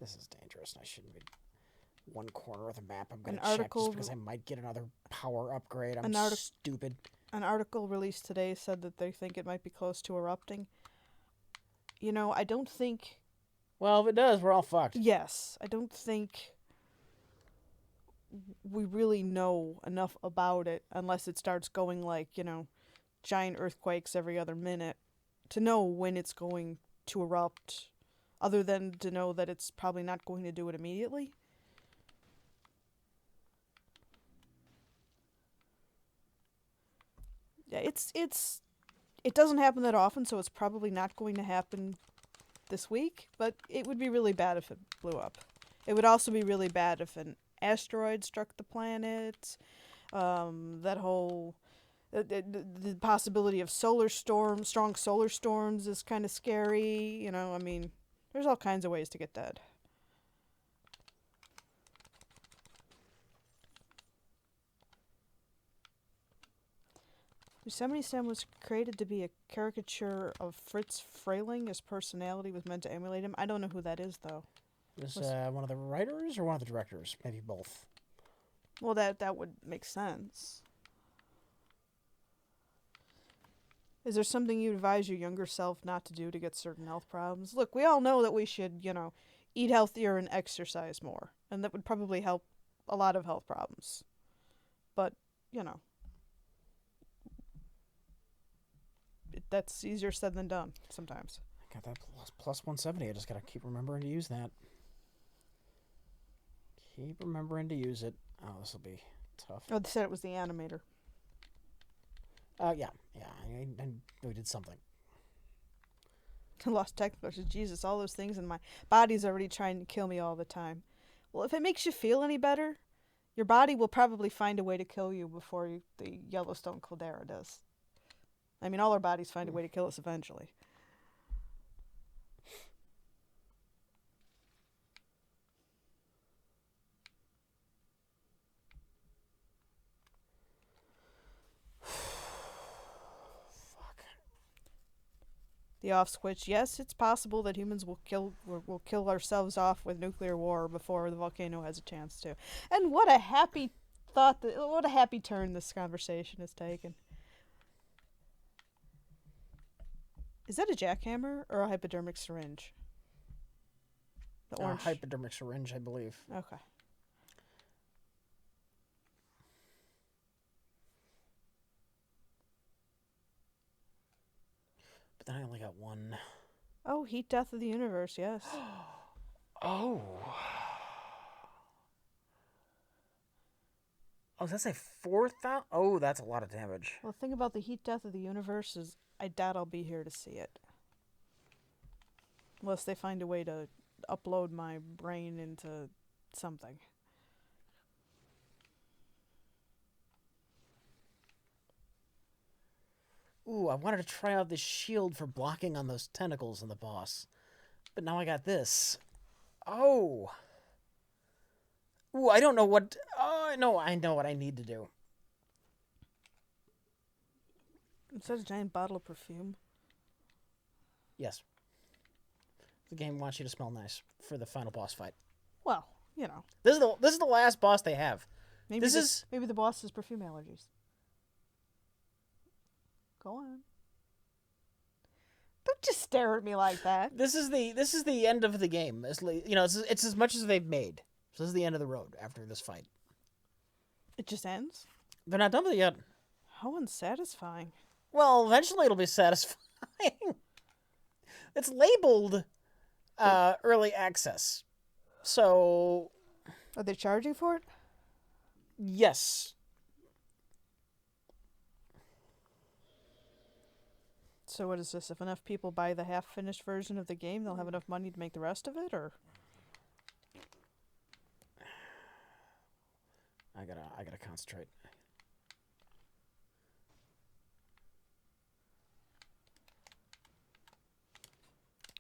A: This is dangerous. I shouldn't be. One corner of the map I'm going to check just because I might get another power upgrade. I'm stupid.
B: An article released today said that they think it might be close to erupting. You know, I don't think...
A: Well, if it does, we're all fucked.
B: Yes. I don't think we really know enough about it unless it starts going like, you know, giant earthquakes every other minute to know when it's going to erupt, other than to know that it's probably not going to do it immediately. Yeah, it doesn't happen that often, so it's probably not going to happen this week, but it would be really bad if it blew up. It would also be really bad if an asteroid struck the planet. That whole the possibility of strong solar storms is kind of scary. You know, I mean, there's all kinds of ways to get dead. Yosemite Sam was created to be a caricature of Fritz Frayling. His personality was meant to emulate him. I don't know who that is, though.
A: Was one of the writers or one of the directors? Maybe both.
B: Well, that would make sense. Is there something you advise your younger self not to do to get certain health problems? Look, we all know that we should, you know, eat healthier and exercise more. And that would probably help a lot of health problems. But, you know, that's easier said than done sometimes.
A: I got that plus 170. I just got to keep remembering to use that. Keep remembering to use it. Oh, this will be tough.
B: Oh, they said it was the animator.
A: Yeah. I we did something.
B: Lost technical. Jesus, all those things in my body's already trying to kill me all the time. Well, if it makes you feel any better, your body will probably find a way to kill you before the Yellowstone caldera does. I mean, all our bodies find a way to kill us eventually. The off switch. Yes, it's possible that humans will kill ourselves off with nuclear war before the volcano has a chance to. And what a happy thought! What a happy turn this conversation has taken. Is that a jackhammer or a hypodermic syringe? The orange
A: hypodermic syringe, I believe.
B: Okay.
A: But then I only got one.
B: Oh, heat death of the universe, yes.
A: Oh, that's a 4,000? Oh, that's a lot of damage.
B: Well, the thing about the heat death of the universe is I doubt I'll be here to see it. Unless they find a way to upload my brain into something.
A: Ooh, I wanted to try out this shield for blocking on those tentacles in the boss. But now I got this. Oh. Ooh, I don't know what... Oh, I know what I need to do.
B: Is that a giant bottle of perfume?
A: Yes. The game wants you to smell nice for the final boss fight.
B: Well, you know.
A: This is the last boss they have.
B: Maybe the boss has perfume allergies. Go on. Don't just stare at me like that.
A: This is the end of the game. It's as much as they've made. So this is the end of the road after this fight.
B: It just ends?
A: They're not done with it yet.
B: How unsatisfying.
A: Well, eventually it'll be satisfying. It's labeled early access. So...
B: Are they charging for it?
A: Yes.
B: So what is this? If enough people buy the half-finished version of the game, they'll have enough money to make the rest of it, or?
A: I gotta concentrate.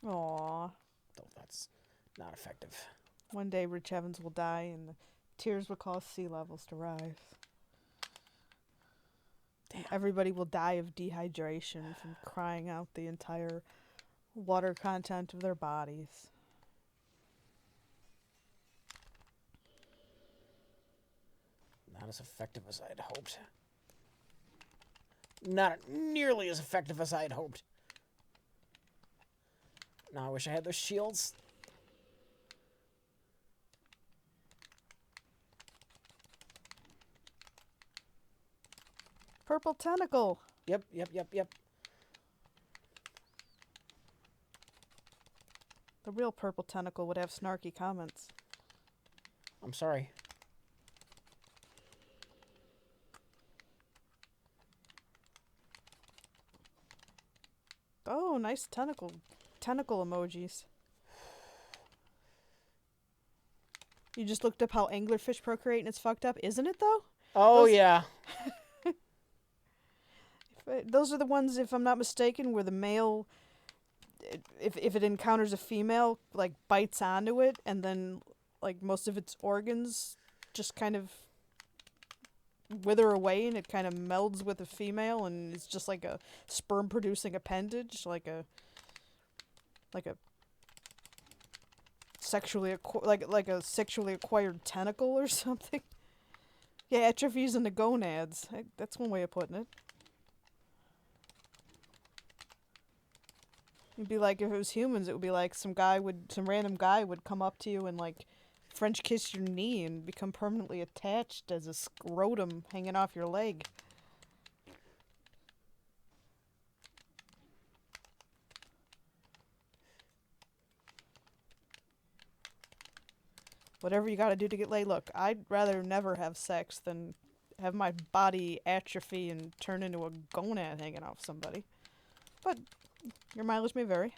B: Aww.
A: Though that's not effective.
B: One day Rich Evans will die and the tears will cause sea levels to rise.
A: Damn.
B: Everybody will die of dehydration from crying out the entire water content of their bodies.
A: Not as effective as I'd hoped. Not nearly as effective as I'd hoped. Now I wish I had those shields.
B: Purple tentacle!
A: Yep.
B: The real purple tentacle would have snarky comments.
A: I'm sorry.
B: Oh, nice tentacle emojis. You just looked up how anglerfish procreate and it's fucked up, isn't it though?
A: Oh, yeah.
B: Those are the ones, if I'm not mistaken, where the male, if it encounters a female, like bites onto it, and then like most of its organs just kind of wither away, and it kind of melds with a female, and it's just like a sperm-producing appendage, like a sexually like a sexually acquired tentacle or something. Yeah, atrophies in the gonads. That's one way of putting it. It'd be like if it was humans, it would be like some random guy would come up to you and like French kiss your knee and become permanently attached as a scrotum hanging off your leg. Whatever you gotta do to get laid. Look, I'd rather never have sex than have my body atrophy and turn into a gonad hanging off somebody. But your mileage may vary.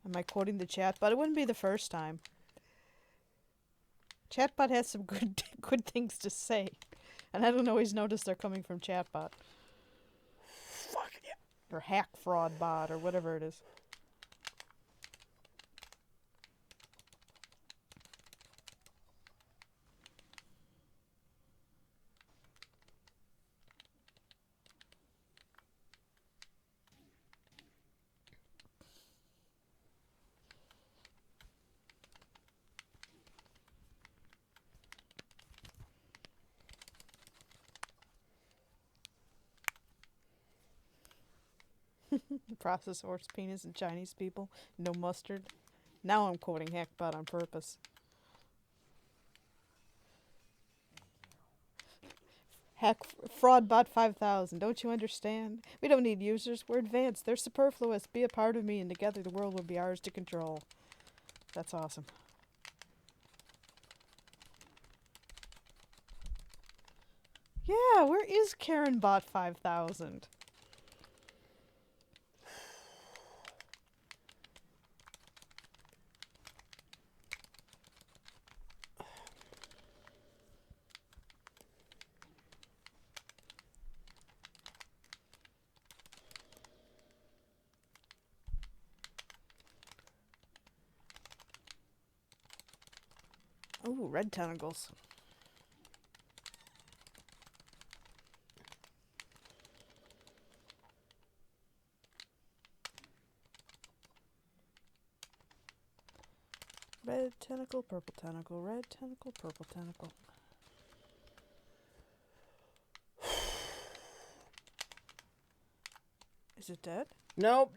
B: Am I quoting the chatbot? It wouldn't be the first time. Chatbot has some good things to say. And I don't always notice they're coming from chatbot.
A: Fuck yeah.
B: Or hack fraud bot or whatever it is. Process horse penis and Chinese people. No mustard. Now I'm quoting Hackbot on purpose. Fraudbot 5000. Don't you understand? We don't need users. We're advanced. They're superfluous. Be a part of me and together the world will be ours to control. That's awesome. Yeah, where is KarenBot 5000? Ooh, red tentacles. Red tentacle, purple tentacle, red tentacle, purple tentacle. Is it dead?
A: Nope.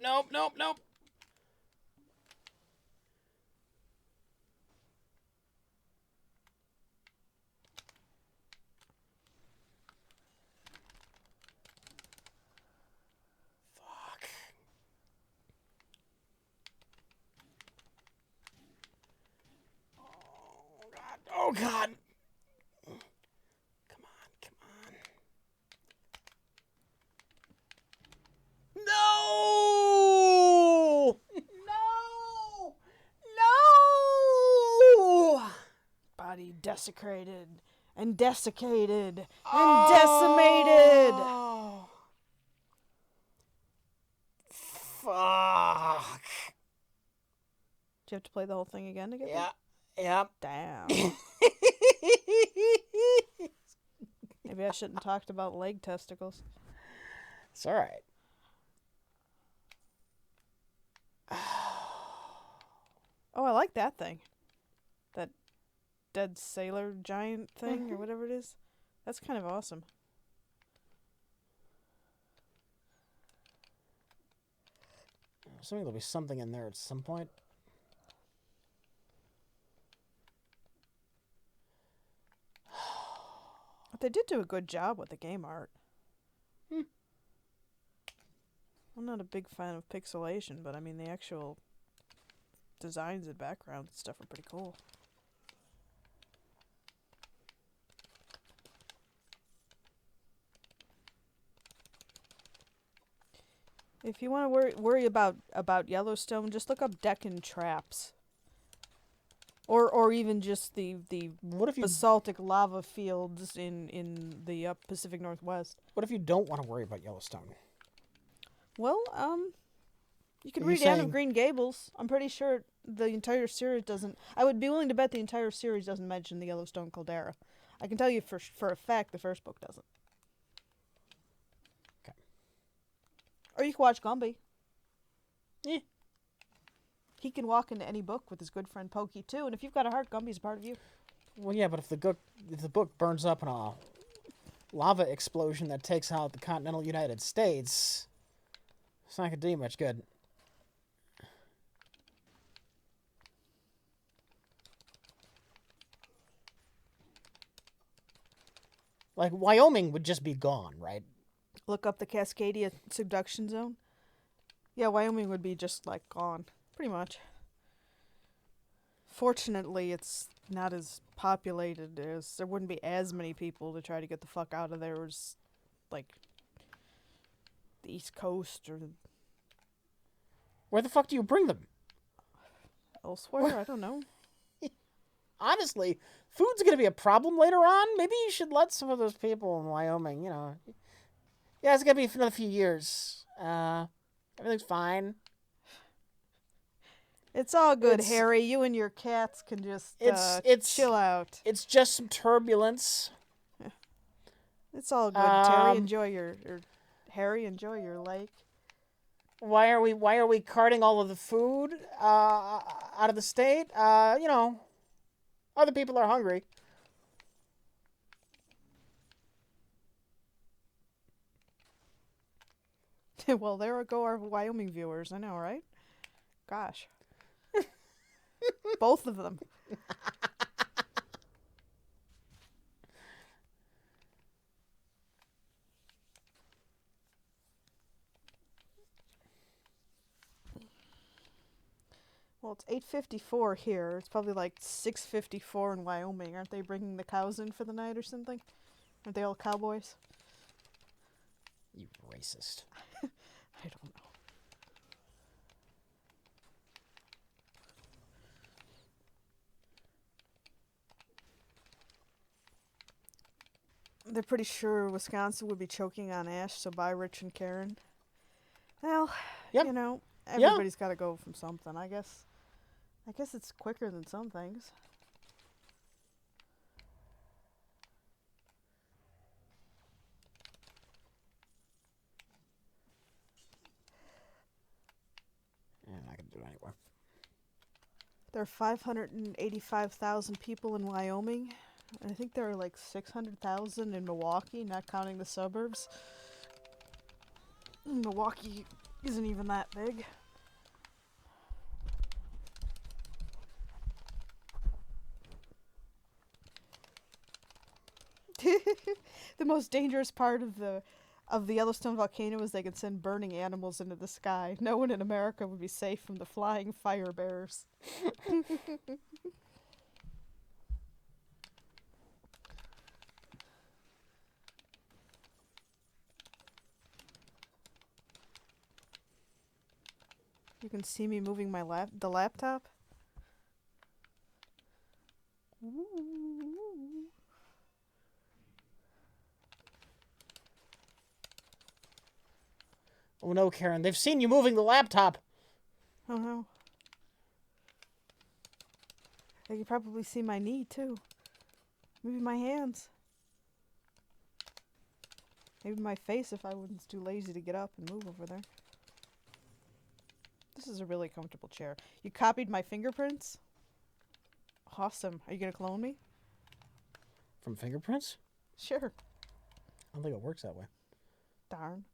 A: Fuck. Oh, God.
B: desecrated and desiccated and decimated.
A: Oh, fuck.
B: Do you have to play the whole thing again to get
A: Yeah,
B: there?
A: yeah.
B: Damn. Maybe I shouldn't have talked about leg testicles.
A: It's all right.
B: Oh, I like that thing. That dead sailor giant thing or whatever it is. That's kind of awesome.
A: Assuming there'll be something in there at some point.
B: But they did do a good job with the game art. I'm not a big fan of pixelation, but I mean the actual designs and backgrounds and stuff are pretty cool. If you want to worry about Yellowstone, just look up Deccan traps. Or even just the
A: What if you
B: basaltic lava fields in the Pacific Northwest.
A: What if you don't want to worry about Yellowstone?
B: Well, you can
A: Are you
B: read Anne
A: saying-
B: of Green Gables. I'm pretty sure the entire series doesn't. I would be willing to bet the entire series doesn't mention the Yellowstone caldera. I can tell you for a fact the first book doesn't.
A: Okay.
B: Or you can watch Gumby.
A: Yeah.
B: He can walk into any book with his good friend Pokey too, and if you've got a heart, Gumby's a part of you.
A: Well, yeah, but if the book burns up in a lava explosion that takes out the continental United States, it's not gonna do you much good. Like, Wyoming would just be gone, right?
B: Look up the Cascadia subduction zone. Yeah, Wyoming would be just like gone, pretty much. Fortunately, it's not as populated as there wouldn't be as many people to try to get the fuck out of there as like the East Coast or
A: Where the fuck do you bring them?
B: elsewhere. I don't know.
A: Honestly, food's gonna be a problem later on. Maybe you should let some of those people in Wyoming, Yeah, it's gonna be for another few years. Everything's fine.
B: It's all good,
A: It's-
B: Harry. You and your cats can just
A: It's-
B: chill out.
A: It's just some turbulence.
B: It's all good, Terry.
A: Um,
B: Enjoy your Harry. Enjoy your lake.
A: Why are we carting all of the food out of the state? Other people are hungry.
B: Well, there go our Wyoming viewers. I know, right? Gosh. Both of them. Well, it's 8:54 here. It's probably like 6:54 in Wyoming. Aren't they bringing the cows in for the night or something? Aren't they all cowboys?
A: You racist.
B: I don't know. They're pretty sure Wisconsin would be choking on ash, so bye, Rich and Karen. Well,
A: Yep.
B: everybody's got to go from something, I guess. I guess it's quicker than some things.
A: Yeah, I'm not gonna do it anyway.
B: There are 585,000 people in Wyoming. I think there are like 600,000 in Milwaukee, not counting the suburbs. Milwaukee isn't even that big. The most dangerous part of the Yellowstone volcano is they could send burning animals into the sky. No one in America would be safe from the flying fire bears. You can see me moving the laptop. Ooh.
A: Oh no, Karen, they've seen you moving the laptop.
B: Oh no. They could probably see my knee too. Maybe my hands. Maybe my face if I wasn't too lazy to get up and move over there. This is a really comfortable chair. You copied my fingerprints? Awesome. Are you gonna clone me?
A: From fingerprints?
B: Sure.
A: I don't think it works that way.
B: Darn.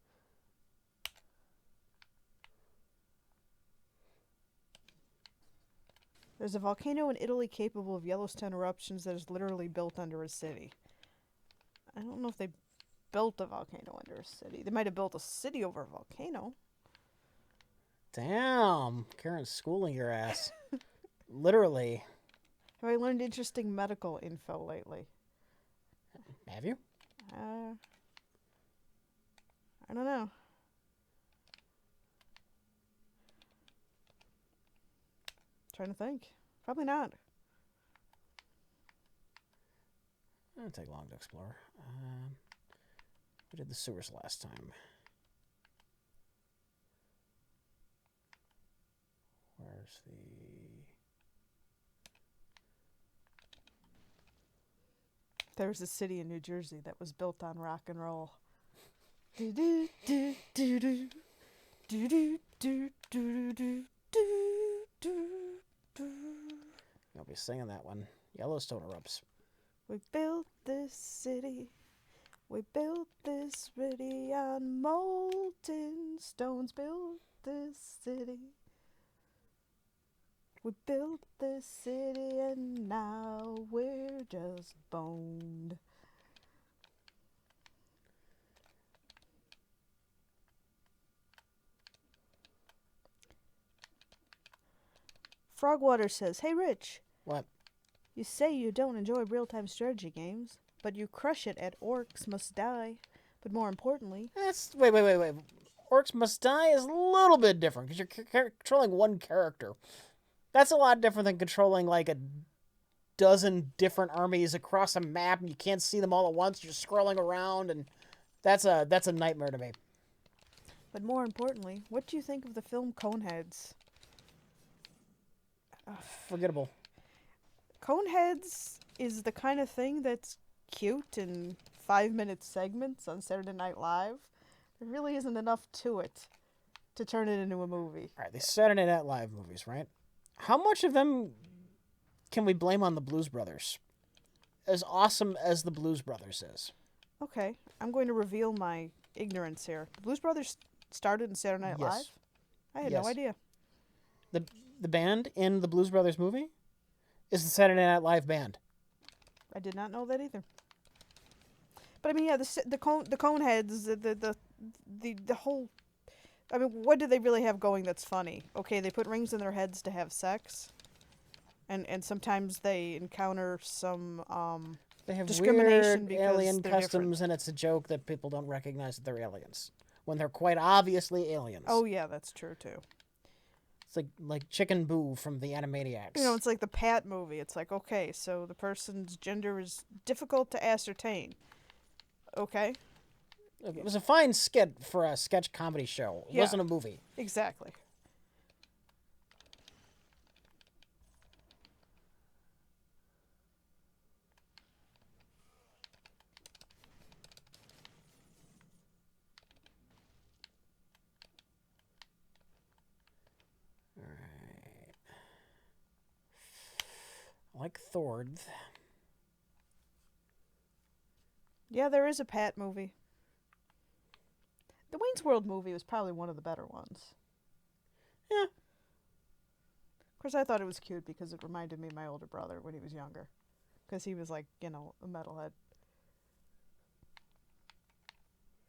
B: There's a volcano in Italy capable of Yellowstone eruptions that is literally built under a city. I don't know if they built a volcano under a city. They might have built a city over a volcano.
A: Damn. Karen's schooling your ass. Literally.
B: Have I learned interesting medical info lately?
A: Have you?
B: I don't know. Trying to think. Probably not.
A: It'll take long to explore. We did the sewers last time. Where's the...
B: There was a city in New Jersey that was built on rock and roll. Do do do do do do do do do do do do.
A: You'll be singing that one. Yellowstone erupts.
B: We built this city. We built this city on molten stones. Built this city. We built this city and now we're just boned. Frogwater says, "Hey Rich,
A: What?
B: you say you don't enjoy real-time strategy games, but you crush it at Orcs Must Die. But more importantly..."
A: That's... Wait. Orcs Must Die is a little bit different because you're controlling one character. That's a lot different than controlling like a dozen different armies across a map and you can't see them all at once. You're scrolling around and that's a nightmare to me.
B: But more importantly, what do you think of the film Coneheads?
A: Forgettable.
B: Coneheads is the kind of thing that's cute in 5-minute segments on Saturday Night Live. There really isn't enough to it to turn it into a movie.
A: All right, these Saturday Night Live movies, right? How much of them can we blame on the Blues Brothers? As awesome as the Blues Brothers is.
B: Okay, I'm going to reveal my ignorance here. The Blues Brothers started in Saturday Night
A: Yes.
B: Live? I had
A: Yes.
B: no idea.
A: The band in the Blues Brothers movie is the Saturday Night Live band.
B: I did not know that either. But I mean, yeah, the Coneheads, the whole. I mean, what do they really have going that's funny? Okay, they put rings in their heads to have sex, and sometimes they encounter some
A: They have
B: discrimination
A: weird
B: because
A: alien
B: they're
A: customs, and it's a joke that people don't recognize that they're aliens when they're quite obviously aliens.
B: Oh yeah, that's true too.
A: It's like Chicken Boo from the Animaniacs.
B: You know, it's like the Pat movie. It's like, okay, so the person's gender is difficult to ascertain. Okay.
A: It was a fine skit for a sketch comedy show. It
B: Yeah.
A: wasn't a movie.
B: Exactly.
A: I like Thord.
B: Yeah, there is a Pat movie. The Wayne's World movie was probably one of the better ones.
A: Yeah.
B: Of course, I thought it was cute because it reminded me of my older brother when he was younger. Because he was like, you know, a metalhead.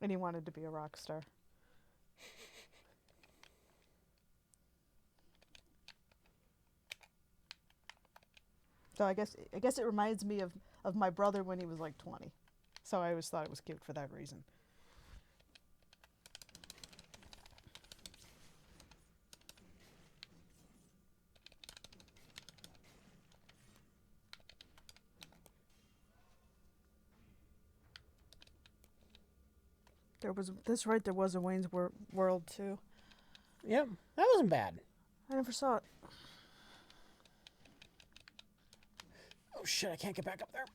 B: And he wanted to be a rock star. So I guess it reminds me of my brother when he was like 20. So I always thought it was cute for that reason. That's right. There was a Wayne's World too.
A: Yep, that wasn't bad.
B: I never saw it.
A: Oh shit! I can't get back up there.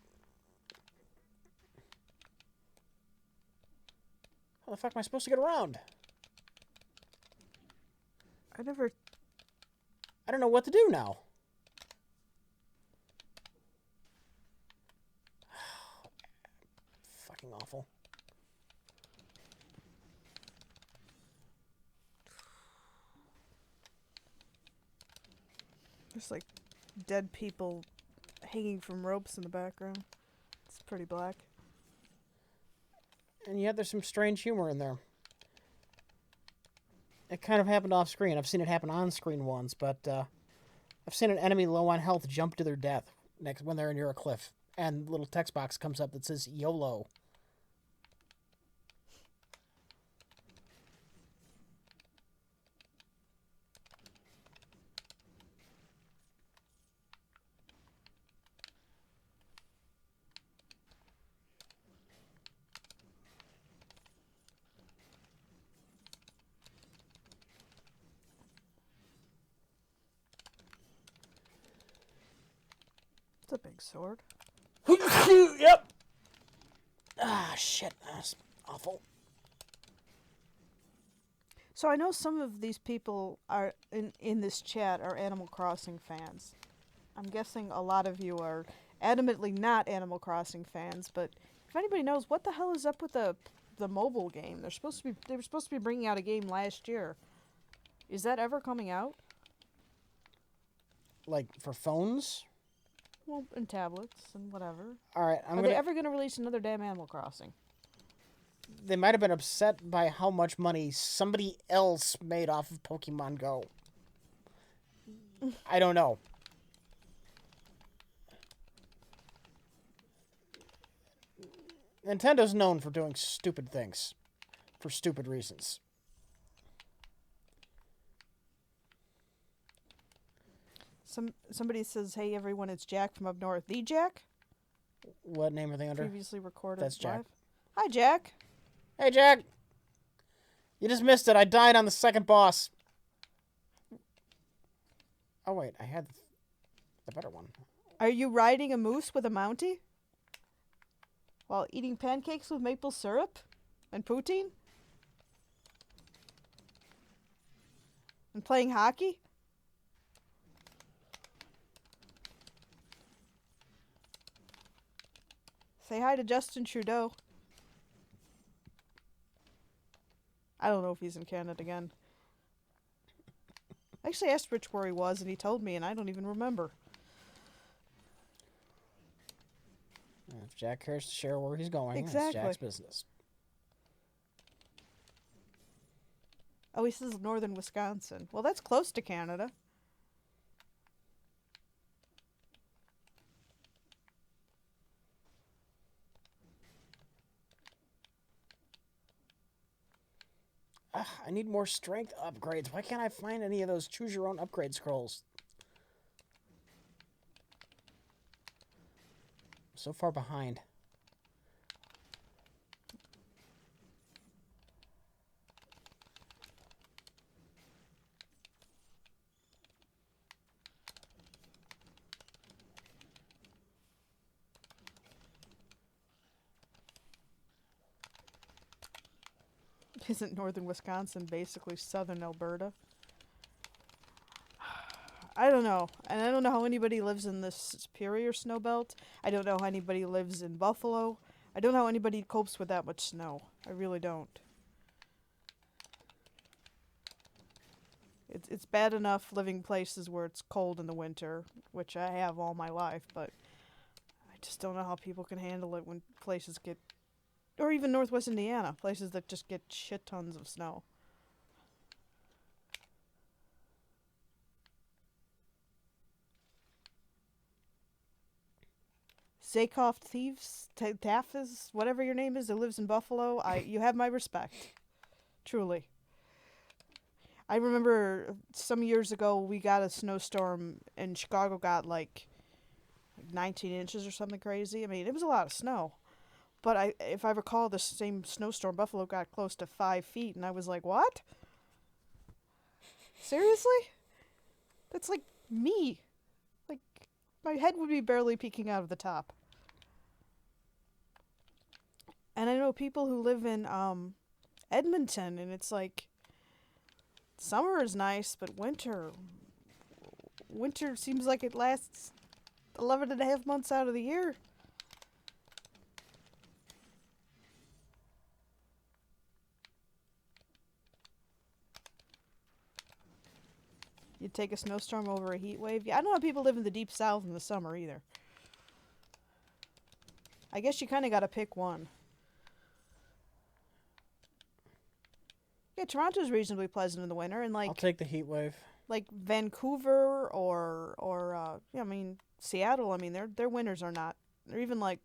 A: How the fuck am I supposed to get around?
B: I never.
A: I don't know what to do now. Fucking awful.
B: There's like dead people hanging from ropes in the background. It's pretty black.
A: And yet there's some strange humor in there. It kind of happened off screen. I've seen it happen on screen once, but I've seen an enemy low on health jump to their death when they're near a cliff, and a little text box comes up that says YOLO.
B: It's a big sword.
A: Yep. Ah, shit. That's awful.
B: So I know some of these people are in this chat are Animal Crossing fans. I'm guessing a lot of you are adamantly not Animal Crossing fans, but if anybody knows what the hell is up with the mobile game, they were supposed to be bringing out a game last year. Is that ever coming out?
A: Like, for phones?
B: Well, and tablets and whatever.
A: All right,
B: Are they ever going to release another damn Animal Crossing?
A: They might have been upset by how much money somebody else made off of Pokemon Go. I don't know. Nintendo's known for doing stupid things. For stupid reasons.
B: Somebody says, "Hey everyone, it's Jack from up north." The Jack?
A: What name are they under?
B: Previously recorded.
A: That's Jack.
B: Live. Hi, Jack.
A: Hey, Jack! You just missed it. I died on the second boss. Oh, wait. I had the better one.
B: Are you riding a moose with a Mountie? While eating pancakes with maple syrup? And poutine? And playing hockey? Say hi to Justin Trudeau. I don't know if he's in Canada again. I actually asked Rich where he was, and he told me, and I don't even remember.
A: If Jack cares to share where he's going,
B: Exactly.
A: That's Jack's business.
B: Oh, he says northern Wisconsin. Well, that's close to Canada.
A: I need more strength upgrades. Why can't I find any of those choose your own upgrade scrolls? I'm so far behind.
B: Isn't northern Wisconsin basically southern Alberta? I don't know. And I don't know how anybody lives in this Superior snow belt. I don't know how anybody lives in Buffalo. I don't know how anybody copes with that much snow. I really don't. It's bad enough living places where it's cold in the winter, which I have all my life, but I just don't know how people can handle it when places get... Or even Northwest Indiana, places that just get shit tons of snow. Zakoff Thieves, Taffes, whatever your name is, that lives in Buffalo, you have my respect. Truly. I remember some years ago we got a snowstorm and Chicago got like 19 inches or something crazy. I mean, it was a lot of snow. But if I recall, the same snowstorm, Buffalo got close to 5 feet, and I was like, what? Seriously? That's like me. Like, my head would be barely peeking out of the top. And I know people who live in Edmonton, and it's like, summer is nice, but winter seems like it lasts 11 and a half months out of the year. You'd take a snowstorm over a heat wave. Yeah, I don't know how people live in the deep south in the summer either. I guess you kind of got to pick one. Yeah, Toronto's reasonably pleasant in the winter, and
A: I'll take the heat wave.
B: like Vancouver or yeah, I mean Seattle. I mean their winters are not. Or even like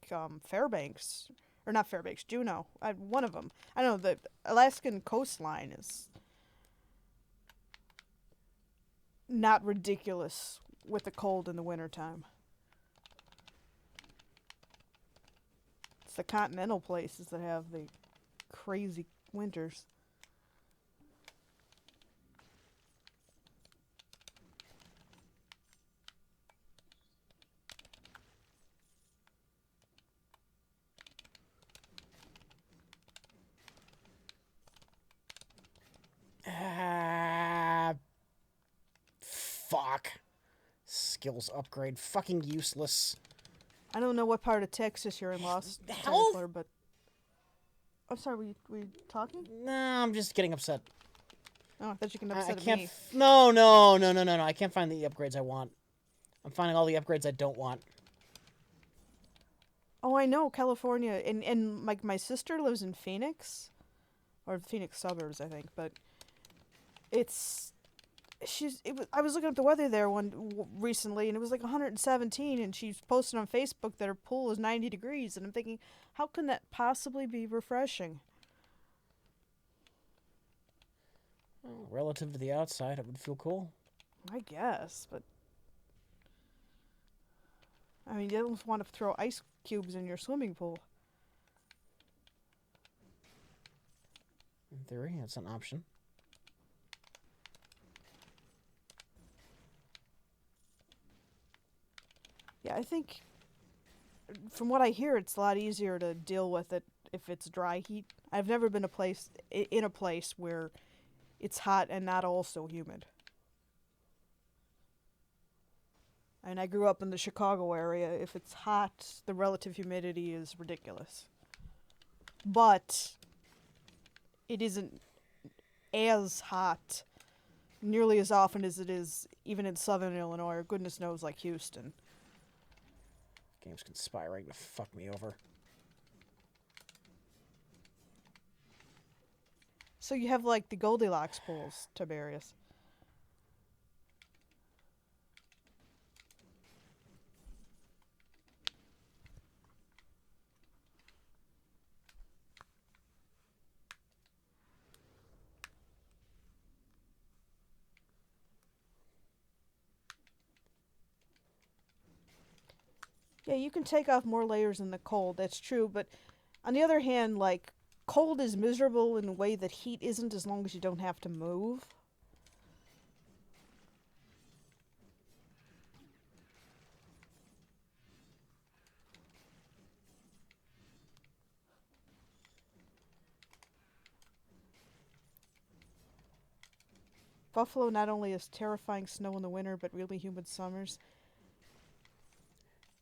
B: Fairbanks, or not Fairbanks, Juneau. One of them. I don't know, the Alaskan coastline is not ridiculous with the cold in the wintertime. It's the continental places that have the crazy winters.
A: Fuck. Skills upgrade. Fucking useless.
B: I don't know what part of Texas you're in, Lost
A: Hell?
B: Tackler, but I'm sorry, were you talking?
A: Nah, I'm just getting upset.
B: Oh, I thought you can
A: I
B: upset
A: can't.
B: me.
A: No. I can't find the upgrades I want. I'm finding all the upgrades I don't want.
B: Oh, I know, California, and like my sister lives in Phoenix, or Phoenix suburbs, I think, but I was looking up the weather there recently, and it was like 117, and she's posted on Facebook that her pool is 90 degrees, and I'm thinking, how can that possibly be refreshing?
A: Well, relative to the outside, it would feel cool.
B: I guess, but I mean, you don't want to throw ice cubes in your swimming pool.
A: In theory, that's an option.
B: Yeah, I think from what I hear, it's a lot easier to deal with it if it's dry heat. I've never been in a place where it's hot and not also humid. And I grew up in the Chicago area. If it's hot, the relative humidity is ridiculous. But it isn't as hot nearly as often as it is even in southern Illinois, or goodness knows like Houston.
A: Game's conspiring to fuck me over.
B: So you have like the Goldilocks pools, Tiberius. Yeah, you can take off more layers in the cold, that's true, but on the other hand, like, cold is miserable in a way that heat isn't as long as you don't have to move. Buffalo not only has terrifying snow in the winter, but really humid summers.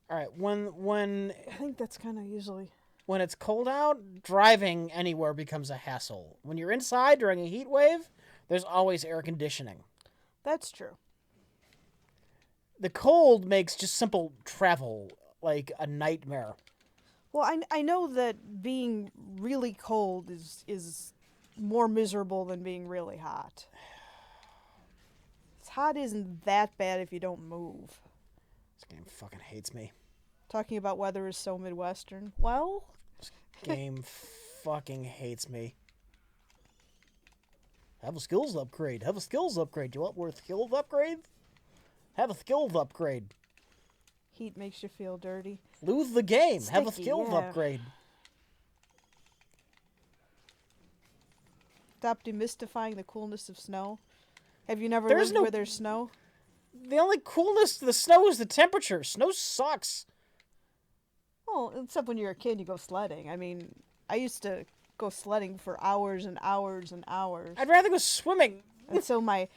A: All right, when
B: I think that's kind of usually...
A: when it's cold out, driving anywhere becomes a hassle. When you're inside during a heat wave, there's always air conditioning.
B: That's true.
A: The cold makes just simple travel like a nightmare.
B: Well, I know that being really cold is more miserable than being really hot. Hot isn't that bad if you don't move.
A: This game fucking hates me.
B: Talking about weather is so Midwestern. Well...
A: This game fucking hates me. Have a skills upgrade. Have a skills upgrade. Do you want more skills upgrade? Have a skills upgrade.
B: Heat makes you feel dirty.
A: Lose the game.
B: Sticky,
A: Have a skills
B: yeah.
A: upgrade.
B: stop demystifying the coolness of snow? Have you never
A: There's
B: lived
A: no-
B: where there's snow?
A: The only coolness to the snow is the temperature. Snow sucks.
B: Well, except when you're a kid, you go sledding. I mean, I used to go sledding for hours and hours and hours
A: I'd rather go swimming.
B: until my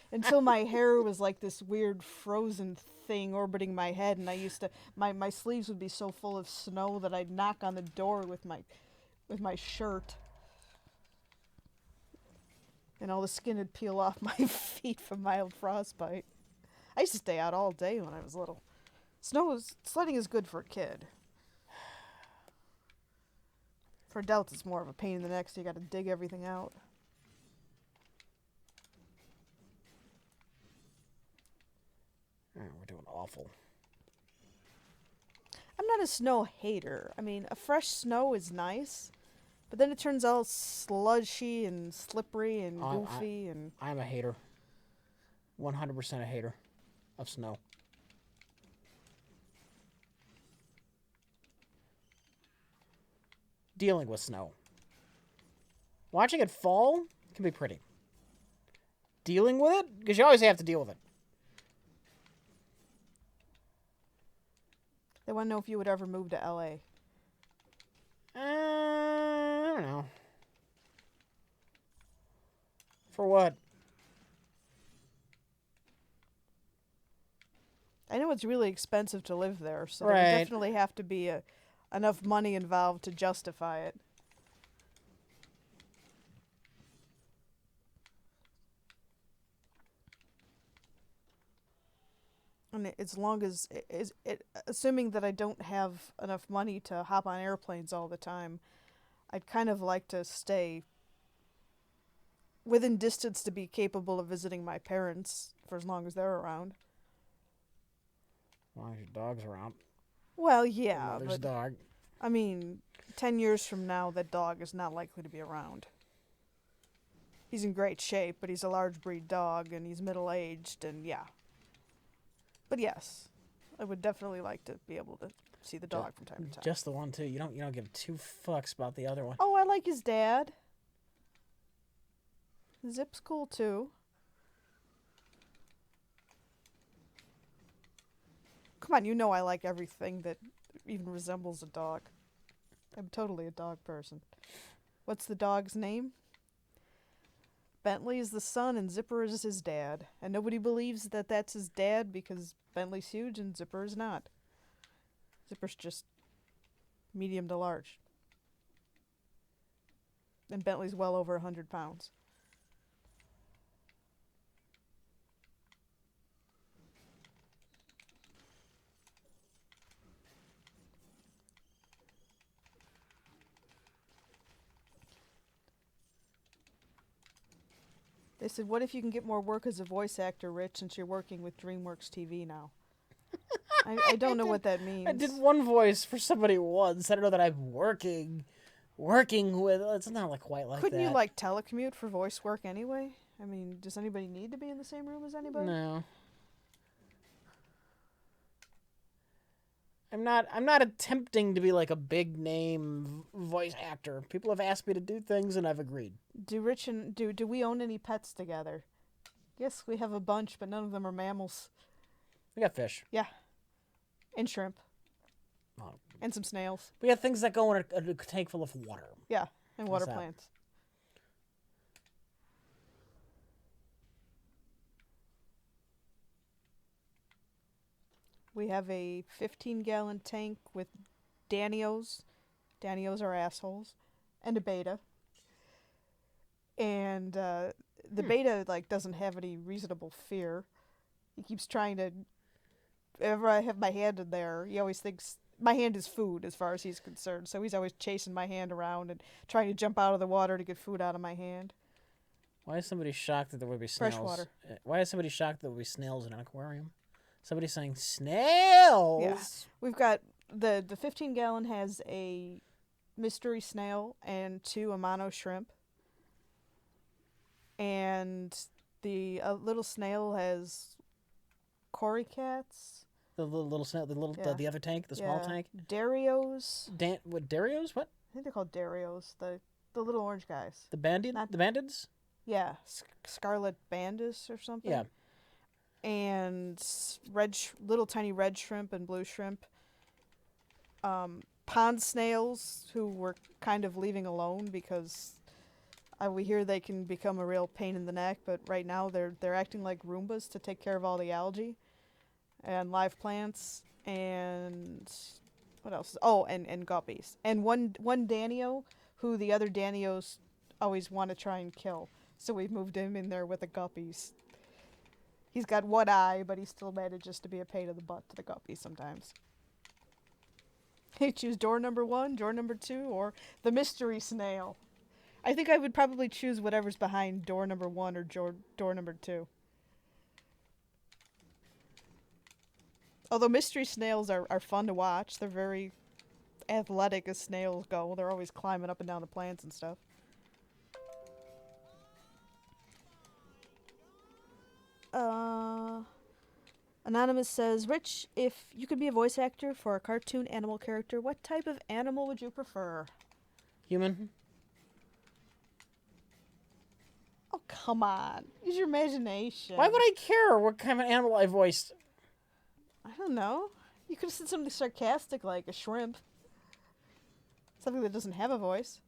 B: hair was like this weird frozen thing orbiting my head, and I used to my sleeves would be so full of snow that I'd knock on the door with my shirt, and all the skin would peel off my feet from mild frostbite. I used to stay out all day when I was little. Sledding is good for a kid. For adults, it's more of a pain in the neck, so you got to dig everything out.
A: We're doing awful.
B: I'm not a snow hater. I mean, a fresh snow is nice, but then it turns all slushy and slippery and goofy and...
A: I'm a hater. 100% a hater of snow. Dealing with snow. Watching it fall can be pretty. Dealing with it? Because you always have to deal with it.
B: They want to know if you would ever move to LA.
A: I don't know. For what?
B: I know it's really expensive to live there, so
A: Right.
B: there would definitely have to be enough money involved to justify it. And assuming that I don't have enough money to hop on airplanes all the time, I'd kind of like to stay within distance to be capable of visiting my parents for as long as they're around.
A: As long as your dog's around.
B: Well,
A: Your
B: yeah,
A: mother's
B: but
A: dog.
B: I mean, 10 years from now, that dog is not likely to be around. He's in great shape, but he's a large breed dog, and he's middle-aged, and yeah. But yes, I would definitely like to be able to see the dog from time to time.
A: Just the one, too. You don't give two fucks about the other one.
B: Oh, I like his dad. Zip's cool, too. Come on, you know I like everything that even resembles a dog. I'm totally a dog person. What's the dog's name? Bentley is the son and Zipper is his dad. And nobody believes that that's his dad because Bentley's huge and Zipper is not. Zipper's just medium to large. And Bentley's well over 100 pounds. They said, what if you can get more work as a voice actor, Rich, since you're working with DreamWorks TV now? I don't know what that means.
A: I did one voice for somebody once. I don't know that I'm working with... It's not like quite like
B: Couldn't
A: that.
B: you, like, telecommute for voice work anyway? I mean, does anybody need to be in the same room as anybody?
A: No. I'm not attempting to be like a big name voice actor. People have asked me to do things and I've agreed.
B: Do Rich and do we own any pets together? Yes, we have a bunch, but none of them are mammals.
A: We got fish.
B: Yeah. And shrimp.
A: Oh.
B: And some snails.
A: We got things that go in a tank full of water.
B: Yeah, and water
A: What's that?
B: plants. We have a 15-gallon tank with Danios. Danios are assholes. And a beta. And the beta doesn't have any reasonable fear. He keeps trying to... Whenever I have my hand in there, he always thinks my hand is food as far as he's concerned. So he's always chasing my hand around and trying to jump out of the water to get food out of my hand.
A: Why is somebody shocked that there would be snails?
B: Freshwater.
A: Why is somebody shocked that there would be snails in an aquarium? Somebody's saying snails.
B: Yeah. We've got the 15-gallon has a mystery snail and 2 Amano shrimp. And the little snail has cory cats.
A: The little snail, the other tank, the small tank.
B: Darios.
A: What Darios? What?
B: I think they're called Darios. The little orange guys.
A: The bandit?
B: Not-
A: The bandits?
B: Yeah, Scarlet Bandus or something.
A: Yeah.
B: And little tiny red shrimp and blue shrimp. Pond snails who we're kind of leaving alone because we hear they can become a real pain in the neck, but right now they're acting like Roombas to take care of all the algae and live plants and what else? Oh, and guppies. And one Danio who the other Danios always want to try and kill. So we've moved him in there with the guppies. He's got one eye, but he still manages to be a pain in the butt to the guppies sometimes. You choose door number 1, door number 2, or the mystery snail. I think I would probably choose whatever's behind door number 1 or door number 2. Although mystery snails are fun to watch. They're very athletic as snails go. They're always climbing up and down the plants and stuff. Anonymous says, Rich, if you could be a voice actor for a cartoon animal character, what type of animal would you prefer?
A: Human.
B: Oh, come on. Use your imagination.
A: Why would I care what kind of animal I voiced?
B: I don't know. You could have said something sarcastic like a shrimp. Something that doesn't have a voice.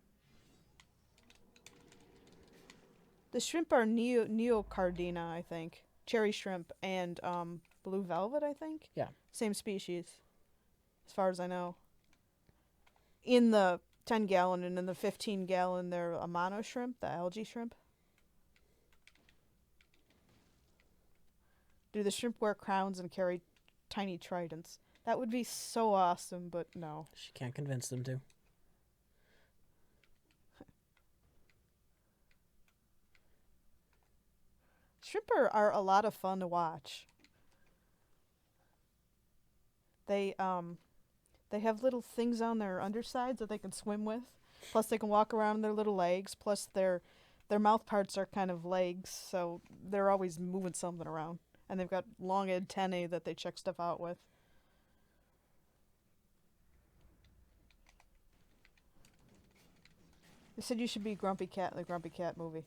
B: The shrimp are Neocardina, I think. Cherry shrimp and blue velvet, I think.
A: Yeah.
B: Same species, as far as I know. In the 10-gallon and in the 15-gallon, they're a mono shrimp, the algae shrimp. Do the shrimp wear crowns and carry tiny tridents? That would be so awesome, but no.
A: She can't convince them to.
B: Shrimp are a lot of fun to watch. They have little things on their undersides that they can swim with. Plus they can walk around on their little legs. Plus their mouth parts are kind of legs, so they're always moving something around. And they've got long antennae that they check stuff out with. They said you should be Grumpy Cat in the Grumpy Cat movie.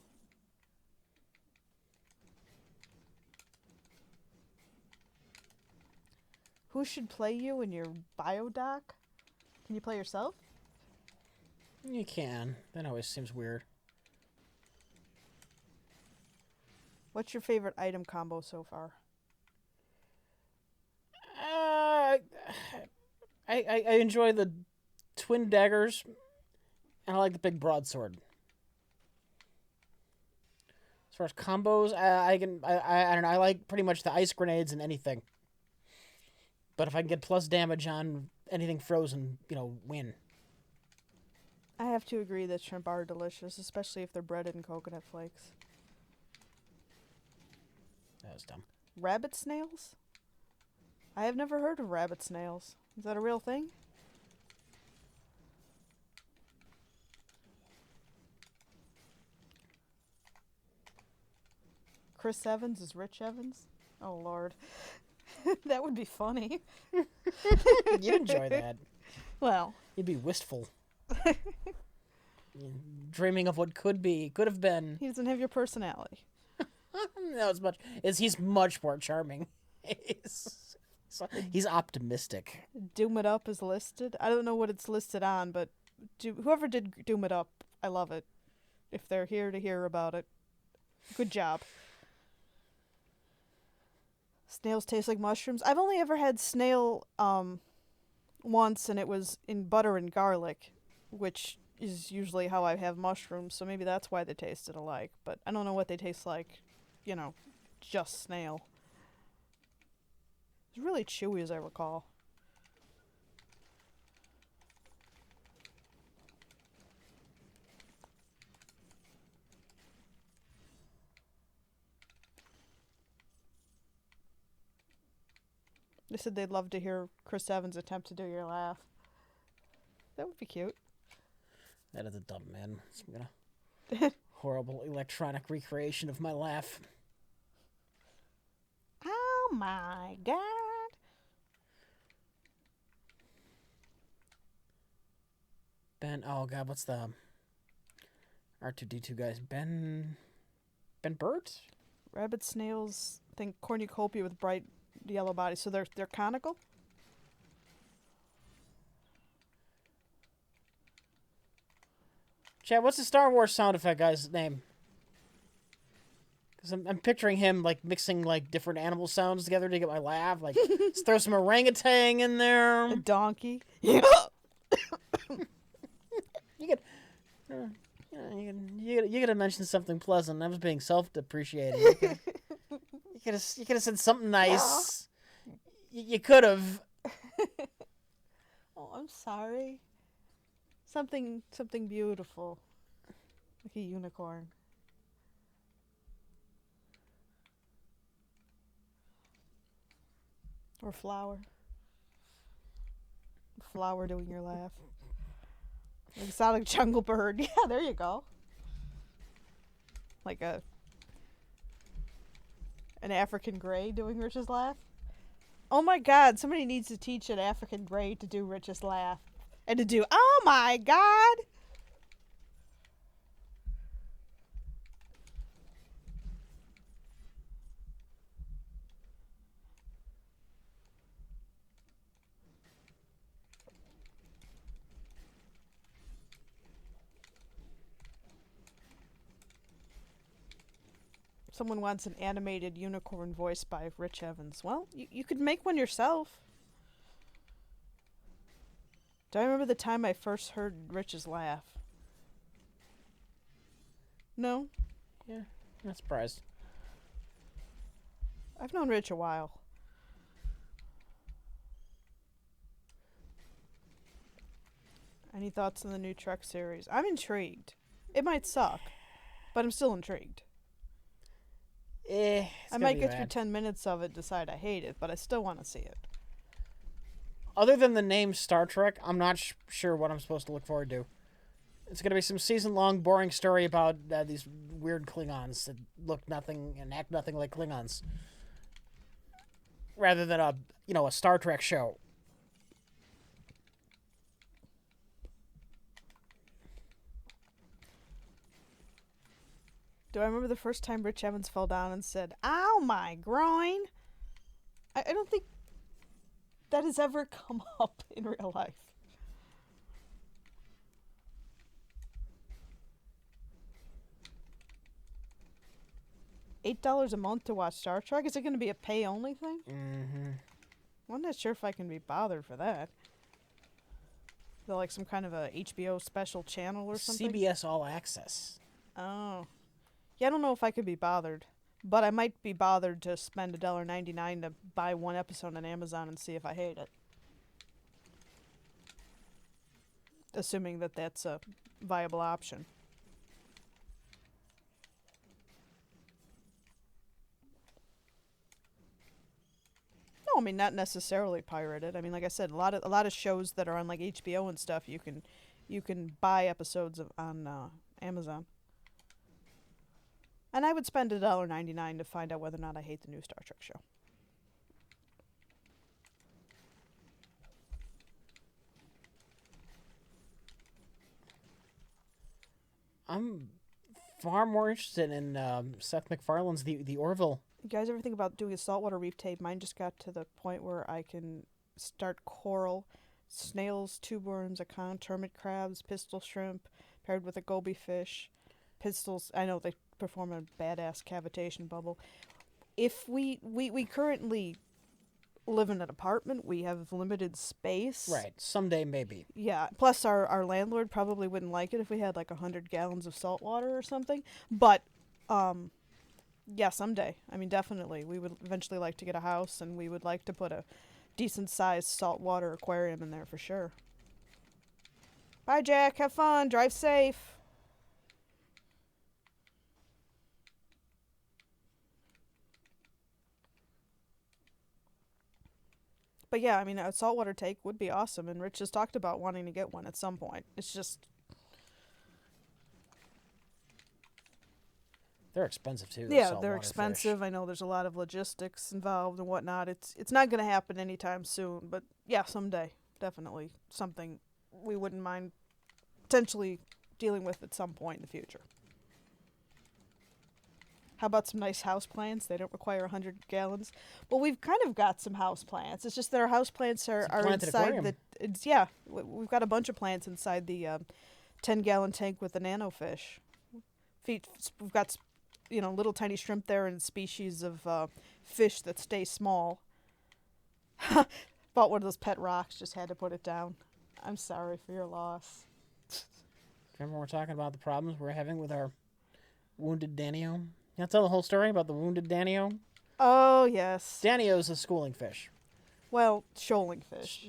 B: Who should play you in your biodoc? Can you play yourself?
A: You can. That always seems weird.
B: What's your favorite item combo so far?
A: I enjoy the twin daggers, and I like the big broadsword. As far as combos, I don't know. I like pretty much the ice grenades and anything. But if I can get plus damage on anything frozen, win.
B: I have to agree that shrimp are delicious, especially if they're breaded in coconut flakes.
A: That was dumb.
B: Rabbit snails? I have never heard of rabbit snails. Is that a real thing? Chris Evans is Rich Evans? Oh, Lord. That would be funny.
A: You'd enjoy that.
B: Well.
A: You'd be wistful. Dreaming of what could be, could have been.
B: He doesn't have your personality.
A: No, he's much more charming. He's optimistic.
B: Doom It Up is listed. I don't know what it's listed on, but whoever did Doom It Up, I love it. If they're here to hear about it, good job. Snails taste like mushrooms. I've only ever had snail once, and it was in butter and garlic, which is usually how I have mushrooms, so maybe that's why they tasted alike. But I don't know what they taste like, just snail. It's really chewy, as I recall. They said they'd love to hear Chris Evans attempt to do your laugh. That would be cute.
A: That is a dumb man. Some horrible electronic recreation of my laugh.
B: Oh my god.
A: Ben, oh god, what's the R2-D2 guys? Ben been burnt?
B: Rabbit snails, think cornucopia with bright yellow bodies. So they're conical?
A: Chad, what's the Star Wars sound effect guy's name? Because I'm picturing him, like, mixing, like, different animal sounds together to get my laugh. Like, let's throw some orangutan in there.
B: A donkey? Yeah.
A: You could... you could have mentioned something pleasant. I was being self-depreciating. You could have said something nice. You could have.
B: Oh, I'm sorry. Something beautiful. Like a unicorn. Or flower. Flower doing your laugh. Exotic jungle bird. Yeah, there you go. Like an African gray doing Rich's laugh. Oh my god, somebody needs to teach an African gray to do Rich's laugh. And to do, oh my god! Someone wants an animated unicorn voiced by Rich Evans. Well, you could make one yourself. Do I remember the time I first heard Rich's laugh? No?
A: Yeah, I'm not surprised.
B: I've known Rich a while. Any thoughts on the new Trek series? I'm intrigued. It might suck, but I'm still intrigued. I might get through 10 minutes of it, decide I hate it, but I still want to see it.
A: Other than the name Star Trek, I'm not sure what I'm supposed to look forward to. It's going to be some season-long boring story about these weird Klingons that look nothing and act nothing like Klingons. Rather than a Star Trek show.
B: Do I remember the first time Rich Evans fell down and said, ow, my groin? I don't think that has ever come up in real life. $8 a month to watch Star Trek? Is it going to be a pay-only thing?
A: Mm-hmm.
B: I'm not sure if I can be bothered for that. Is that like some kind of a HBO special channel or something?
A: CBS All Access.
B: Oh. Yeah, I don't know if I could be bothered. But I might be bothered to spend $1.99 to buy one episode on Amazon and see if I hate it. Assuming that that's a viable option. No, I mean not necessarily pirated. I mean, like I said, a lot of shows that are on like HBO and stuff, you can buy episodes on Amazon. And I would spend $1.99 to find out whether or not I hate the new Star Trek show.
A: I'm far more interested in Seth MacFarlane's The Orville.
B: You guys ever think about doing a saltwater reef tape? Mine just got to the point where I can start coral, snails, tube worms, icon, hermit crabs, pistol shrimp, paired with a goby fish. Pistols, I know they perform a badass cavitation bubble. If we currently live in an apartment, we have limited space.
A: Right, someday maybe.
B: Yeah, plus our landlord probably wouldn't like it if we had like 100 gallons of salt water or something. But, yeah, someday. I mean, definitely. We would eventually like to get a house, and we would like to put a decent-sized saltwater aquarium in there for sure. Bye, Jack. Have fun. Drive safe. But yeah, I mean, a saltwater take would be awesome, and Rich has talked about wanting to get one at some point. It's just...
A: They're expensive, too.
B: Yeah, they're expensive. Fish. I know there's a lot of logistics involved and whatnot. It's not going to happen anytime soon, but yeah, someday. Definitely something we wouldn't mind potentially dealing with at some point in the future. How about some nice house plants? They don't require 100 gallons. Well, we've kind of got some house plants. It's just that our house plants are
A: planted
B: inside
A: aquarium.
B: the. We've got a bunch of plants inside the 10-gallon tank with the nanofish. We've got, little tiny shrimp there and species of fish that stay small. Bought one of those pet rocks, just had to put it down. I'm sorry for your loss.
A: Remember we're talking about the problems we're having with our wounded Danio? You want to tell the whole story about the wounded Danio?
B: Oh, yes.
A: Danio's a schooling fish.
B: Well, shoaling fish.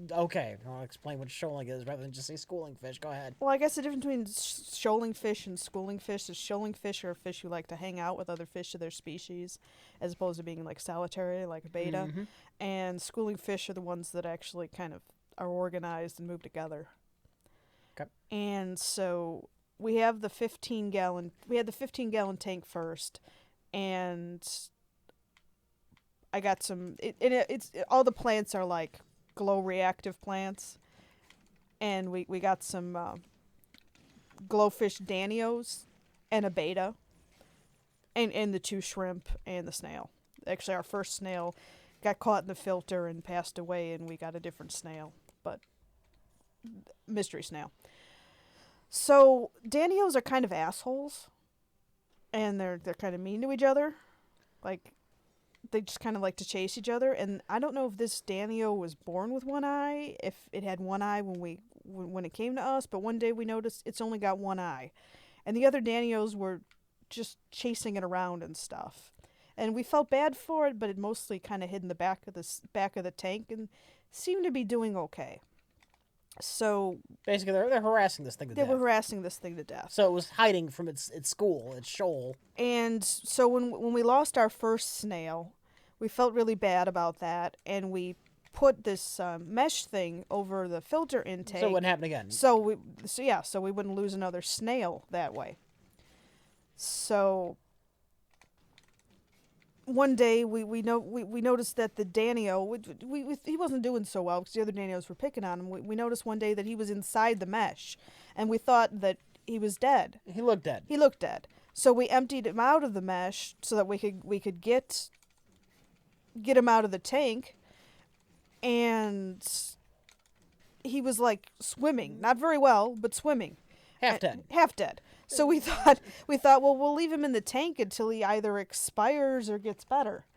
A: Okay, I'll explain what shoaling is rather than just say schooling fish. Go ahead.
B: Well, I guess the difference between shoaling fish and schooling fish is shoaling fish are fish who like to hang out with other fish of their species, as opposed to being like solitary, like a beta.
A: Mm-hmm.
B: And schooling fish are the ones that actually kind of are organized and move together.
A: Okay.
B: And so we have the 15-gallon tank first, and I got some. It's all the plants are like glow reactive plants, and we got some glowfish danios and a beta, and the 2 shrimp and the snail. Actually, our first snail got caught in the filter and passed away, and we got a different snail, but mystery snail. So danios are kind of assholes, and they're kind of mean to each other. Like, they just kind of like to chase each other, and I don't know if this danio was born with one eye, if it had one eye when it came to us, but one day we noticed it's only got one eye, and the other danios were just chasing it around and stuff, and we felt bad for it, but it mostly kind of hid in the back of the tank and seemed to be doing okay. So
A: basically, they're harassing this thing to death.
B: They were harassing this thing to death.
A: So it was hiding from its school, its shoal.
B: And so when we lost our first snail, we felt really bad about that, and we put this mesh thing over the filter intake.
A: So it wouldn't happen again.
B: So we wouldn't lose another snail that way. So one day we noticed that the danio he wasn't doing so well because the other danios were picking on him. We noticed one day that he was inside the mesh, and we thought that he was dead.
A: He looked dead.
B: So we emptied him out of the mesh so that we could get him out of the tank, and he was like swimming, not very well, but swimming.
A: Half dead.
B: So we thought, well, we'll leave him in the tank until he either expires or gets better.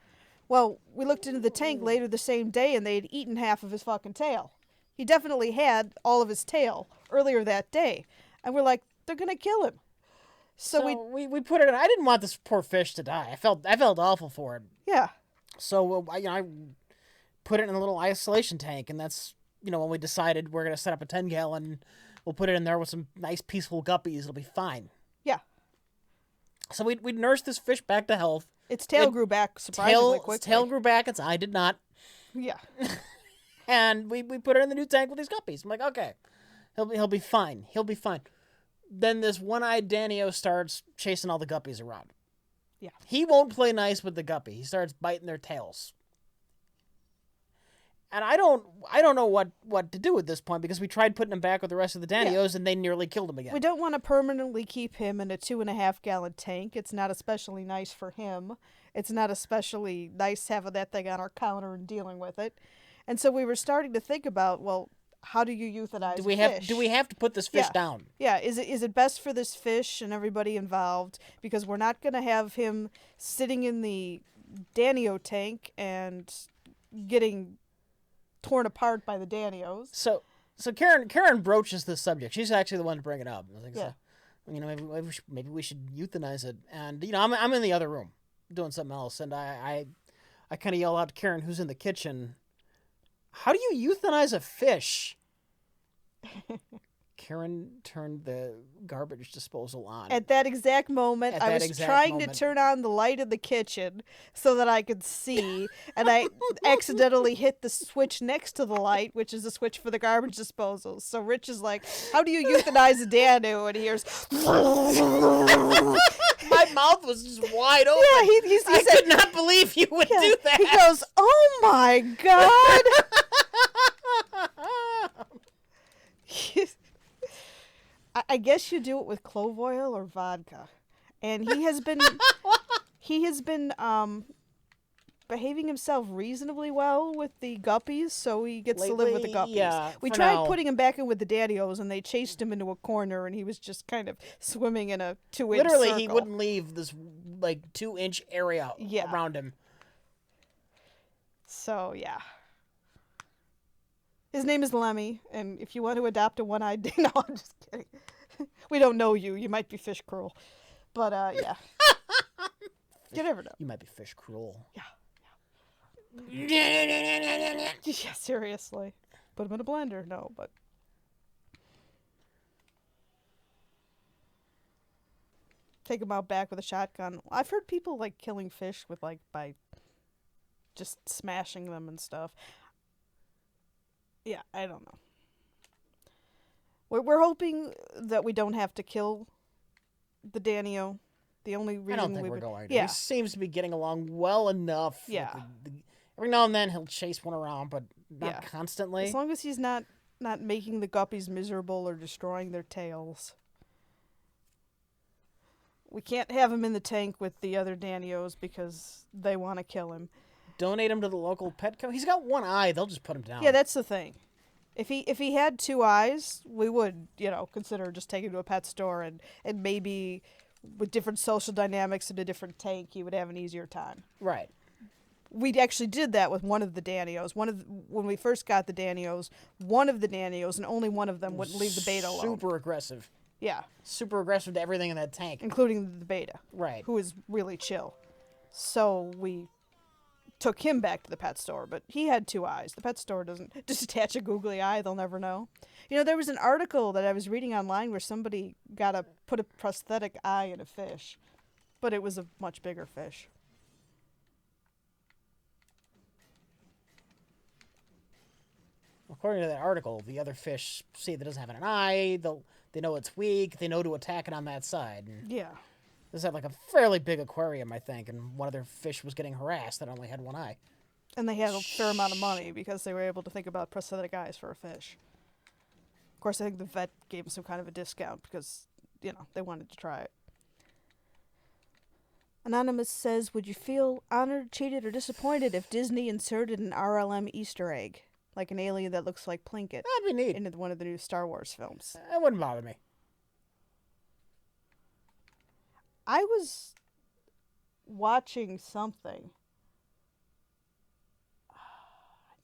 B: Well, we looked into the tank later the same day, and they had eaten half of his fucking tail. He definitely had all of his tail earlier that day. And we're like, they're going to kill him. So
A: we put it in. I didn't want this poor fish to die. I felt awful for it.
B: Yeah.
A: So I put it in a little isolation tank, and that's, when we decided we're going to set up a 10-gallon, we'll put it in there with some nice peaceful guppies. It'll be fine. Yeah. So we nursed this fish back to health.
B: Its tail grew back surprisingly quickly.
A: Its tail grew back. Its eye did not.
B: Yeah.
A: And we put it in the new tank with these guppies. I'm like, okay, he'll be fine. He'll be fine. Then this one-eyed danio starts chasing all the guppies around. Yeah. He won't play nice with the guppy. He starts biting their tails. And I don't know what to do at this point, because we tried putting him back with the rest of the danios, and they nearly killed him again.
B: We don't want to permanently keep him in a 2.5-gallon tank. It's not especially nice for him. It's not especially nice having that thing on our counter and dealing with it. And so we were starting to think about, well, how do you euthanize a fish?
A: Do we have to put this fish down?
B: Yeah. Is it best for this fish and everybody involved? Because we're not going to have him sitting in the danio tank and getting torn apart by the danios.
A: So Karen broaches this subject. She's actually the one to bring it up. I think so. Maybe we should euthanize it. And I'm in the other room doing something else, and I kind of yell out to Karen, who's in the kitchen, "How do you euthanize a fish?" Karen turned the garbage disposal on.
B: At that exact moment, I was trying to turn on the light in the kitchen so that I could see, and I accidentally hit the switch next to the light, which is the switch for the garbage disposal. So Rich is like, "How do you euthanize a dano?" And he hears...
A: My mouth was just wide open.
B: Yeah, he
A: I
B: said,
A: could not believe you would do that.
B: He goes, "Oh my God." I guess you do it with clove oil or vodka. and he has been behaving himself reasonably well with the guppies, so he gets to live with the
A: Lately,
B: guppies.
A: yeah,
B: We
A: for
B: tried
A: now.
B: putting him back in with the daddios, and they chased him into a corner, and he was just kind of swimming in a 2-inch
A: Literally,
B: circle.
A: he wouldn't leave this like 2-inch area
B: Yeah.
A: around him.
B: So yeah. His name is Lemmy, and if you want to adopt a one-eyed... No, I'm just kidding. We don't know you. You might be fish cruel. But, yeah. You never know.
A: You might be fish cruel.
B: Yeah. Yeah, seriously. Put him in a blender. No, but... Take him out back with a shotgun. I've heard people, like, killing fish with, like, by just smashing them and stuff. Yeah, I don't know. We're hoping that we don't have to kill the Danio. The only reason
A: I don't think
B: we
A: we're
B: would...
A: going to.
B: Yeah.
A: He seems to be getting along well enough.
B: Yeah.
A: Every now and then he'll chase one around, but not
B: Yeah.
A: constantly.
B: As long as he's not making the guppies miserable or destroying their tails. We can't have him in the tank with the other Danios because they want to kill him.
A: Donate him to the local pet co. He's got one eye. They'll just put him down.
B: Yeah, that's the thing. If he had 2 eyes, we would, consider just taking him to a pet store and maybe with different social dynamics in a different tank, he would have an easier time.
A: Right.
B: We actually did that with one of the Danios. When we first got the Danios, one of the Danios, and only one of them, wouldn't leave the beta alone.
A: Super aggressive.
B: Yeah.
A: Super aggressive to everything in that tank.
B: Including the beta.
A: Right.
B: Who is really chill. So we took him back to the pet store, but he had 2 eyes. The pet store doesn't just attach a googly eye, they'll never know. There was an article that I was reading online where somebody put a prosthetic eye in a fish, but it was a much bigger fish.
A: According to that article, the other fish see that it doesn't have an eye. They know it's weak. They know to attack it on that side. And
B: Yeah.
A: this had like a fairly big aquarium, I think, and one of their fish was getting harassed that only had one eye.
B: And they had a fair amount of money because they were able to think about prosthetic eyes for a fish. Of course, I think the vet gave them some kind of a discount because, they wanted to try it. Anonymous says, would you feel honored, cheated, or disappointed if Disney inserted an RLM Easter egg? Like an alien that looks like Plinkett.
A: That'd be neat.
B: In one of the new Star Wars films.
A: That wouldn't bother me.
B: I was watching something. I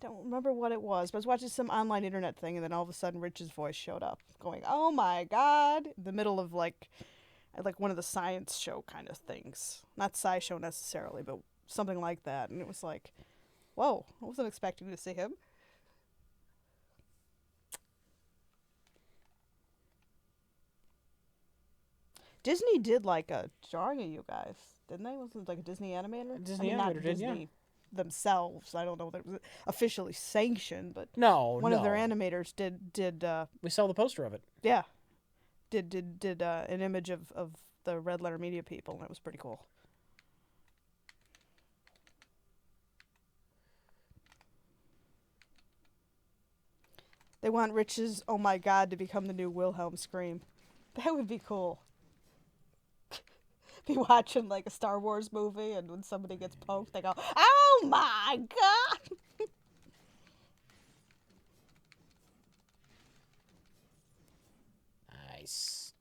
B: don't remember what it was, but I was watching some online internet thing, and then all of a sudden Rich's voice showed up, going, "Oh my God!" In the middle of like one of the science show kind of things, not SciShow necessarily, but something like that, and it was like, whoa! I wasn't expecting to see him. Disney did like a drawing of you guys, didn't they? Wasn't it like a Disney animator?
A: Disney animator
B: not
A: did,
B: Disney
A: yeah.
B: themselves. I don't know that it was officially sanctioned, but
A: No,
B: one of their animators did.
A: We saw the poster of it.
B: Yeah, did an image of the Red Letter Media people, and it was pretty cool. They want Rich's "Oh my God" to become the new Wilhelm scream. That would be cool. Be watching like a Star Wars movie, and when somebody gets poked, they go, "Oh my God!"
A: Nice.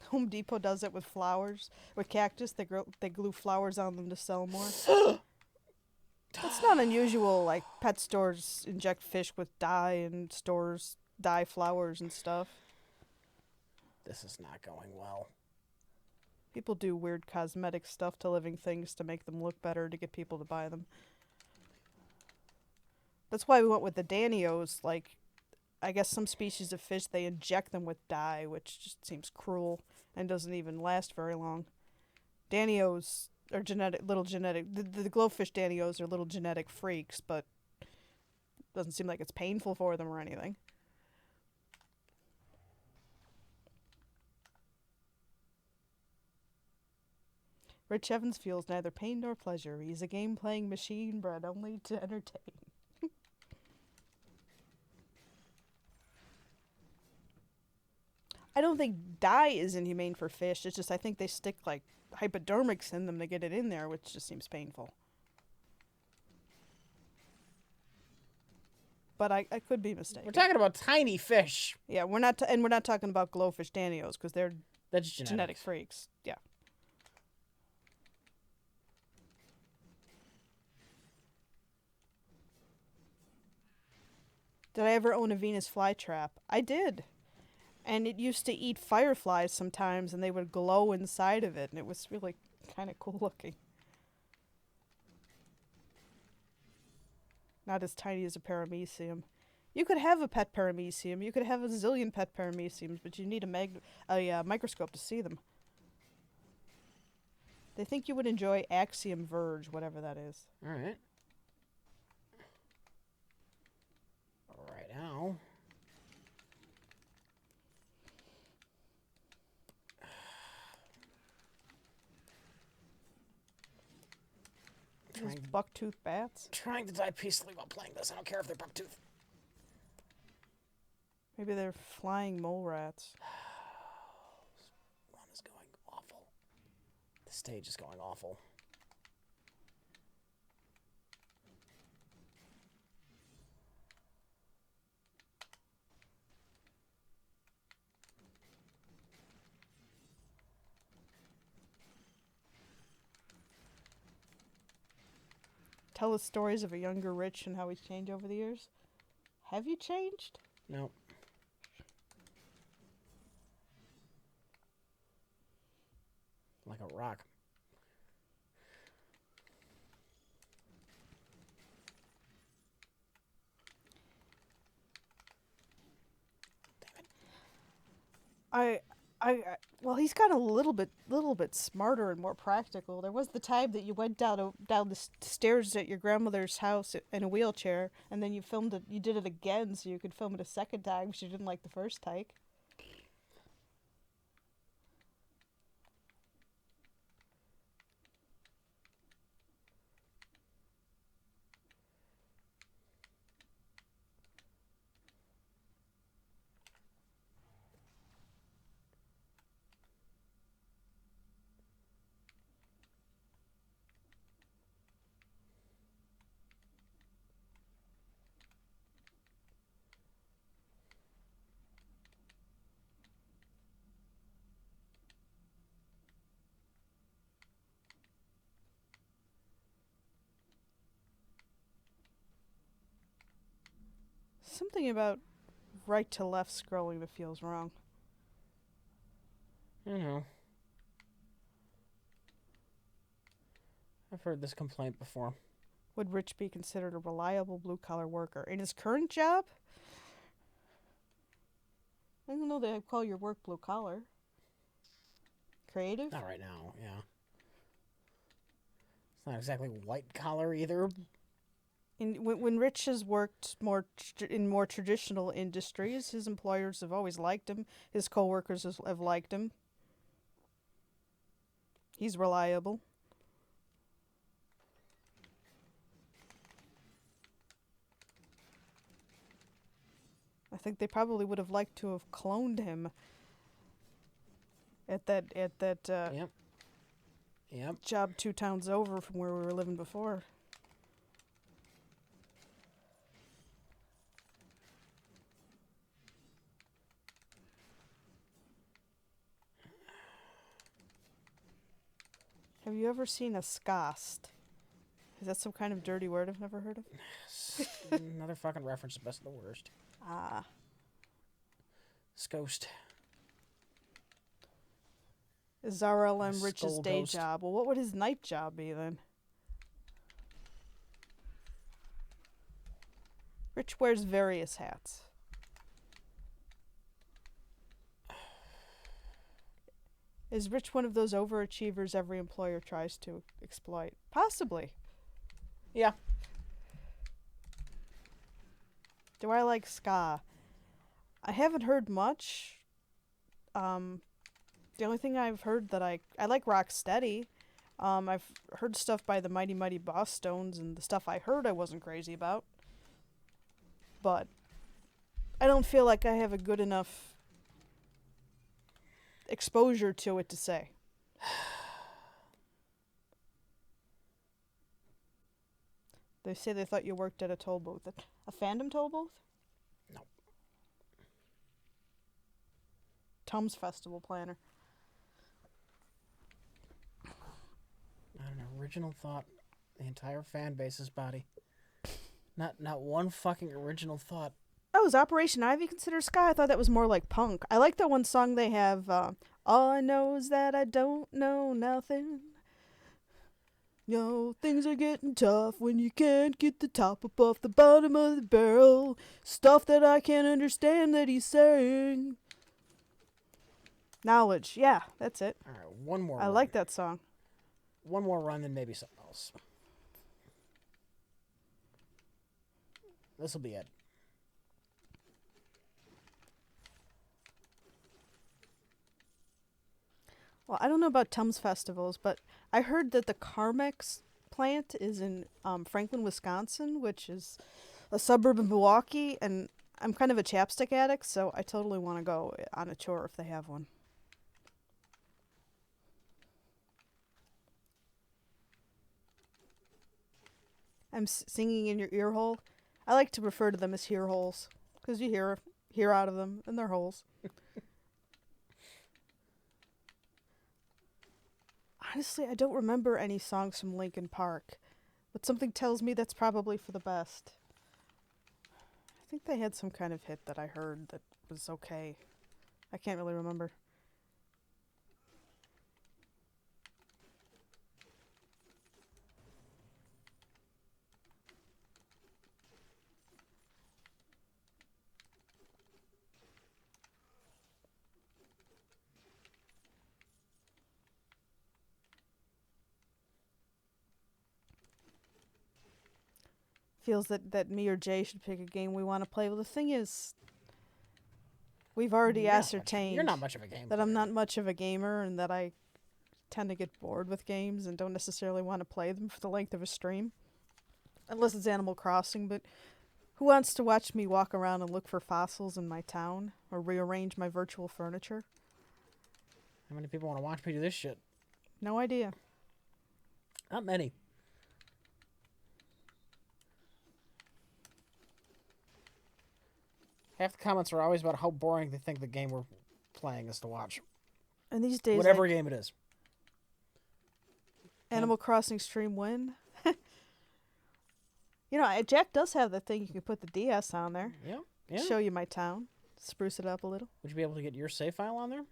B: Home Depot does it with flowers, with cactus. They glue flowers on them to sell more. It's not unusual. Like pet stores inject fish with dye, and stores dye flowers and stuff.
A: This is not going well.
B: People do weird cosmetic stuff to living things to make them look better to get people to buy them. That's why we went with the Danios. Like, I guess some species of fish, they inject them with dye, which just seems cruel and doesn't even last very long. Danios are little genetic. The glowfish Danios are little genetic freaks, but doesn't seem like it's painful for them or anything. Rich Evans feels neither pain nor pleasure. He's a game-playing machine bred only to entertain. I don't think dye is inhumane for fish. It's just I think they stick like hypodermics in them to get it in there, which just seems painful. But I could be mistaken.
A: We're talking about tiny fish.
B: Yeah, we're not, and we're not talking about glowfish danios because they're
A: That's
B: genetic freaks. Yeah. Did I ever own a Venus flytrap? I did. And it used to eat fireflies sometimes, and they would glow inside of it, and it was really kind of cool looking. Not as tiny as a paramecium. You could have a pet paramecium. You could have a zillion pet parameciums, but you need a microscope to see them. They think you would enjoy Axiom Verge, whatever that is.
A: All right. Right now.
B: Those bucktooth bats?
A: Trying to die peacefully while playing this. I don't care if they're bucktooth.
B: Maybe they're flying mole rats.
A: This run is going awful. The stage is going awful.
B: Tell us stories of a younger Rich and how he's changed over the years. Have you changed?
A: No. Like a rock.
B: Well, he's got a little bit smarter and more practical. There was the time that you went down the stairs at your grandmother's house in a wheelchair, and then you filmed it. You did it again so you could film it a second time because you didn't like the first take. Something about right to left scrolling that feels wrong.
A: I know. I've heard this complaint before.
B: Would Rich be considered a reliable blue-collar worker in his current job? I don't know that I'd call your work blue-collar. Creative?
A: Not right now, yeah. It's not exactly white collar either.
B: When Rich has worked in more traditional industries, his employers have always liked him. His coworkers have liked him. He's reliable. I think they probably would have liked to have cloned him at that
A: Yep.
B: job 2 towns over from where we were living before. Have you ever seen a scast? Is that some kind of dirty word I've never heard of?
A: Another fucking reference to Best of the Worst.
B: Ah.
A: Scoast.
B: Is RLM Rich's
A: Skull
B: day
A: ghost.
B: job? Well, what would his night job be then? Rich wears various hats. Is Rich one of those overachievers every employer tries to exploit? Possibly.
A: Yeah.
B: Do I like ska? I haven't heard much. The only thing I've heard that I like Rocksteady. I've heard stuff by the Mighty Mighty Boss Stones, and the stuff I heard I wasn't crazy about. But I don't feel like I have a good enough exposure to it to say. They say they thought you worked at a toll booth. A fandom toll booth?
A: No.
B: Tom's festival planner.
A: Not an original thought. The entire fan base's body. Not one fucking original thought.
B: Oh, is Operation Ivy considered ska? I thought that was more like punk. I like that one song they have, All I Know Is That I Don't Know Nothing. Yo, things are getting tough when you can't get the top up off the bottom of the barrel. Stuff that I can't understand that he's saying. Knowledge. Yeah, that's it.
A: All right, one more.
B: I like that song.
A: One more run, then maybe something else. This will be it.
B: Well, I don't know about Tums festivals, but I heard that the Carmex plant is in Franklin, Wisconsin, which is a suburb of Milwaukee, and I'm kind of a chapstick addict, so I totally want to go on a tour if they have one. I'm singing in your ear hole. I like to refer to them as hear holes, because you hear out of them, and they're holes. Honestly, I don't remember any songs from Linkin Park, but something tells me that's probably for the best. I think they had some kind of hit that I heard that was okay. I can't really remember. Feels that me or Jay should pick a game we want to play. Well, the thing is, we've already ascertained
A: you're not much of a gamer.
B: That I'm not much of a gamer and that I tend to get bored with games and don't necessarily want to play them for the length of a stream. Unless it's Animal Crossing, but who wants to watch me walk around and look for fossils in my town or rearrange my virtual furniture?
A: How many people want to watch me do this shit?
B: No idea.
A: Not many. Half the comments are always about how boring they think the game we're playing is to watch.
B: And these days,
A: whatever game it is.
B: Animal Crossing stream win. You know, Jack does have the thing you can put the DS on there.
A: Yeah.
B: Show you my town. Spruce it up a little.
A: Would you be able to get your save file on there?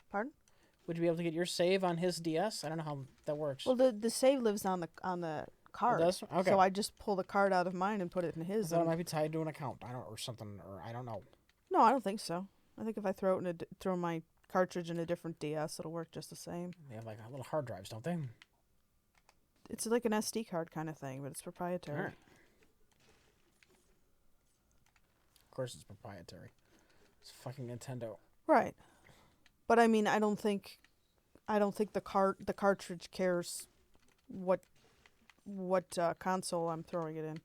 B: Pardon?
A: Would you be able to get your save on his DS? I don't know how that works.
B: Well, the save lives on the card.
A: It does? Okay.
B: So I just pull the card out of mine and put it in his.
A: I thought it might be tied to an account. Or something, or I don't know.
B: No, I don't think so. I think if I throw my cartridge in a different DS, it'll work just the same.
A: They have like little hard drives, don't they?
B: It's like an SD card kind of thing, but it's proprietary.
A: All right. Of course, it's proprietary. It's fucking Nintendo.
B: Right. But I mean, I don't think the cartridge cares what console I'm throwing it in,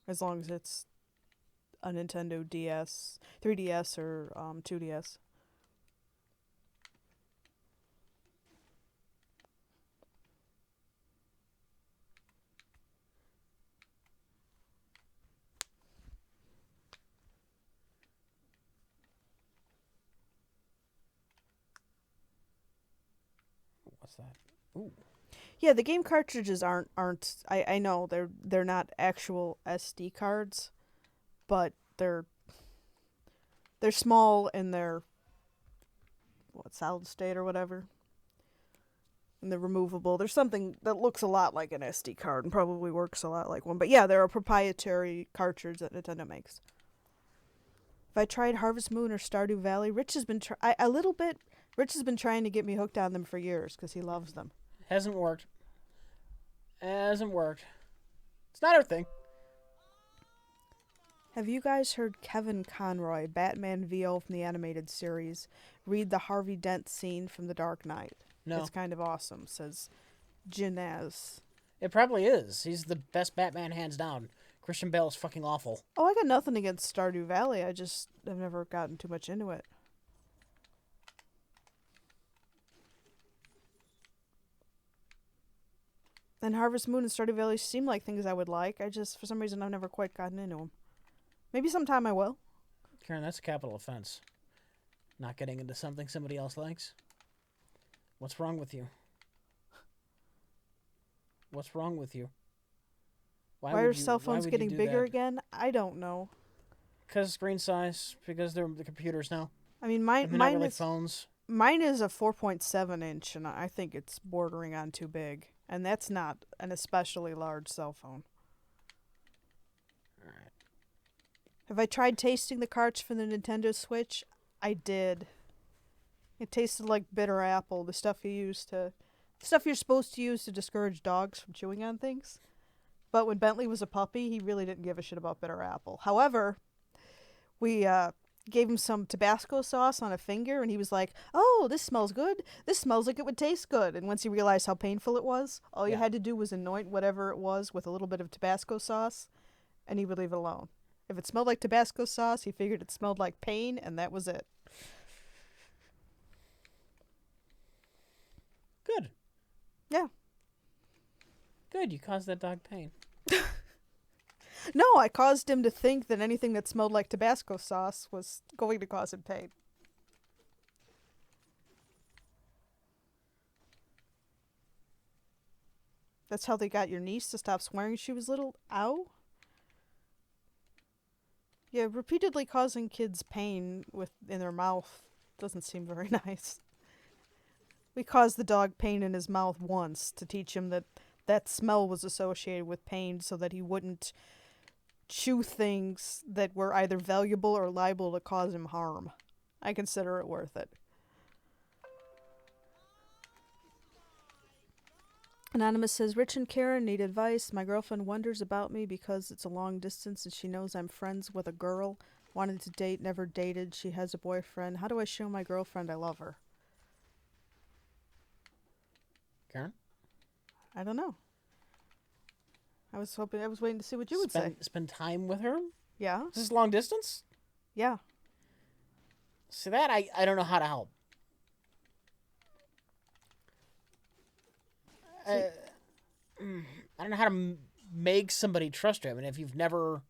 B: as long as it's a Nintendo DS, 3DS, or 2DS.
A: What's that? Ooh.
B: Yeah, the game cartridges aren't. I know they're not actual SD cards, but they're small and they're solid state or whatever. And they're removable. There's something that looks a lot like an SD card and probably works a lot like one. But yeah, they're a proprietary cartridge that Nintendo makes. If I tried Harvest Moon or Stardew Valley, Rich has been Rich has been trying to get me hooked on them for years because he loves them.
A: Hasn't worked. It's not our thing.
B: Have you guys heard Kevin Conroy, Batman VO from the animated series, read the Harvey Dent scene from The Dark Knight?
A: No.
B: It's kind of awesome, says Jinaz.
A: It probably is. He's the best Batman, hands down. Christian Bale is fucking awful.
B: Oh, I got nothing against Stardew Valley. I've never gotten too much into it. And Harvest Moon and Stardew Valley seem like things I would like. For some reason, I've never quite gotten into them. Maybe sometime I will.
A: Karen, that's a capital offense. Not getting into something somebody else likes. What's wrong with you? What's wrong with you?
B: Why are cell phones getting bigger again? I don't know.
A: Because screen size. Because they're the computers now.
B: I mean,
A: They're not really phones.
B: Mine is a 4.7 inch, and I think it's bordering on too big. And that's not an especially large cell phone.
A: Alright.
B: Have I tried tasting the carts for the Nintendo Switch? I did. It tasted like bitter apple, the stuff you're supposed to use to discourage dogs from chewing on things. But when Bentley was a puppy, he really didn't give a shit about bitter apple. However, we gave him some Tabasco sauce on a finger, and he was like, "Oh, this smells good. This smells like it would taste good." And once he realized how painful it was, all you had to do was anoint whatever it was with a little bit of Tabasco sauce, and he would leave it alone. If it smelled like Tabasco sauce, he figured it smelled like pain, and that was it.
A: Good.
B: Yeah.
A: Good, you caused that dog pain.
B: No, I caused him to think that anything that smelled like Tabasco sauce was going to cause him pain. That's how they got your niece to stop swearing she was little? Ow? Yeah, repeatedly causing kids pain in their mouth doesn't seem very nice. We caused the dog pain in his mouth once to teach him that smell was associated with pain so that he wouldn't chew things that were either valuable or liable to cause him harm. I consider it worth it. Anonymous says, Rich and Karen need advice. My girlfriend wonders about me because it's a long distance and she knows I'm friends with a girl. Wanted to date, never dated. She has a boyfriend. How do I show my girlfriend I love her?
A: Karen?
B: I don't know. I was waiting to see what you would say.
A: Spend time with her?
B: Yeah.
A: Is this long distance?
B: Yeah.
A: See, that I don't know how to help. I don't know how to make somebody trust you. I mean, if you've never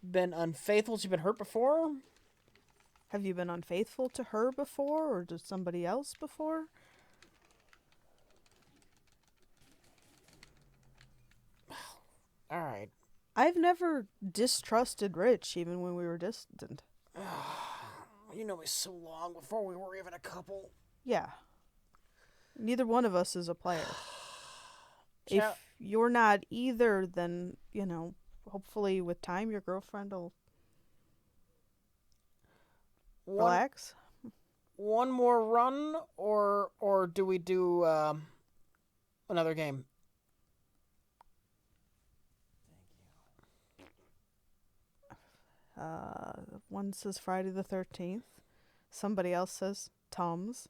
A: been unfaithful, you've been hurt before.
B: Have you been unfaithful to her before or to somebody else before?
A: All right.
B: I've never distrusted Rich, even when we were distant.
A: You know me so long before we were even a couple.
B: Yeah. Neither one of us is a player. If you're not either, then, hopefully with time your girlfriend will relax.
A: One more run, or do we do another game?
B: One says Friday the 13th. Somebody else says Tums.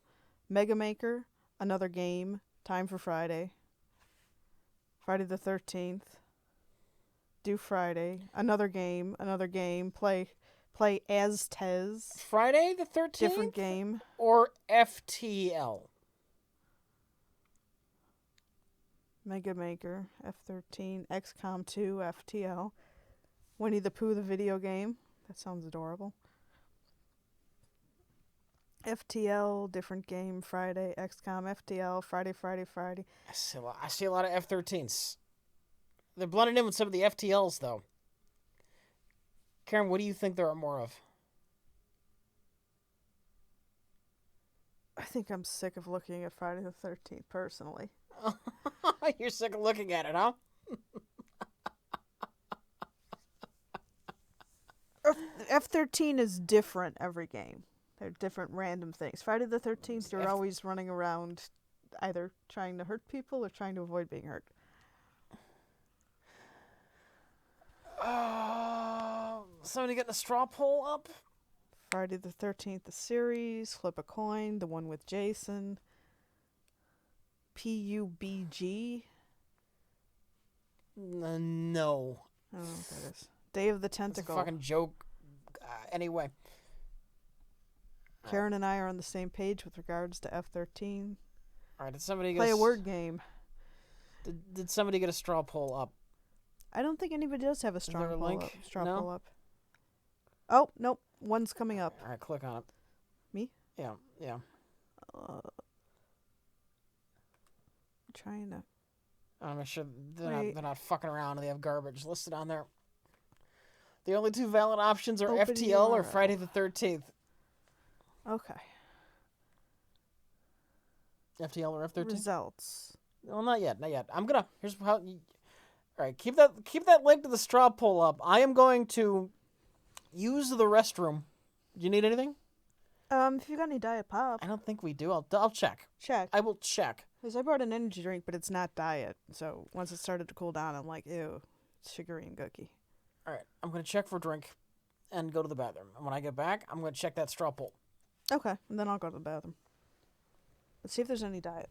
B: Mega Maker, another game, time for Friday. Friday the 13th. Do Friday. Another game, play as Tez.
A: Friday the 13th?
B: Different game.
A: Or FTL?
B: Mega Maker, F13, XCOM 2, FTL. Winnie the Pooh, the video game. That sounds adorable. FTL, different game, Friday. XCOM, FTL, Friday.
A: I see a lot of F-13s. They're blended in with some of the FTLs, though. Karen, what do you think there are more of?
B: I think I'm sick of looking at Friday the 13th, personally.
A: You're sick of looking at it, huh?
B: F13 is different every game. They're different random things. Friday the 13th, you're always running around either trying to hurt people or trying to avoid being hurt.
A: Somebody getting a straw poll up?
B: Friday the 13th, the series, flip a coin, the one with Jason. PUBG.
A: No.
B: I don't know what that is. Day of the
A: It's a
B: Tentacle.
A: fucking joke. Anyway.
B: Karen and I are on the same page with regards to F-13.
A: Alright, did somebody get
B: Play a word game.
A: Did somebody get a straw poll up?
B: I don't think anybody does have a
A: there a
B: straw
A: link? No?
B: poll up. Oh, nope. One's coming up.
A: Alright, click on it.
B: Me?
A: Yeah.
B: Trying to...
A: I want to make sure they're not fucking around and they have garbage listed on there. The only two valid options are
B: Open
A: FTL or
B: URL.
A: Friday the 13th.
B: Okay.
A: FTL or F13?
B: Results.
A: Well, not yet. Here's how. All right, keep that link to the straw poll up. I am going to use the restroom. Do you need anything?
B: If you got any Diet Pop,
A: I don't think we do. I'll check.
B: check.
A: I will check.
B: Because I brought an energy drink, but it's not diet. So once it started to cool down, I'm like, ew, it's sugary and gooky.
A: All right, I'm gonna check for a drink, and go to the bathroom. And when I get back, I'm gonna check that straw poll.
B: Okay, and then I'll go to the bathroom. Let's see if there's any diet.